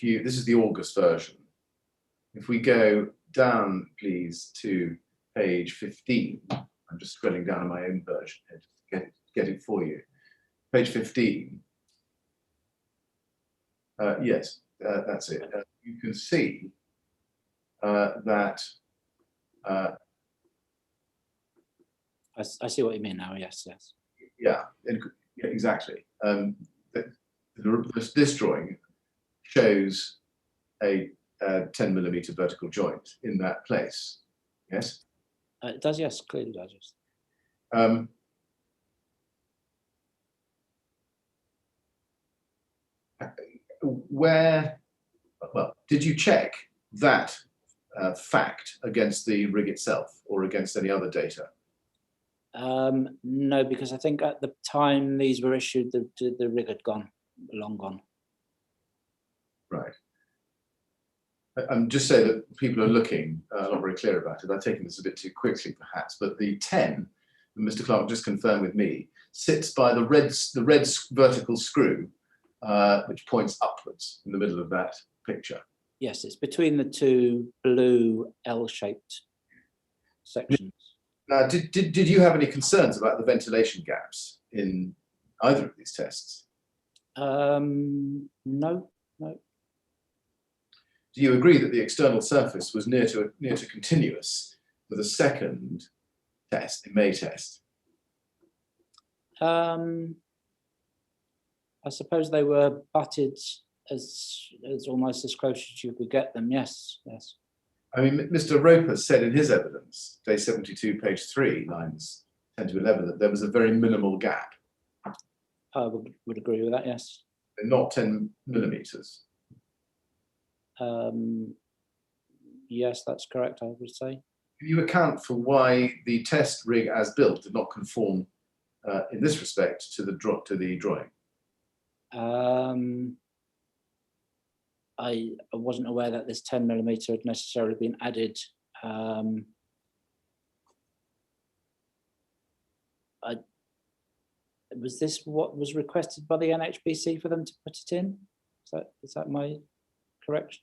This is the August version. If we go down, please, to page 15, I'm just scrolling down on my own version here to get it for you. Page 15. Yes, that's it. You can see that. I see what you mean now. Yes, yes. Yeah, Yeah, exactly. This drawing shows a 10 millimeter vertical joint in that place. Yes. It does, yes, clearly does. Yes. Did you check that fact against the rig itself or against any other data? No, because I think at the time these were issued, the rig had long gone. Right. I'm just saying that people are looking not very clear about it. I'm taking this a bit too quickly, perhaps, but the 10, Mr. Clark just confirmed with me, sits by the red vertical screw, which points upwards in the middle of that picture. Yes, it's between the two blue L-shaped sections. Now, did you have any concerns about the ventilation gaps in either of these tests? No. Do you agree that the external surface was near to continuous for the second test, the May test? I suppose they were butted as almost as close as you could get them. Yes. I mean, Mr. Roper said in his evidence, day 72, page 3, lines 10 to 11, that there was a very minimal gap. I would agree with that, yes. Not 10 millimeters. Yes, that's correct, I would say. Can you account for why the test rig as built did not conform in this respect to the drawing? I wasn't aware that this 10 millimeter had necessarily been added. Was this what was requested by the NHBC for them to put it in? Is that my correct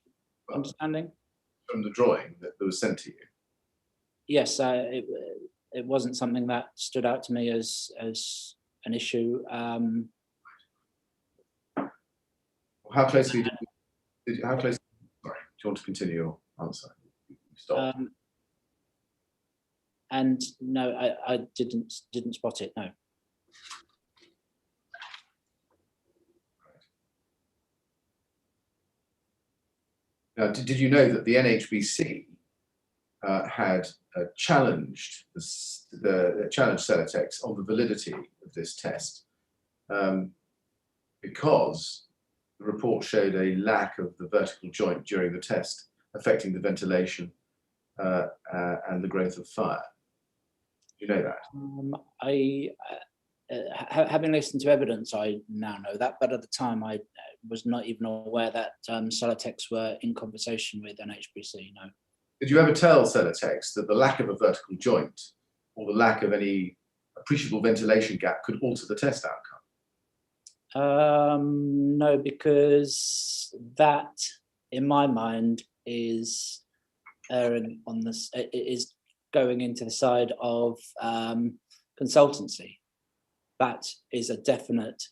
understanding? From the drawing that was sent to you? Yes, it wasn't something that stood out to me as an issue. How closely how close? Sorry, do you want to continue your answer? Stop. And no, I didn't spot it. No. Now, did you know that the NHBC had challenged Celotex on the validity of this test because the report showed a lack of the vertical joint during the test, affecting the ventilation and the growth of fire? Do you know that? Having listened to evidence, I now know that, but at the time I was not even aware that Celotex were in conversation with NHBC, no. Did you ever tell Celotex that the lack of a vertical joint or the lack of any appreciable ventilation gap could alter the test outcome? No, because that, in my mind, is erring on this. It is going into the side of consultancy. That is a definite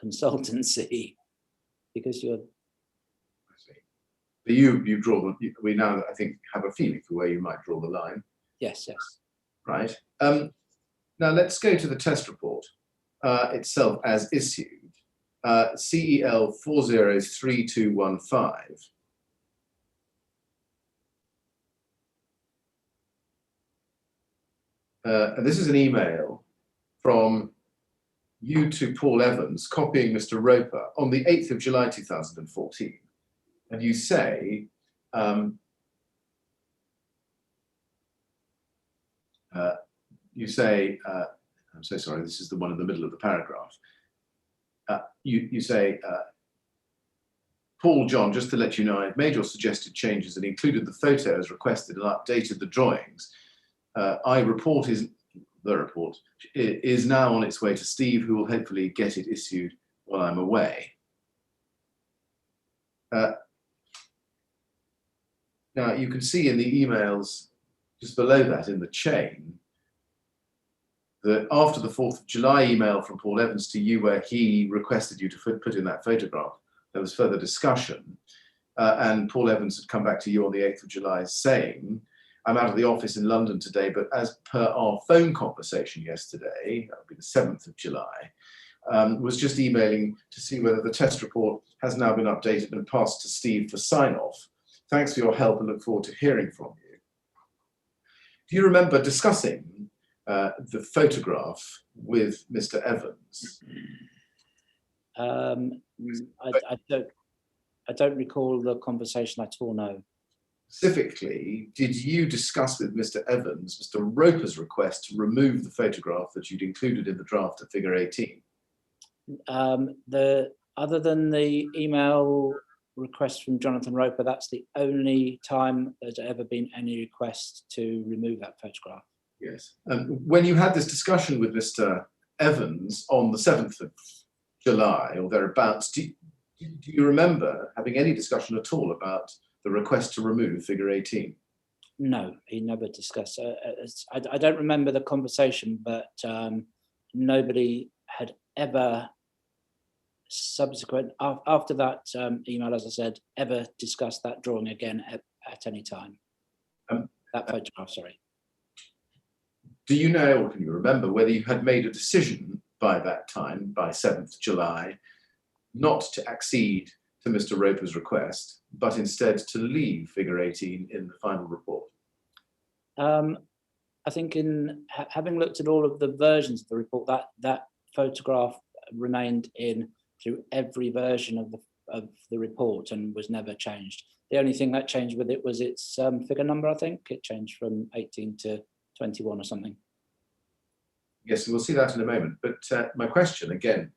consultancy because you're. You draw the. We now, I think, have a feeling for where you might draw the line. Yes. Right. Now let's go to the test report itself as issued. CEL 403215. And this is an email from you to Paul Evans, copying Mr. Roper on the 8th of July 2014. And you say, I'm so sorry, this is the one in the middle of the paragraph. You say, Paul John, just to let you know, I've made your suggested changes and included the photos requested and updated the drawings. The report is now on its way to Steve, who will hopefully get it issued while I'm away. Now, you can see in the emails just below that in the chain that after the 4th of July email from Paul Evans to you, where he requested you to put in that photograph, there was further discussion. And Paul Evans had come back to you on the 8th of July saying, I'm out of the office in London today, but as per our phone conversation yesterday, that would be the 7th of July, was just emailing to see whether the test report has now been updated and passed to Steve for sign-off. Thanks for your help and look forward to hearing from you. Do you remember discussing the photograph with Mr. Evans? I don't recall the conversation at all, no. Specifically, did you discuss with Mr. Evans Mr. Roper's request to remove the photograph that you'd included in the draft of figure 18? Other than the email request from Jonathan Roper, that's the only time there's ever been any request to remove that photograph. Yes. When you had this discussion with Mr. Evans on the 7th of July or thereabouts, do you remember having any discussion at all about the request to remove figure 18? No, he never discussed. I don't remember the conversation, but nobody had ever subsequent after that email, as I said, ever discussed that drawing again at any time. That photograph, sorry. Do you know, or can you remember, whether you had made a decision by that time, by 7th July, not to accede to Mr. Roper's request, but instead to leave figure 18 in the final report? I think in having looked at all of the versions of the report, that photograph remained in through every version of the report and was never changed. The only thing that changed with it was its figure number, I think. It changed from 18 to 21 or something. Yes, we'll see that in a moment. But my question again,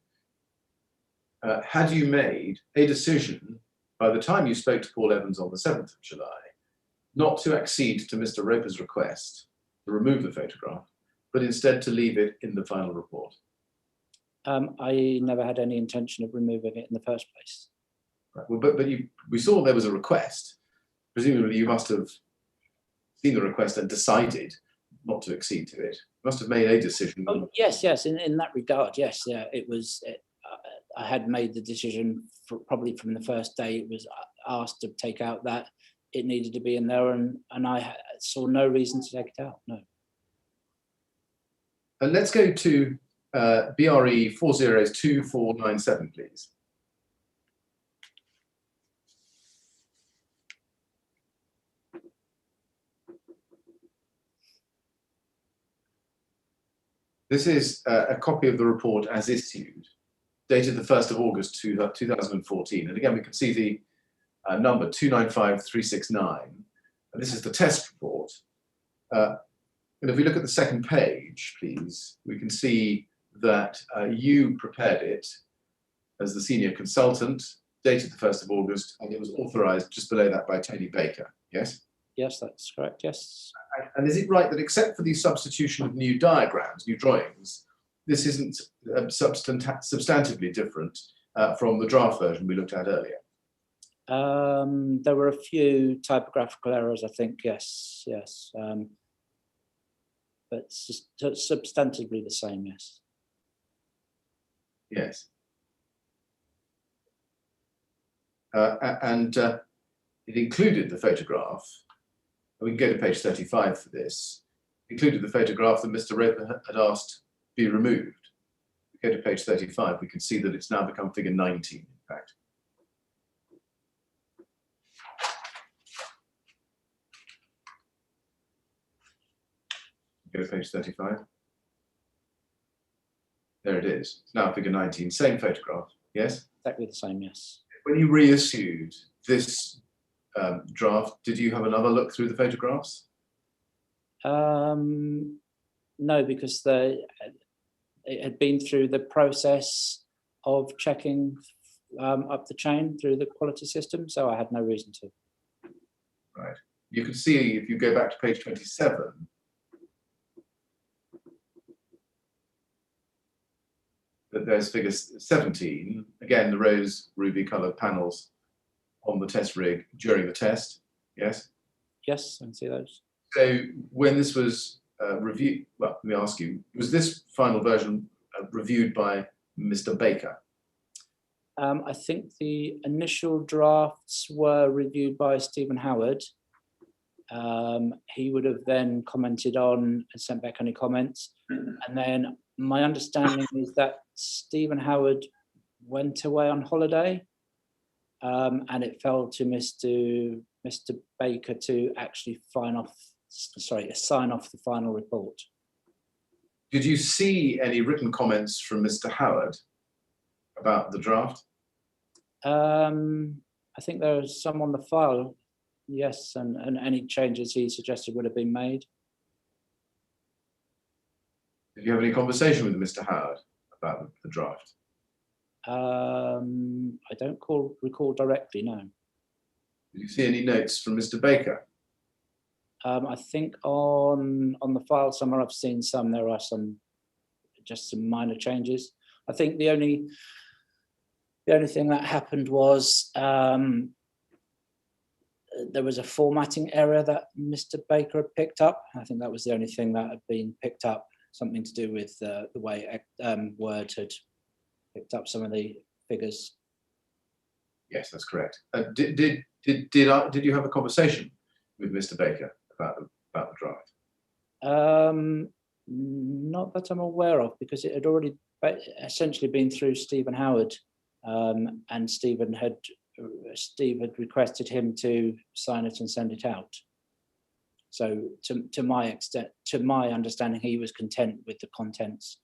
had you made a decision by the time you spoke to Paul Evans on the 7th of July not to accede to Mr. Roper's request to remove the photograph, but instead to leave it in the final report? I never had any intention of removing it in the first place. Right. Well, but we saw there was a request. Presumably you must have seen the request and decided not to accede to it. You must have made a decision. Oh, yes. In that regard, yes. Yeah, it was. I had made the decision probably from the first day it was asked to take out that it needed to be in there, and I saw no reason to take it out. No. And let's go to BRE 402497, please. This is a copy of the report as issued, dated the 1st of August 2014. And again, we can see the number 295369. And this is the test report. And if we look at the second page, please, we can see that you prepared it as the senior consultant, dated the 1st of August, and it was authorized just below that by Tony Baker, yes? Yes, that's correct, yes. And is it right that except for the substitution of new diagrams, new drawings, this isn't substantively different from the draft version we looked at earlier? There were a few typographical errors, I think, yes. But substantively the same, yes. Yes. And it included the photograph. We can go to page 35 for this. Included the photograph that Mr. Roper had asked be removed. We go to page 35, we can see that it's now become figure 19, in fact. Go to page 35. There it is. It's now figure 19, same photograph, yes? Exactly the same, yes. When you reissued this draft, did you have another look through the photographs? No, because it had been through the process of checking up the chain through the quality system, so I had no reason to. Right. You can see, if you go back to page 27, that there's figure 17, again, the rose ruby coloured panels on the test rig during the test, yes? Yes, I can see those. So when this was reviewed, well, let me ask you, was this final version reviewed by Mr. Baker? I think the initial drafts were reviewed by Stephen Howard. He would have then commented on and sent back any comments. And then My understanding is that Stephen Howard went away on holiday, and it fell to Mr. Baker to actually sign off the final report. Did you see any written comments from Mr. Howard about the draft? I think there was some on the file, yes, and any changes he suggested would have been made. Did you have any conversation with Mr. Howard about the draft? I don't recall directly, no. Did you see any notes from Mr. Baker? I think on the file somewhere I've seen some. There are just some minor changes. I think the only thing that happened was there was a formatting error that Mr. Baker had picked up. I think that was the only thing that had been picked up, something to do with the way Word had picked up some of the figures. Yes, that's correct. Did you have a conversation with Mr. Baker about the draft? Not that I'm aware of, because it had already essentially been through Stephen Howard, and Steve had requested him to sign it and send it out. So to my understanding, he was content with the contents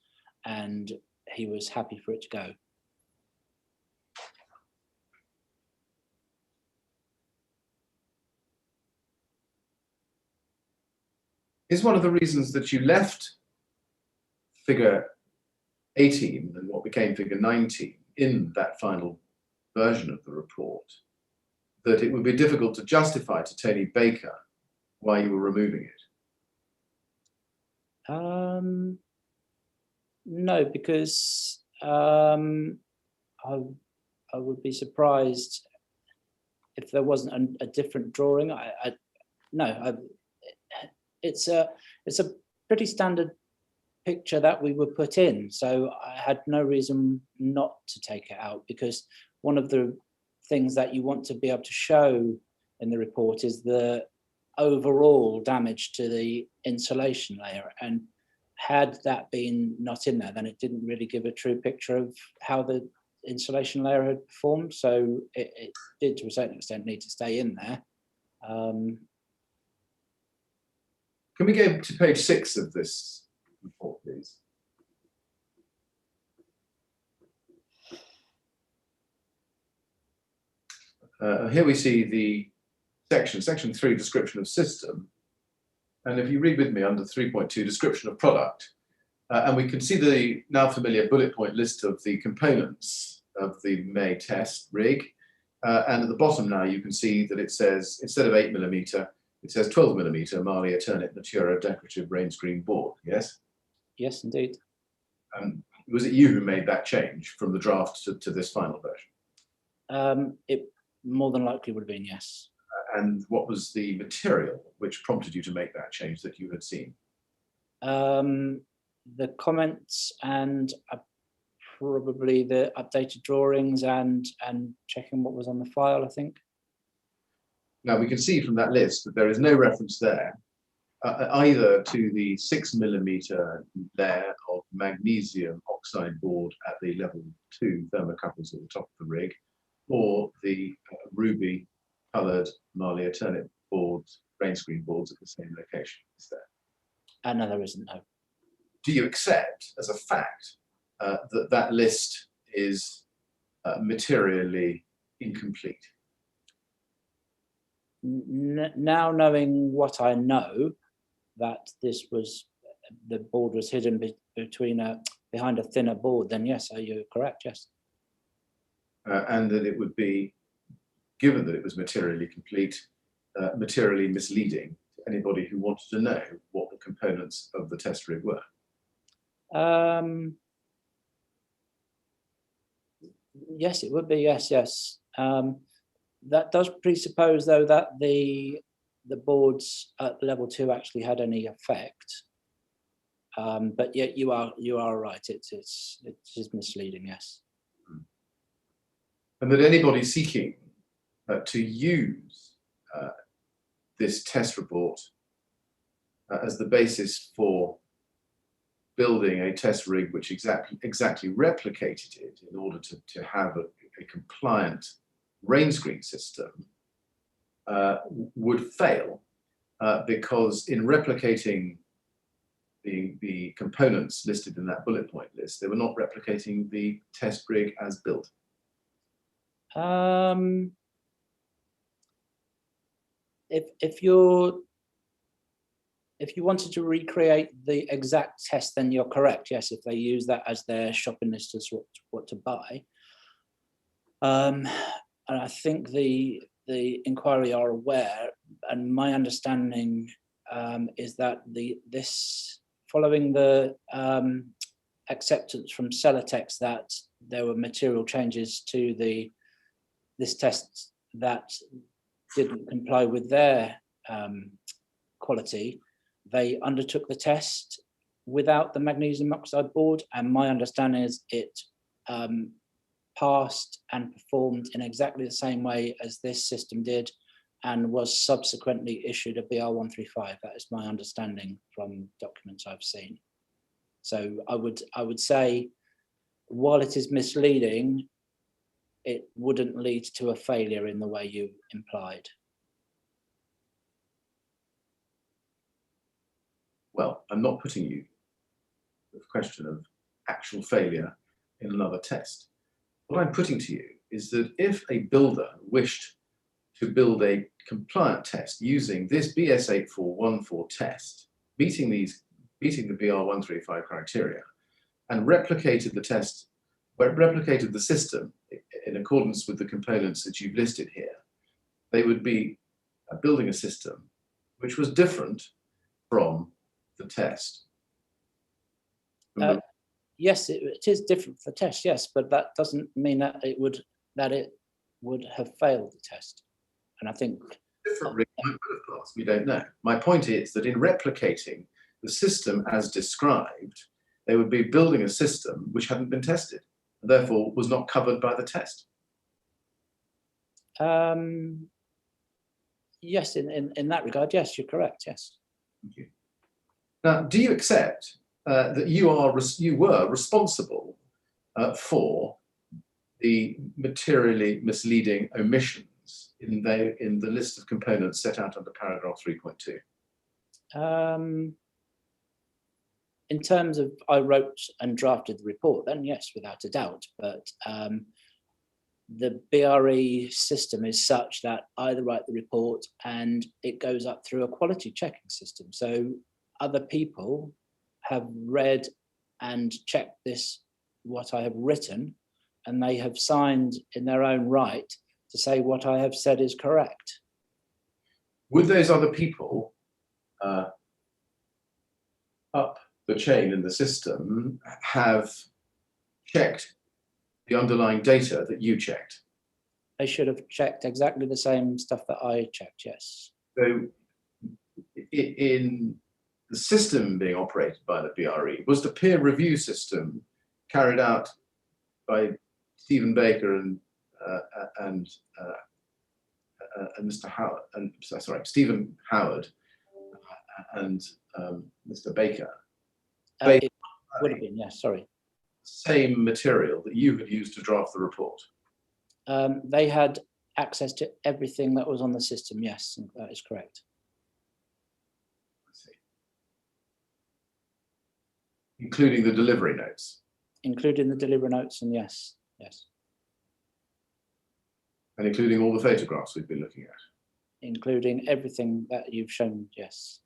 and he was happy for it to go. Is one of the reasons that you left figure 18 and what became figure 19 in that final version of the report that it would be difficult to justify to Tony Baker why you were removing it? No, because I would be surprised if there wasn't a different drawing. It's a pretty standard picture that we would put in, so I had no reason not to take it out, because one of the things that you want to be able to show in the report is the overall damage to the insulation layer, and had that been not in there, then it didn't really give a true picture of how the insulation layer had performed. So it did, to a certain extent, need to stay in there. Can we go to page 6 of this report, please? Here we see the section 3, description of system. And if you read with me under 3.2, description of product, and we can see the now familiar bullet point list of the components of the May test rig. And at the bottom now, you can see that it says, instead of 8mm, it says 12mm Marley Eternit Natura decorative rain screen board, yes? Yes, indeed. Was it you who made that change from the draft to this final version? It more than likely would have been, yes. And what was the material which prompted you to make that change that you had seen? The comments and probably the updated drawings and checking what was on the file, I think. Now we can see from that list that there is no reference there either to the 6mm layer of magnesium oxide board at the level 2 thermocouples at the top of the rig, or the ruby coloured Marley Eternit boards, rain screen boards at the same location. Is there? No, there isn't, no. Do you accept as a fact that list is materially incomplete? Now knowing what I know, that this was, the board was hidden behind a thinner board, then yes, you're correct, yes. And that it would be, given that it was materially complete, materially misleading to anybody who wanted to know what the components of the test rig were? Yes, it would be, yes. That does presuppose, though, that the boards at level 2 actually had any effect. But yet you are right. It is misleading, yes. And that anybody seeking to use this test report as the basis for building a test rig which exactly replicated it in order to have a compliant rain screen system would fail because in replicating the components listed in that bullet point list, they were not replicating the test rig as built. If you wanted to recreate the exact test, then you're correct. Yes, if they use that as their shopping list as what to buy. And I think the inquiry are aware, and my understanding is that this following the acceptance from Celotex that there were material changes to this test that didn't comply with their quality. They undertook the test without the magnesium oxide board, and my understanding is it passed and performed in exactly the same way as this system did, and was subsequently issued a BR135. That is my understanding from documents I've seen. So I would say, while it is misleading, it wouldn't lead to a failure in the way you implied. Well, I'm not putting you the question of actual failure in another test. What I'm putting to you is that if a builder wished to build a compliant test using this BS8414 test, beating the BR135 criteria, and replicated the test, replicated the system in accordance with the components that you've listed here, they would be building a system which was different from the test. Yes, it is different for the test, yes, but that doesn't mean that it would have failed the test. And I think different we don't know. My point is that in replicating the system as described, they would be building a system which hadn't been tested, and therefore was not covered by the test. Yes, in that regard, yes, you're correct, yes. Thank you. Now, do you accept that you were responsible for the materially misleading omissions in the list of components set out under paragraph 3.2? In terms of I wrote and drafted the report, then yes, without a doubt. But the BRE system is such that I write the report and it goes up through a quality checking system. So other people have read and checked what I have written, and they have signed in their own right to say what I have said is correct. Would those other people up the chain in the system have checked the underlying data that you checked? They should have checked exactly the same stuff that I checked, yes. So in the system being operated by the BRE, was the peer review system carried out by Stephen Baker and Mr. Howard, and sorry, Stephen Howard and Mr. Baker? It would have been, yes, sorry. Same material that you had used to draft the report? They had access to everything that was on the system, yes, that is correct. I see. Including the delivery notes? Including the delivery notes, and yes, yes. And including all the photographs we've been looking at? Including everything that you've shown, yes.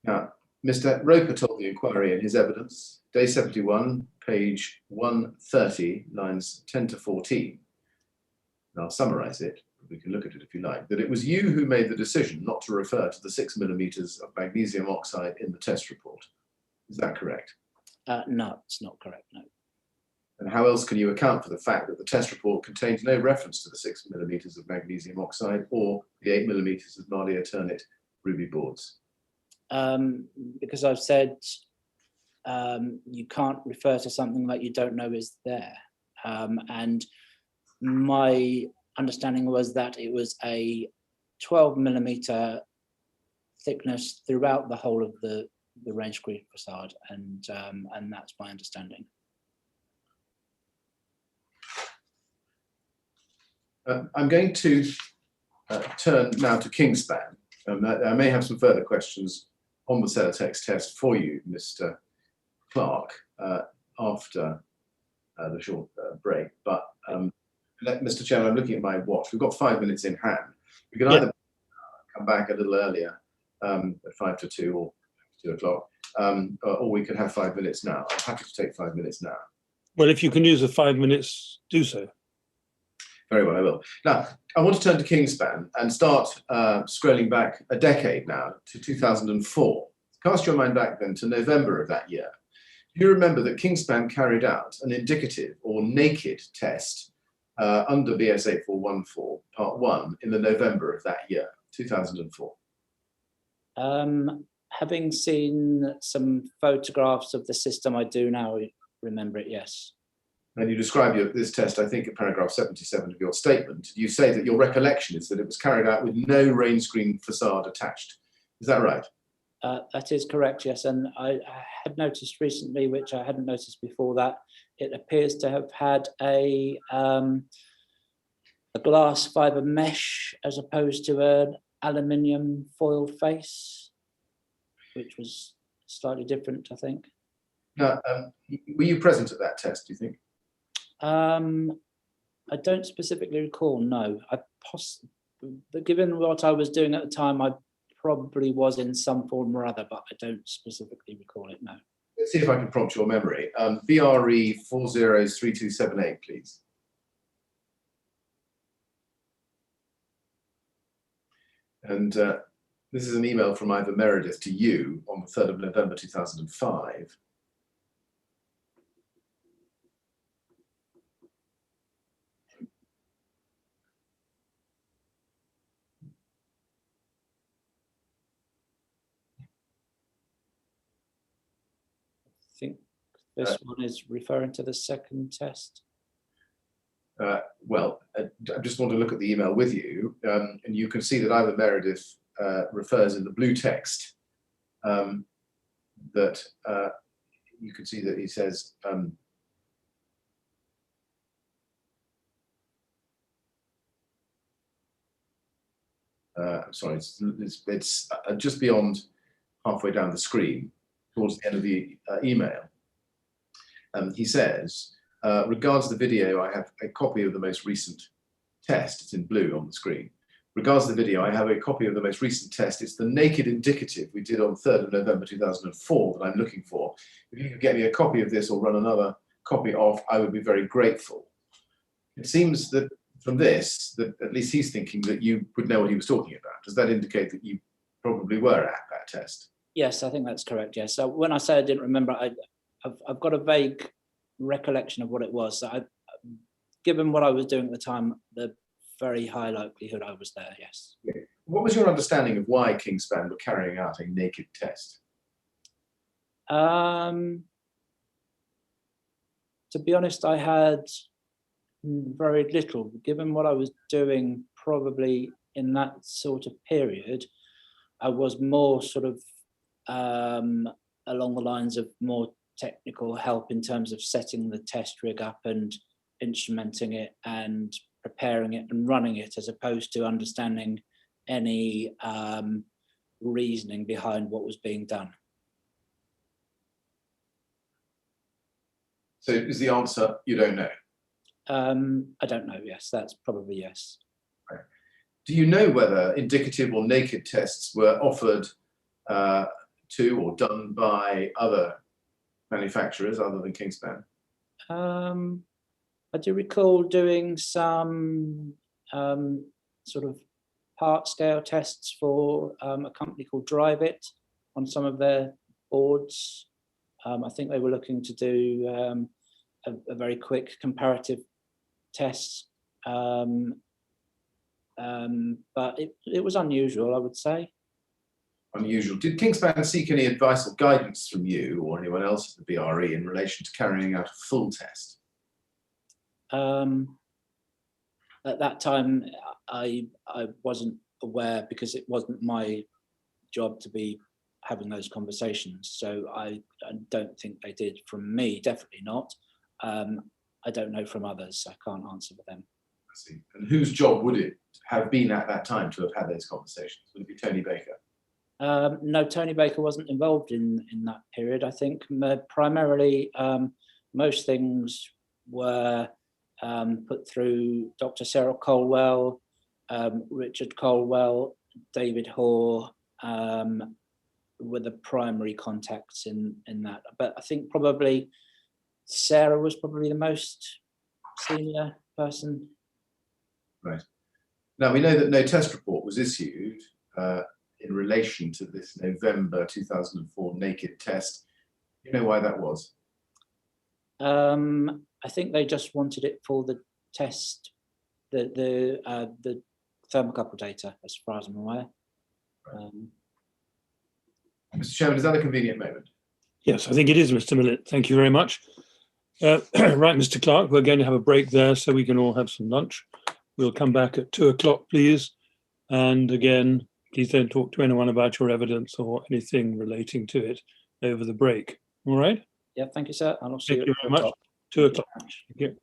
Now, Mr. Roper told the inquiry in his evidence, day 71, page 130, lines 10 to 14. And I'll summarise it, we can look at it if you like, that it was you who made the decision not to refer to the 6 millimeters of magnesium oxide in the test report. Is that correct? No, it's not correct, no. And how else can you account for the fact that the test report contains no reference to the 6 millimeters of magnesium oxide or the 8 millimeters of Nadia Turnit ruby boards? Because I've said you can't refer to something that you don't know is there. And my understanding was that it was a 12 millimeter thickness throughout the whole of the range screen facade, and that's my understanding. I'm going to turn now to Kingspan. I may have some further questions on the Celotex test for you, Mr. Clark, after the short break. But Mr. Chairman, I'm looking at my watch. We've got 5 minutes in hand. We can either come back a little earlier at 5 to 2 or 2 o'clock, or we could have 5 minutes now. I'm happy to take 5 minutes now. Well, if you can use the 5 minutes, do so. Very well, I will. Now, I want to turn to Kingspan and start scrolling back a decade now to 2004. Cast your mind back then to November of that year. Do you remember that Kingspan carried out an indicative or naked test under BS 8414 Part 1 in the November of that year, 2004? Having seen some photographs of the system, I do now remember it, yes. And you describe this test, I think, in paragraph 77 of your statement. You say that your recollection is that it was carried out with no range screen facade attached. Is that right? That is correct, yes. And I had noticed recently, which I hadn't noticed before, that it appears to have had a glass fibre mesh as opposed to an aluminium foil face, which was slightly different, I think. Now, were you present at that test, do you think? I don't specifically recall, no. Given what I was doing at the time, I probably was in some form or other, but I don't specifically recall it, no. Let's see if I can prompt your memory. BRE 403278, please. And this is an email from Ivor Meredith to you on the 3rd of November 2005. I think this one is referring to the second test. Well, I just want to look at the email with you, and you can see that Ivor Meredith refers in the blue text that you can see that he says I'm sorry, it's just beyond halfway down the screen towards the end of the email. He says, regards the video, I have a copy of the most recent test. It's in blue on the screen. Regards the video, I have a copy of the most recent test. It's the naked indicative we did on 3rd of November 2004 that I'm looking for. If you could get me a copy of this or run another copy off, I would be very grateful. It seems that from this, that at least he's thinking that you would know what he was talking about. Does that indicate that you probably were at that test? Yes, I think that's correct, yes. So when I say I didn't remember, I've got a vague recollection of what it was. So given what I was doing at the time, the very high likelihood I was there, yes. What was your understanding of why Kingspan were carrying out a naked test? To be honest, I had very little. Given what I was doing probably in that sort of period, I was more sort of along the lines of more technical help in terms of setting the test rig up and instrumenting it and preparing it and running it, as opposed to understanding any reasoning behind what was being done. So is the answer you don't know? I don't know, yes, that's probably yes. Right. Do you know whether indicative or naked tests were offered to or done by other manufacturers other than Kingspan? I do recall doing some sort of part scale tests for a company called Drive It on some of their boards. I think they were looking to do a very quick comparative test, but it was unusual, I would say. Unusual. Did Kingspan seek any advice or guidance from you or anyone else at the BRE in relation to carrying out a full test? At that time, I wasn't aware, because it wasn't my job to be having those conversations. So I don't think they did from me, definitely not. I don't know from others. I can't answer for them. I see. And whose job would it have been at that time to have had those conversations? Would it be Tony Baker? No, Tony Baker wasn't involved in that period. I think primarily most things were put through Dr. Sarah Colwell, Richard Colwell, David Hoare, were the primary contacts in that. But I think probably Sarah was probably the most senior person. Right. Now we know that no test report was issued in relation to this November 2004 naked test. Do you know why that was? I think they just wanted it for the test, the thermocouple data, as far as I'm aware. Mr. Chairman, is that a convenient moment? Yes, I think it is, Mr. Millett. Thank you very much. Right, Mr. Clark, we're going to have a break there so we can all have some lunch. We'll come back at 2 o'clock, please. And again, please don't talk to anyone about your evidence or anything relating to it over the break. All right? Yeah, thank you, sir. I'll see Thank you very much. 2 o'clock. Thank you.